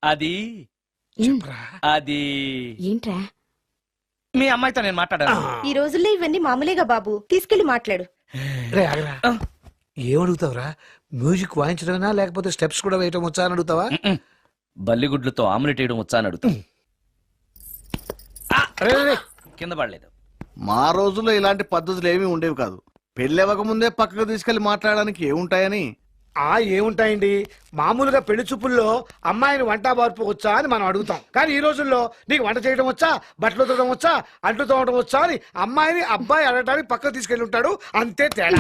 అది అది ఏంట్రా? మీ అమ్మాయితో నేను మాట్లాడాను. ఈ రోజుల్లో ఇవన్నీ మామూలేగా బాబు, తీసుకెళ్లి మాట్లాడు. ఏమడుగుతావురా? మ్యూజిక్ వాయించడమేనా లేకపోతే స్టెప్స్ కూడా వేయటం వచ్చా అని అడుగుతావా? బల్లిగుడ్లతో ఆమ్లెట్ వేయడం వచ్చా అని అడుగుతా. కింద పడలేదు. మా రోజుల్లో ఇలాంటి పద్ధతులు ఏమీ ఉండేవి కాదు. పెళ్ళవక ముందే పక్కకు తీసుకెళ్లి మాట్లాడడానికి ఏముంటాయని. ఏముంటాయండి, మామూలుగా పెళ్లి చూపుల్లో అమ్మాయిని వంట బార్పు వచ్చా అని మనం అడుగుతాం. కానీ ఈ రోజుల్లో నీకు వంట చేయడం వచ్చా, బట్టలు తోడడం వచ్చా, అంట్లు తోడడం వచ్చా అని అమ్మాయిని అబ్బాయి అడగడానికి పక్కకు తీసుకెళ్లి ఉంటాడు, అంతే తేడా.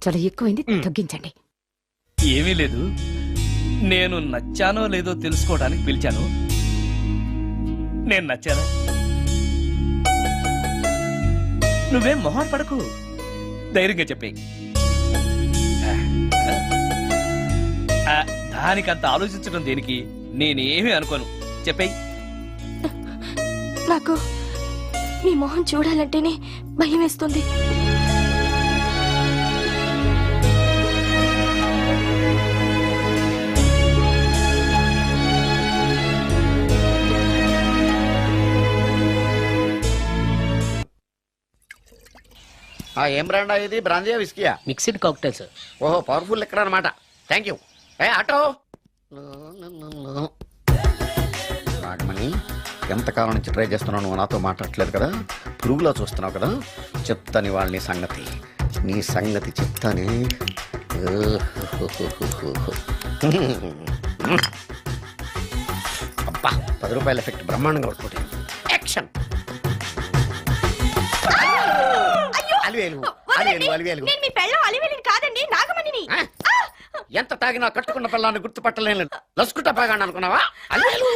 చాలా ఎక్కువైంది, తగ్గించండి. ఏమీ లేదు, నేను నచ్చానో లేదో తెలుసుకోవడానికి పిలిచాను. నేను నచ్చానా? నువ్వేం మొహం పడకు, ధైర్యంగా చెప్పే. దానికంత ఆలోచించడం దేనికి? నేనేమీ అనుకోను, చెప్పేయి. నాకు నీ మొహం చూడాలంటేనే భయం వేస్తుంది. ఏం బ్రాండా ఇది? బ్రాందియా విస్కియా? Mixed cocktail sir. ఓహో, పవర్ఫుల్ ఎక్కడ అనమాట. Thank you. ఆటో నాగమణి, ఎంతకాలం నుంచి ట్రై చేస్తున్నావు, నువ్వు నాతో మాట్లాడట్లేదు కదా, పురుగులో చూస్తున్నావు కదా. చెప్తాను వాళ్ళ నీ సంగతి చెప్తానే. అబ్బా, 10 రూపాయల ఎఫెక్ట్ బ్రహ్మాండంగా కొట్టుకోండి. యాక్షన్. కాదండి, నాగమణిని. ఎంత తాగినా కట్టుకున్న పిల్లాన్ని గుర్తుపట్టలేను. లస్కుట బాగా అనుకున్నావా? అలివేలు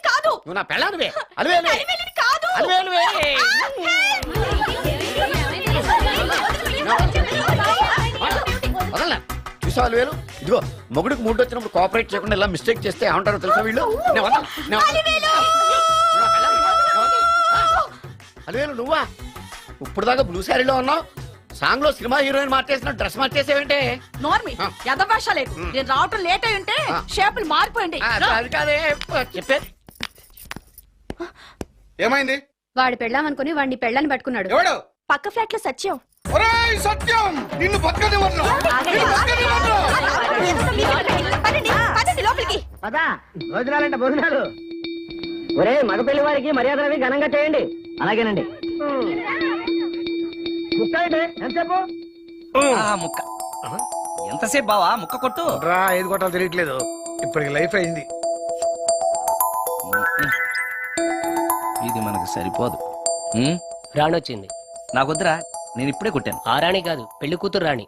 కాదు, నువ్వు నా పిల్లానివే. అలివేలు వదలనా? చూసావు అలివేలు? ఇదిగో మొగుడికి మూడు వచ్చినప్పుడు కోఆపరేట్ చేయకుండా ఇలా మిస్టేక్ చేస్తే ఏమంటారో తెలుసా వీళ్ళు? అలివేలు నువ్వా? ఇప్పుడు దాకా బ్లూ శారీలో ఉన్నావు, సాంగ్ లో సినిమా హీరోయిన్ మార్చేసిన డ్రెస్ మార్చేసేవంటే? నార్మల్ యదభాష లేదు. నేను రావటం లేట్ అయి ఉంటే షేపులు మారిపోయింది. అది కాదే చెప్పేది. ఏమైంది? వాడు పెళ్ళామనుకుని వాడిని పెళ్ళని పట్టుకున్నాడు. ఎవడు? పక్క ఫ్లాట్ లో సత్యం. సత్యం, నిన్ను పక్కనివ్వను. లోపలికి భోజనాలంట భోజనాలు. ఒరే మగ పెళ్లి వారికి మర్యాదలవి ఘనంగా చేయండి. అలాగేనండి. ముక్క ఎంతసేపు? ముక్క ఎంతసేపు బావా ముక్క కొట్టు. రా ఏది కొట్టాలో తెలియట్లేదు, ఇప్పటికి లైఫ్ అయింది. ఇది మనకు సరిపోదు. రాణొచ్చింది. నాకొద్దురా, నేను ఇప్పుడే కొట్టాను. ఆ రాణి కాదు, పెళ్లి కూతురు రాణి.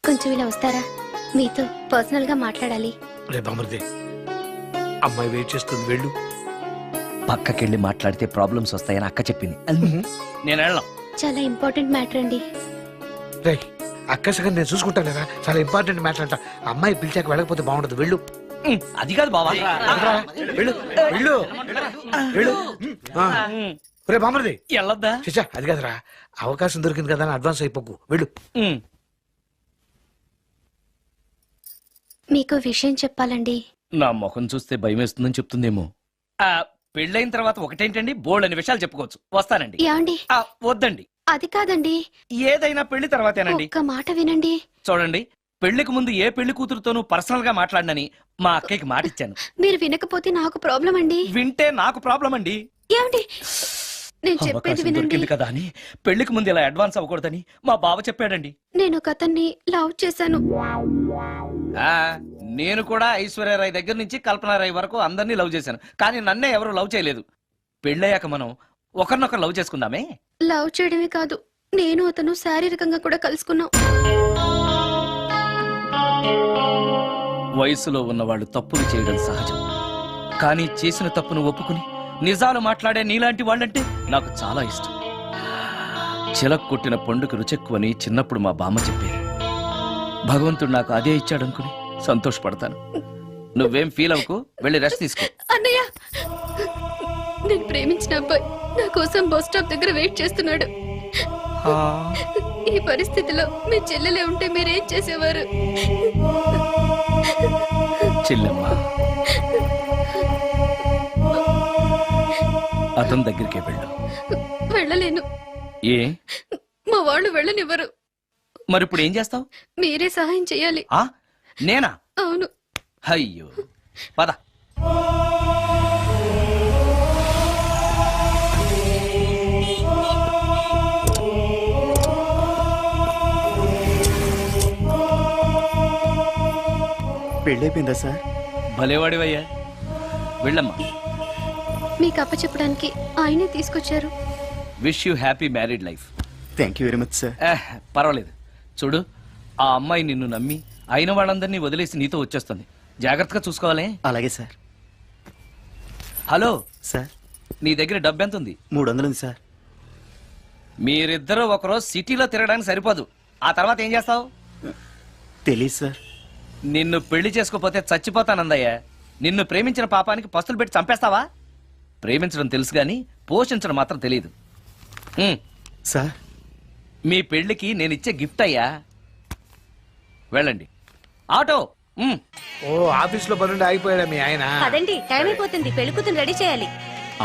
కొంచెం ఇలా వస్తారా? మీతో పర్సనల్ గా మాట్లాడాలి. రే బామర్ది, అమ్మాయి వెయిట్ చేస్తుంది, వెళ్ళు. పక్కకెళ్ళి మాట్లాడితే ప్రాబ్లమ్స్ వస్తాయని అక్క చెప్పింది. నేను వెళ్ళాం. చాలా ఇంపార్టెంట్ మ్యాటర్ అండి. రే అక్కసగా నేను చూసుకుంటాను కదా, చాలా ఇంపార్టెంట్ మ్యాటర్ అంట. అమ్మాయి పిలిచాక వెళ్ళకపోతే బాగుండదు, వెళ్ళు. అది కాదు బావా, వెళ్ళు వెళ్ళు వెళ్ళు. రే బామర్ది వెళ్ళొద్దా? చిచ్చా అది కాదురా, అవకాశం దొరికింది కదా అని అడ్వాన్స్ అయిపోకు, వెళ్ళు. మీకు విషయం చెప్పాలండి. నా ముఖం చూస్తే భయం వేస్తుందని చెప్తుందేమో. పెళ్ళైన తర్వాత ఒకటేంటండి, బోల్డ్ అని విషయాలు చెప్పుకోవచ్చు. వస్తానండి. ఏమండి? వద్దండి. అది కాదండి, ఏదైనా పెళ్లి తర్వాతేనండి. ఒక్క మాట వినండి. చూడండి, పెళ్లికి ముందు ఏ పెళ్లి కూతురుతోనూ పర్సనల్ గా మాట్లాడనని మా అక్కకి మాట ఇచ్చాను. మీరు వినకపోతే నాకు ప్రాబ్లం అండి. వింటే నాకు ప్రాబ్లం అండి. ఏమండి? నేను చెప్పేది అవకాశం వినండి. దొరికింది కదా అని పెళ్లికి ముందు ఇలా అడ్వాన్స్ అవ్వకూడదని మా బావ చెప్పాడండి. నేను ఒక అతన్ని లవ్ చేశాను. నేను కూడా ఐశ్వర్యరాయ్ దగ్గర నుంచి కల్పనారాయ్ వరకు అందరినీ లవ్ చేశాను, కానీ నన్నే ఎవరు లవ్ చేయలేదు. పెళ్ళయ్యాక మనం ఒకరినొకరు లవ్ చేసుకుందామే. లవ్ చేయడమే కాదు, నేను అతను శారీరకంగా కూడా కలుసుకున్నాం. వయసులో ఉన్నవాళ్ళు తప్పులు చేయడం సహజం, కానీ చేసిన తప్పును ఒప్పుకుని నిజాలు మాట్లాడే నీలాంటి వాళ్ళంటే నాకు చాలా ఇష్టం. చిలక్ కొట్టిన పండుగ రుచెక్కువని చిన్నప్పుడు మా బామ్మ చెప్పేది. భగవంతుడు నాకు అదే ఇచ్చాడనుకుని సంతోషపడతాను. నువ్వేం ఫీల్ అవ్వకు, వెళ్ళి రెస్ట్ తీసుకో. అన్నయ్య, నేను ప్రేమించిన అబ్బాయి నా కోసం బస్ స్టాప్ దగ్గర వెయిట్ చేస్తున్నాడు. ఈ పరిస్థితిలో మీ చెల్లెలే ఉంటే మీరేం చేసేవారు? చెల్లెమ్మ, అతని దగ్గరికే వెళ్ళు. వెళ్ళలేను. ఏ? మా వాళ్ళు వెళ్ళనివ్వరు. మరి ఇప్పుడు ఏం చేస్తావు? మీరే సహాయం చేయాలి. నేనా? అవును. అయ్యో, పద. పెళ్ళైపోయిందా సార్? భలేవాడివయ్యా, వెళ్ళమ్మా. మీకు అప్పచెప్పడానికి ఆయనే తీసుకొచ్చారు. Wish you happy married life. Thank you very much sir. పర్వాలేదు. చూడు, ఆ అమ్మాయి నిన్ను నమ్మి అయిన వాళ్ళందరినీ వదిలేసి నీతో వచ్చేస్తుంది. జాగ్రత్తగా చూసుకోవాలి. అలాగే సార్. హలో సార్, నీ దగ్గర డబ్బు ఎంత ఉంది? 300 ఉంది సార్. మీరిద్దరూ ఒకరోజు సిటీలో తిరగడానికి సరిపోదు. ఆ తర్వాత ఏం చేస్తావు? తెలీదు సార్. నిన్ను పెళ్లి చేసుకోపోతే చచ్చిపోతానందయ్యా. నిన్ను ప్రేమించిన పాపానికి పస్తులు పెట్టి చంపేస్తావా? ప్రేమించడం తెలుసు గాని పోషించడం మాత్రం తెలియదు. సార్, మీ పెళ్లికి నేను ఇచ్చే గిఫ్ట్ అయ్యా. వెళ్ళండి. ఆటో. ఓ ఆఫీస్ లో పనుండి ఆగిపోయాడా మీ ఆయన? అదండి, టైం అయిపోతుంది, పెళ్లి కూతురు రెడీ చేయాలి.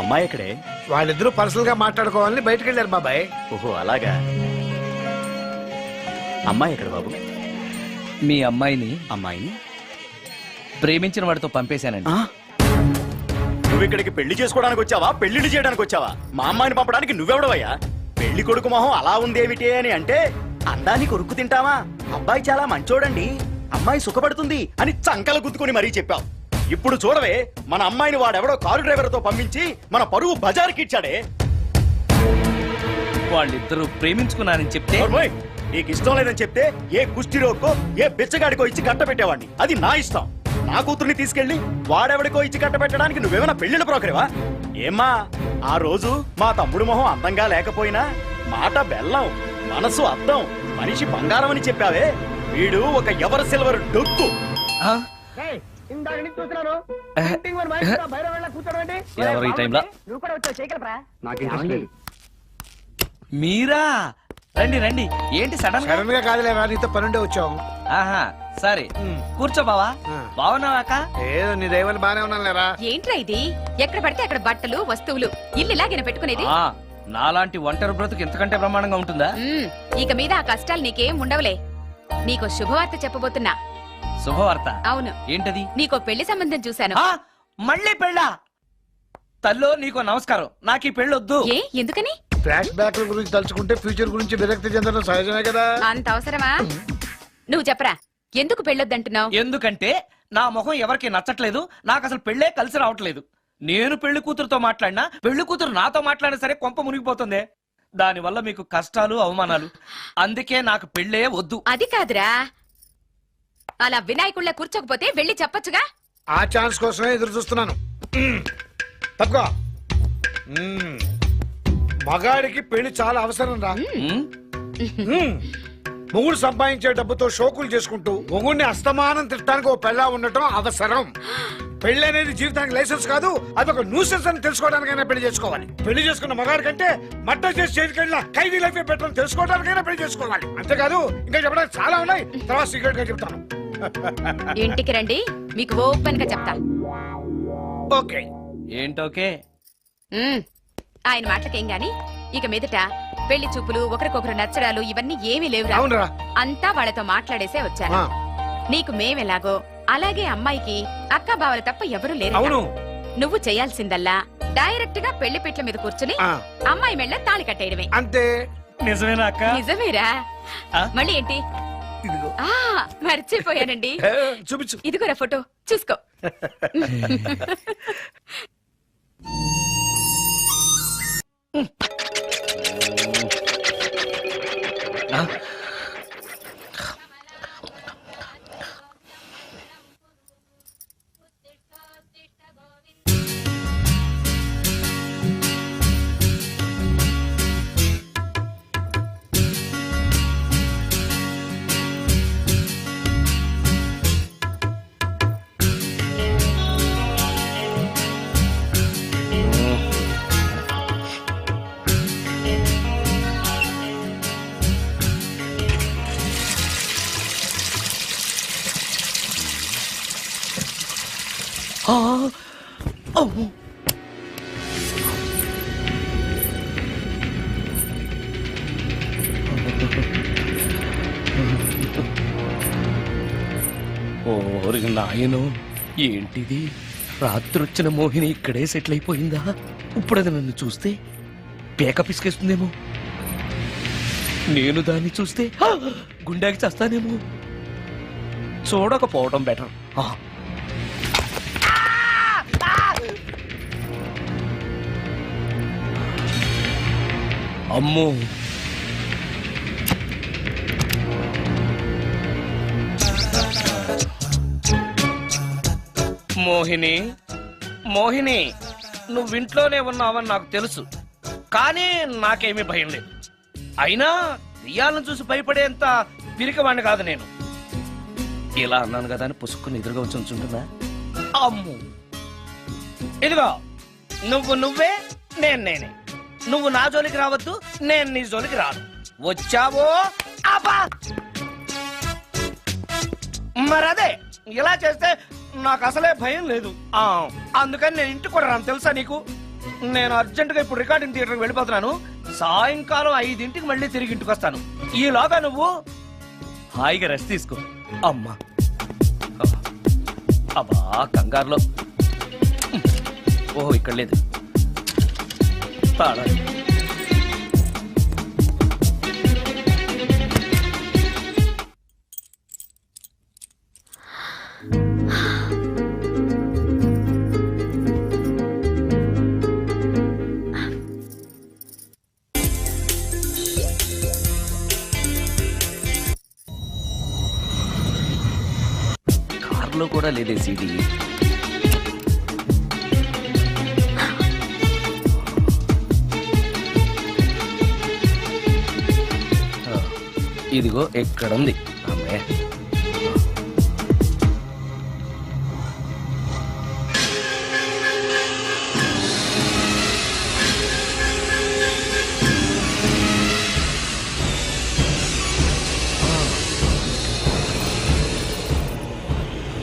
అమ్మాయి ఎక్కడే? వాళ్ళిద్దరూ పర్సనల్ గా మాట్లాడుకోవాలని బయటకు వెళ్ళారు బాబాయ్. ఓహో అలాగా. అమ్మాయి ఎక్కడ బాబు? మీ అమ్మాయిని ప్రేమించిన వాడితో పంపేశానండి. నువ్వు ఇక్కడికి పెళ్లి చేసుకోవడానికి వచ్చావా, పెళ్లిళ్ళు చేయడానికి వచ్చావా? మా అమ్మాయిని పంపడానికి నువ్వెవడవయ్యా? పెళ్లి కొడుకు మొహం అలా ఉందేమిటి అని అంటే, అందాన్ని కొరుక్కు తింటావా? అబ్బాయి చాలా మంచోడండి, అమ్మాయి సుఖపడుతుంది అని చంకలు గుద్దుకుని మరీ చెప్పావు. ఇప్పుడు చూడవే, మన అమ్మాయిని వాడెవడో కారు డ్రైవర్ తో పంపించి మన పరువు బజార్కి ఇచ్చాడే. వాళ్ళిద్దరూ ప్రేమించుకున్నారని చెప్తే, నీకు ఇష్టం లేదని చెప్తే ఏ కుష్టిరోకో ఏ బిచ్చగాడికో ఇచ్చి కట్ట పెట్టేవాడిని. అది నా ఇష్టం. నా కూతుర్ని తీసుకెళ్లి వాడెవడికో ఇచ్చి కట్ట పెట్టడానికి నువ్వేమైనా పెళ్లిళ్ళ ప్రోకరేవా? ఏమ్మా, ఆ రోజు మా తమ్ముడు మొహం అందంగా లేకపోయినా మాట బెల్లం, మనసు అద్దం, మనిషి బంగారం అని చెప్పావే. వీడు ఒక ఎవరు సిల్వర్ డొక్కు. ఎవరు ఈ టైంలో? మీరా? రండి రండి. ఏంటి సడన్ గా కాదులేరా, నీతో పనుండే వచ్చాం. ఆహా, సరే కూర్చో బావా. బాగున్నావాక? ఏదో నీ దైవాలు బానే ఉన్నాను లేరా. ఏంట్రా ఇది? ఎక్కడ పడితే అక్కడ బట్టలు వస్తువులు, ఇల్లు ఇలాగైనా పెట్టుకునేది? నాలాంటి ఒంటరి బ్రతుకు ఎంతకంటే బ్రహ్మాండంగా ఉంటుందా? ఇక మీద ఆ కష్టాలు నీకేం ఉండవులే. నీకో శుభవార్త చెప్పబోతున్నా. శుభవార్త? అవును. ఏంటది? నీకో పెళ్లి సంబంధం చూశాను. మళ్ళీ పెళ్ళా? తల్లో నీకో నమస్కారం, నాకు ఈ పెళ్ళొద్దు. ఏ, ఎందుకని? ఫ్లాష్ బ్యాక్ గురించి తలుచుకుంటే ఫ్యూచర్ గురించి విరక్తి చెందడం సహజమే కదా. అంత అవసరమా? నువ్వు చెప్పరా, ఎందుకు పెళ్ళొద్దంటున్నావు? ఎందుకంటే నా ముఖం ఎవరికి నచ్చట్లేదు, నాకు అసలు పెళ్ళే కలిసి రావట్లేదు. నేను పెళ్లి కూతురుతో మాట్లాడినా, పెళ్లి కూతురు నాతో మాట్లాడినా సరే కొంప మునిగిపోతుంది. దానివల్ల మీకు కష్టాలు, అవమానాలు. అందుకే నాకు పెళ్ళే వద్దు. అది కాదురా, అలా వినాయకుళ్ళ కూర్చోకపోతే వెళ్ళి చెప్పొచ్చుగా. ఆ ఛాన్స్ కోసమే ఎదురు చూస్తున్నాను. తప్పుకో. మగాడికి పెళ్లి చాలా అవసరం రా. మొగుడు సంపాదించే డబ్బుతో షోకులు చేసుకుంటూ మొగుడిని అస్తమానం తిట్టడానికి ఓ పెళ్ళా ఉండటం అవసరం. పెళ్లి అనేది జీవితానికి లైసెన్స్ కాదు, అదొక న్యూసెన్స్ అని తెలుసుకోవడానికైనా పెళ్లి చేసుకోవాలి. పెళ్లి చేసుకున్న మగాడి కంటే మడ్డ చేసి చేతికెళ్ళిన ఖైదీ లైఫ్ బెటర్ తెలుసుకోవడానికైనా పెళ్లి చేసుకోవాలి. అంతేకాదు ఇంకా చెప్పడానికి చాలా ఉన్నాయి, తర్వాత సీక్రెట్ గా చెప్తాను. ఇంటికి రండి, మీకు ఓపెన్ గా చెప్తా. ఓకే. ఏంటోకే? ఆయన మాటలకేం గాని ఇక మీదట పెళ్లి చూపులు, ఒకరికొకరు నచ్చడాలు ఇవన్నీ ఏమీ లేవురా. అవునరా. అంతా వాళ్ళతో మాట్లాడేసే వచ్చాను. నీకు మేమెలాగో అలాగే అమ్మాయికి అక్క బావలు తప్ప ఎవరూ లేరు. అవును. నువ్వు చేయాల్సిందల్లా డైరెక్ట్ గా పెళ్లి పెట్ల మీద కూర్చుని అమ్మాయి మెళ్ళ తాళి కట్టేయడమే. అంతే. నిజమేనా అక్క? నిజమేరా. మళ్ళీ ఏంటి? మర్చిపోయానండి. చూపించు. ఇదిగోరా ఫోటో, చూసుకో. ఓరి నాయనో, ఏంటిది? రాత్రొచ్చిన మోహిని ఇక్కడే సెటిల్ అయిపోయిందా? ఇప్పుడు అది నన్ను చూస్తే పేక పిసికేస్తుందేమో. నేను దాన్ని చూస్తే గుండెకి చేస్తానేమో. చూడకపోవడం బెటర్. అమ్మో, మోహిని, మోహిని, నువ్వింట్లోనే ఉన్నావని నాకు తెలుసు, కానీ నాకేమీ భయం లేదు. అయినా దెయ్యాలను చూసి భయపడేంత పిరికవాణ్ణి కాదు నేను. ఇలా అన్నాను కదా అని పుసుక్కుని ఎదురుగా వచ్చి ఉంచుంటున్నా. అమ్ము, ఇదిగో నువ్వు నువ్వే, నేను నేనే. నువ్వు నా జోలికి రావద్దు, నేను నీ జోలికి రాను. వచ్చావో అబ్బా, మరదే ఇలా చేస్తే నాకు అసలే భయం లేదు. అందుకని నేను ఇంటికి కూడా రాను, తెలుసా నీకు? నేను అర్జెంటుగా ఇప్పుడు రికార్డింగ్ థియేటర్కి వెళ్ళిపోతున్నాను. సాయంకాలం 5ంటికి మళ్ళీ తిరిగి ఇంటికి వస్తాను. ఈలోగా నువ్వు హాయిగా రెస్ట్ తీసుకో. అమ్మా, అబ్బా కంగారులో. ఓహో, ఇక్కడ లేదు తాళం. కార్లో కూడా లేదే సీడీ. ఇదిగో ఎక్కడుంది. అమ్మే,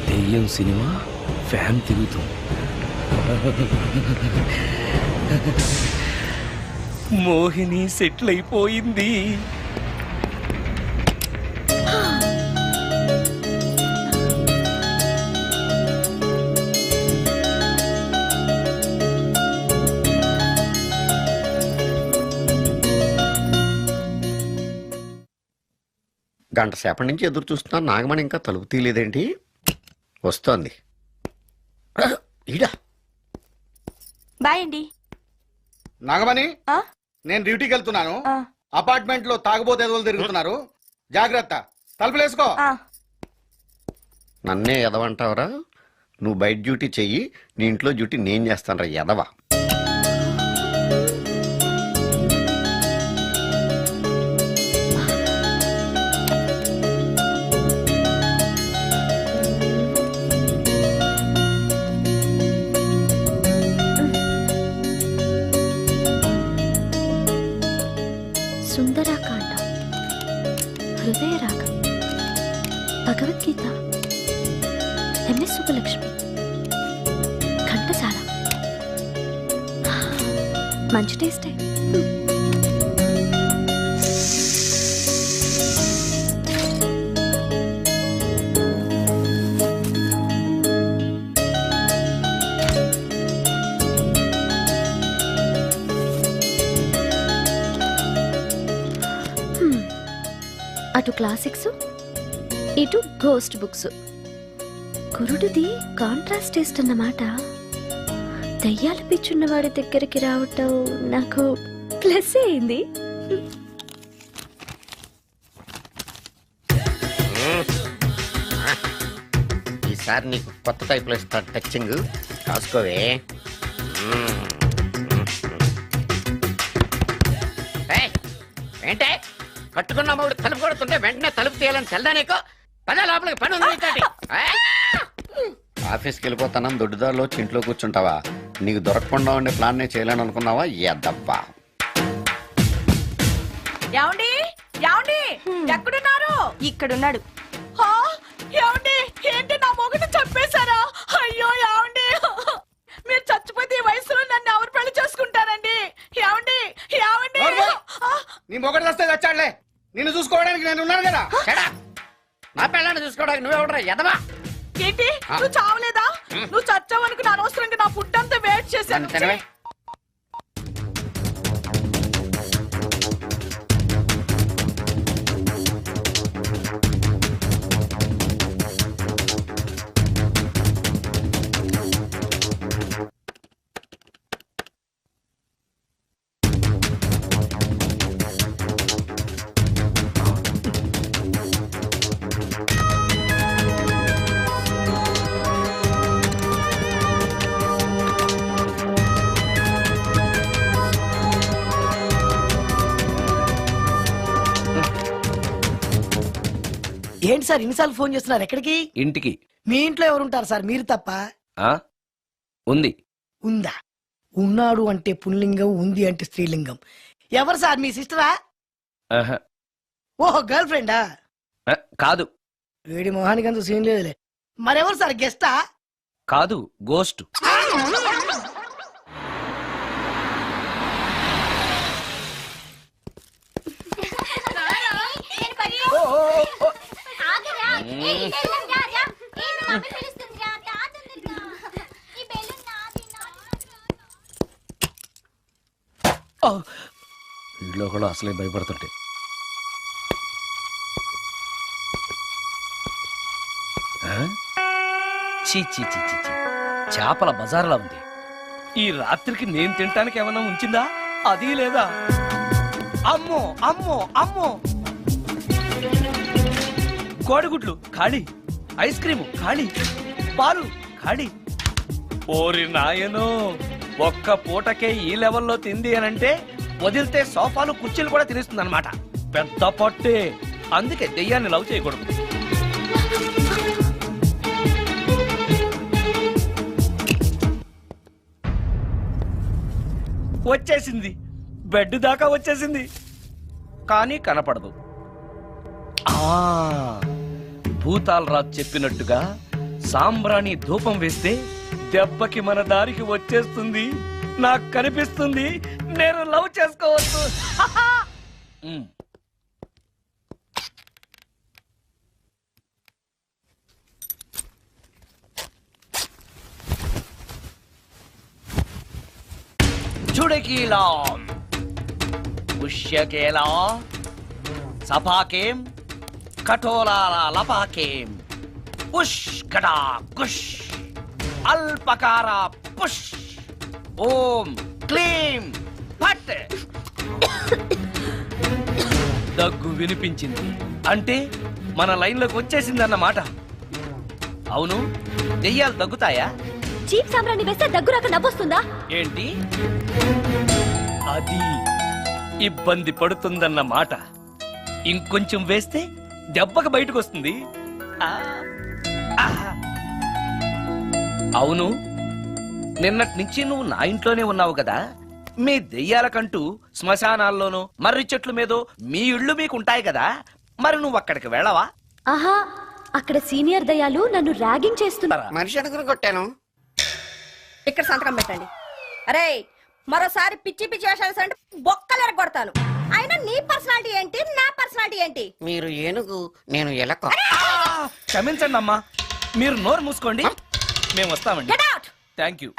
దెయ్యం సినిమా ఫ్యాన్ తిరుగుతుంది. మోహిని సెటిల్ అయిపోయింది. గంట సేపటి నుంచి ఎదురు చూస్తున్నా నాగమణి ఇంకా తలుపు తీయలేదేంటి? వస్తోంది. ఈడా బాయ్ అండి. నాగమణి, నేను డ్యూటీకి వెళ్తున్నాను. అపార్ట్మెంట్ లో తాగుబోతు ఎదవలు తిరుగుతున్నారు, జాగ్రత్త. తలుపులేసుకో. నన్నే ఎదవంటావరా? నువ్వు బయట డ్యూటీ చెయ్యి, నీ ఇంట్లో డ్యూటీ నేను చేస్తాను రా ఎదవా. సుందరాకాండ, హృదయ రాగం, భగవద్గీత, ఎంఎస్ సుబ్బలక్ష్మి, ఘంటసాల. మంచి టేస్టే. అటు క్లాసిక్స్, ఇటు గోస్ట్ బుక్స్. కురుడుది కాంట్రాస్ట్ టేస్ట్ అన్నమాట. దయ్యాలు పిచ్చున్న వాడి దగ్గరికి రావటం నాకు ప్లస్ అయింది. ఈసారి నీకు కొత్త టైప్లో ఇస్తా టచింగ్, కాసుకోవే. ఏంటే కట్టుకున్న మూడు తలుపు కొడుతుంటే వెంటనే తలుపు తీయాలని తెల్దా నీకు? పద లోపలికి, పని ఉంది. ఆఫీస్కి వెళ్ళిపోతానని దొడ్డుదారిలో ఇంట్లో కూర్చుంటావా? నీకు దొరకకుండా ఉండే ప్లాన్ నేను చేయలేను అనుకున్నావా? ఎద్దబ్బా. ఏమండి ఏమండి ఎక్కడున్నారు? ఇక్కడున్నాడు. ఏమండి ఏంటి నా మొగుడు చంపేశారా? అయ్యో ఏమండి, మీరు చచ్చిపోతే ఈ వయసులో నన్ను ఎవరు పెళ్లి చేసుకుంటారండి? ఏమండి ఏమండి. నీ మొగడు వస్తే వచ్చాడులే, నిన్ను చూసుకోవడానికి నేను ఉన్నాను కదా. నా పిల్లని చూసుకోవడానికి నువ్వెవడరా ఎదవా? ఏంటి నువ్వు చావలేదా? నువ్వు చచ్చావనుకుని అనవసరంగా నా ఫుడ్ అంతా వేస్ట్ చేశాను. ఏంటి సార్ ఇన్నిసార్లు ఫోన్ చేస్తున్నారు? ఎక్కడికి? ఇంటికి. మీ ఇంట్లో ఎవరుంటారు సార్, మీరు తప్ప? ఉంది. ఉందా? ఉన్నాడు అంటే పుల్లింగం, ఉంది అంటే స్త్రీలింగం. ఎవరు సార్, మీ సిస్టరా? ఓహో, గర్ల్ ఫ్రెండా? కాదు. వేడి మొహానికి అంత సీన్ లేదులే. మరెవరు సార్, గెస్టా? కాదు, గోస్ట్. ఇంట్లో కూడా అసలే భయపడుతుంటే. చీ చీ చీ చీ చీ, చేపల బజార్లా ఉంది. ఈ రాత్రికి నేను తినటానికి ఏమన్నా ఉంచిందా? అది లేదా? అమ్మో అమ్మో అమ్మో, కోడిగుడ్లు ఖాళీ, ఐస్ క్రీము ఖాళీ, పాలు ఖాళీ. ఓరి నాయనో, ఒక్క పూటకే ఈ లెవెల్లో తింది అనంటే వదిలితే సోఫాలు కుర్చీలు కూడా తినేస్తుంది అనమాట. పెద్ద పట్టే. అందుకే దెయ్యాన్ని లవ్ చేయకూడదు. వచ్చేసింది, బెడ్ దాకా వచ్చేసింది, కానీ కనపడదు. భూతాలరాజు చెప్పినట్టుగా సాంబ్రాణి ధూపం వేస్తే దెబ్బకి మన దారికి వచ్చేస్తుంది. నాకు కనిపిస్తుంది, నేను లవ్ చేసుకోవచ్చు. చుడకీలా, పుష్యకేలా, సభాకేం, కఠోలాల లపాకేం ఉష్ కడా కుష్ అల్పకార పుష్ ఓం క్లీం ఫట్. దగ్గు వినిపించింది అంటే మన లైన్లోకి వచ్చేసిందన్నమాట. అవును, దెయ్యాలు దగ్గుతాయా? చీప్ సాంబ్రాన్ని వేస్తే దగ్గు రాక నవ్వొస్తుందా? ఏంటి అది ఇబ్బంది పడుతుందన్న మాట. ఇంకొంచెం వేస్తే దెబ్బకి బయటకు వస్తుంది. అవును, నిన్నటి నుంచి నువ్వు నా ఇంట్లోనే ఉన్నావు కదా. మీ దెయ్యాలకంటూ శ్మశానాల్లోనూ మర్రి చెట్ల మీదో మీ ఇళ్ళు మీకుంటాయి కదా, మరి నువ్వు అక్కడికి వెళ్ళవా? ఆహా, అక్కడ సీనియర్ దయాలు నన్ను ర్యాగింగ్ చేస్తున్నారు. మనిషి అనుకుని కొట్టాను. ఇక్కడ సంతకం పెట్టండి. అరే, మరోసారి పిచ్చి పిచ్చి వేషాలు అంటే బొక్కలు కొడతాను. అయినా నీ పర్సనాలిటీ ఏంటి, నా పర్సనాలిటీ ఏంటి? మీరు ఏనుగు, నేను ఎలక. క్షమించండి అమ్మా, మీరు నోరు మూసుకోండి, మేము వస్తామండి. Thank you.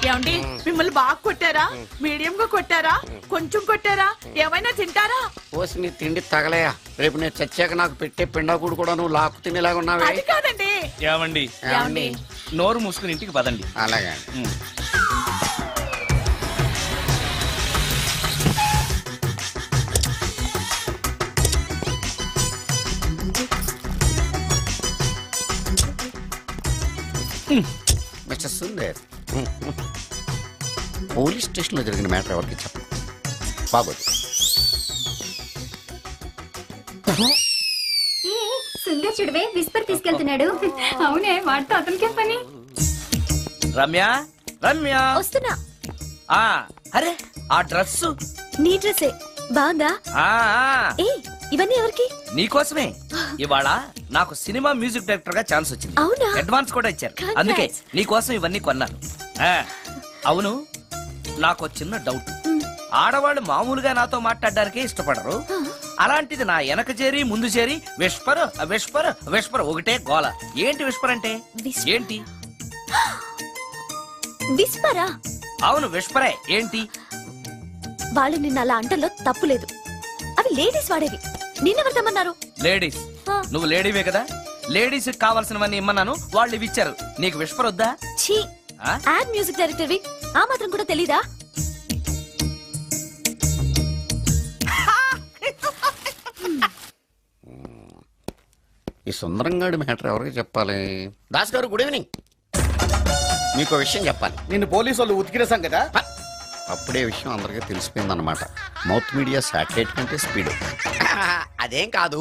ఏమండి, మిమ్మల్ని బాగా కొట్టారా, మీడియం గా కొట్టారా, కొంచెం కొట్టారా, ఏమైనా తింటారా? పోసి నీ తిండి తగలయా. రేపు నేను చచ్చాక నాకు పెట్టే పిండాకుడు కూడా నువ్వు లాక్కు తినేలాగా ఉన్నావే. అది కాదండి. ఏమండి, నోరు మూసుకుని ఇంటికి పదండి. అలాగే. మిస్టర్ సుందర్, పోలీస్ స్టేషన్ లో జరిగిన మ్యాటర్ ఎవరికి చెప్పండి. బాగోదు. సుందర్ చూడవే, విస్పర్ తీసుకెళ్తున్నాడు. అవునే, వాడితో అతనికే పని. రమ్య, రమ్య వస్తున్నా. అరే, ఆ డ్రెస్ నీ డ్రెస్సే బాగుందా? ఏ, ఇవన్నీ ఎవరికి? నీకోసమే. ఇవాళ నాకు సినిమా మ్యూజిక్ డైరెక్టర్ గా ఛాన్స్ వచ్చింది. అవునా? అడ్వాన్స్ కూడా ఇచ్చారు. అందుకే నీకోసం ఇవన్నీ కొన్నాను. అవును, నాకు చిన్న డౌట్. ఆడవాళ్ళు మామూలుగా నాతో మాట్లాడడానికే ఇష్టపడరు. అలాంటిది నా వెనక చేరి ముందు చేరి విస్పర్ విస్పర్ విస్పర్ ఒకటే గోల. ఏంటి విస్పర్ అంటే? ఏంటి విస్పరా? అవును, విస్పరే. ఏంటి? వాళ్ళు నిన్న అలా అంటలో తప్పులేదు. అవి లేడీస్ వాడేవి. నిన్నెవరితమ్మన్నారు? లేడీస్. నువ్వు లేడీవే కదా. లేడీస్ కావాల్సినవన్నీ ఇమ్మన్నాను, వాళ్ళు ఇవి ఇచ్చారు. నీకు విస్పర్ వద్దా? ఛీ, యాడ్ మ్యూజిక్ డైరెక్టర్వి, ఆ మాత్రం కూడా తెలీదా? ఈ సుందరంగాడి మ్యాటర్ ఎవరికి చెప్పాలి? దాస్ గారు, గుడ్ ఈవినింగ్. మీకు విషయం చెప్పాలి. నిన్ను పోలీసు వాళ్ళు ఉతికిరేసాం కదా. అప్పుడే విషయం అందరికీ తెలిసిపోయిందన్నమాట. మౌత్ మీడియా శాటిలైట్ కంటే స్పీడ్. అదేం కాదు,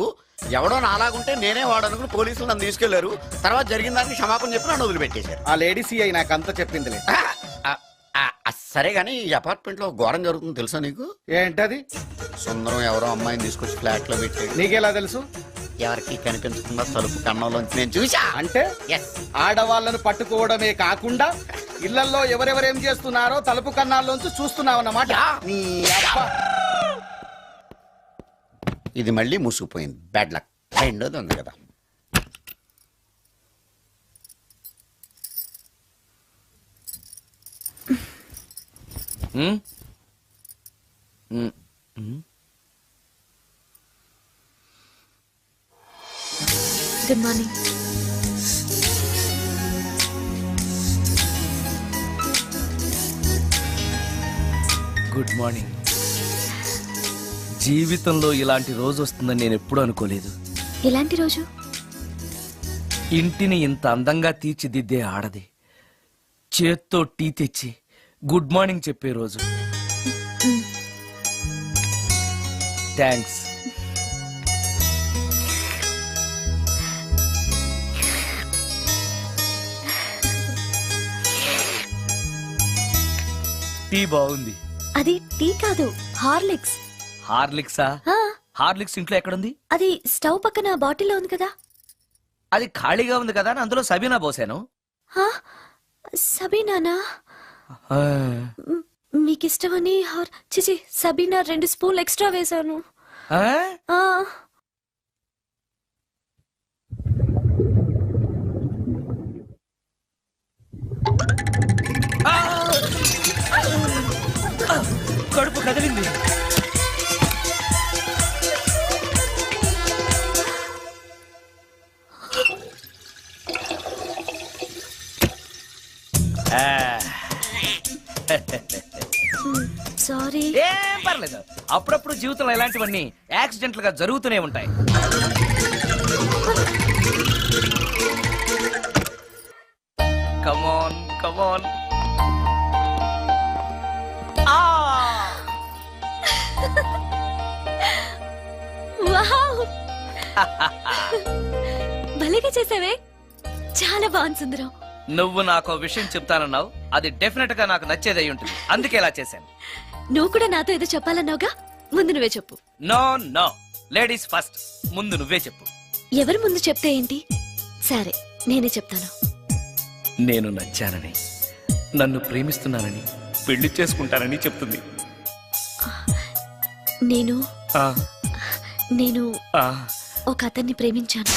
ఎవడో నాలాగుంటే నేనే వాడనుకుని పోలీసులు నన్ను తీసుకెళ్లారు. తర్వాత జరిగిన దానికి క్షమాపణ చెప్పి నన్ను వదిలిపెట్టేశారు. ఆ లేడీ సిఐ నాకు అంతా చెప్పిందిలే. సరే గానీ ఈ అపార్ట్మెంట్ లో ఘోరం జరుగుతుంది తెలుసా నీకు? ఏంటది? సుందరం ఎవరో అమ్మాయిని తీసుకొచ్చి ఫ్లాట్ లో పెట్టాడు. నీకెలా తెలుసు? ఎవరికి కనిపించకుండా తలుపు కన్నంలోంచి నేను చూసా. అంటే ఆడవాళ్ళను పట్టుకోవడమే కాకుండా ఇళ్లలో ఎవరెవరేం చేస్తున్నారో తలుపు కన్నాల్లోంచి చూస్తున్నావన్నమాట. ఇది మళ్ళీ మూసుకుపోయింది. Bad luck. రెండోది ఉంది కదా. Good morning. Good morning. జీవితంలో ఇలాంటి రోజు వస్తుందని నేను ఎప్పుడూ అనుకోలేదు. ఎలాంటి రోజు? ఇంటిని ఇంత అందంగా తీర్చిదిద్దే ఆడది చేత్తో టీ తెచ్చి గుడ్ మార్నింగ్ చెప్పే రోజు. థ్యాంక్స్. టీ బాగుంది. అది టీ కాదు, హార్లిక్స్. హార్లిక్సా? హార్లిక్స్ ఇంట్లో ఎక్కడుంది? అది స్టవ్ పక్కన బాటిల్లో ఉంది కదా. అది ఖాళీగా ఉంది కదా, అందులో సబీనా పోసాను. సబీనానా? మీకిష్టమని చిచి సబీనా 2 స్పూన్లు ఎక్స్ట్రా వేశాను. కడుపు కదిలింది. సారీ. ఏం పర్లేదు, అప్పుడప్పుడు జీవితంలో ఇలాంటివన్నీ యాక్సిడెంట్లు గా జరుగుతూనే ఉంటాయి. కమాన్ కమాన్. వావ్, భలేగా చేసావే, చాలా బాగుంది సుందరం. నువ్వు నాకు విషయం చెప్తానన్నావు, అది డెఫినెట్ గా నాకు నచ్చేదై ఉంటుంది, అందుకే ఇలా చేశాను. నువ్వు కూడా నాతో ఏదో చెప్పాలన్నావుగా, ముందు నువ్వే చెప్పు. నో నో, లేడీస్ ఫస్ట్, ముందు నువ్వే చెప్పు. ఎవరి ముందు చెప్తే ఏంటి? సరే, నేనే చెప్తాను. నేను నచ్చానని, నన్ను ప్రేమిస్తున్నానని, పెళ్లి చేసుకుంటానని చెప్తుంది. నేను ఆ, నేను ఆ, ఒక అతన్ని ప్రేమించాను.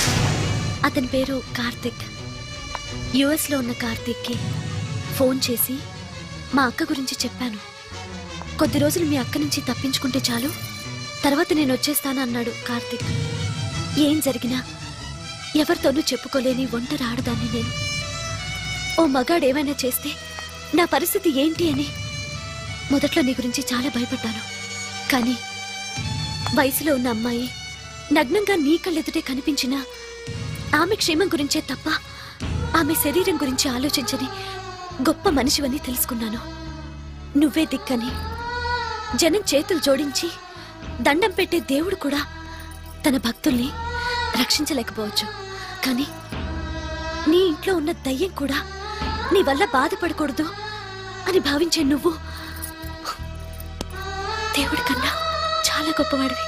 అతని పేరు కార్తిక్. యుఎస్ లో ఉన్న కార్తిక్ కి ఫోన్ చేసి మా అక్క గురించి చెప్పాను. కొద్ది రోజులు మీ అక్క నుంచి తప్పించుకుంటే చాలు, తర్వాత నేను వచ్చేస్తాను అన్నాడు కార్తిక్. ఏం జరిగినా ఎవరితోనూ చెప్పుకోలేని ఒంటరి ఆడదాన్ని నేను. ఓ మగాడు ఏమైనా చేస్తే నా పరిస్థితి ఏంటి అని మొదట్లో నీ గురించి చాలా భయపడ్డాను. కానీ వయసులో ఉన్న అమ్మాయి నగ్నంగా నీ కళ్ళెదుటే కనిపించినా ఆమె క్షేమం గురించే తప్ప ఆమె శరీరం గురించి ఆలోచించని గొప్ప మనిషివని తెలుసుకున్నాను. నువ్వే దిక్కని జనం చేతులు జోడించి దండం పెట్టే దేవుడు కూడా తన భక్తుల్ని రక్షించలేకపోవచ్చు. కానీ నీ ఇంట్లో ఉన్న దయ్యం కూడా నీ వల్ల బాధపడకూడదు అని భావించే నువ్వు దేవుడి కన్నా చాలా గొప్పవాడివి.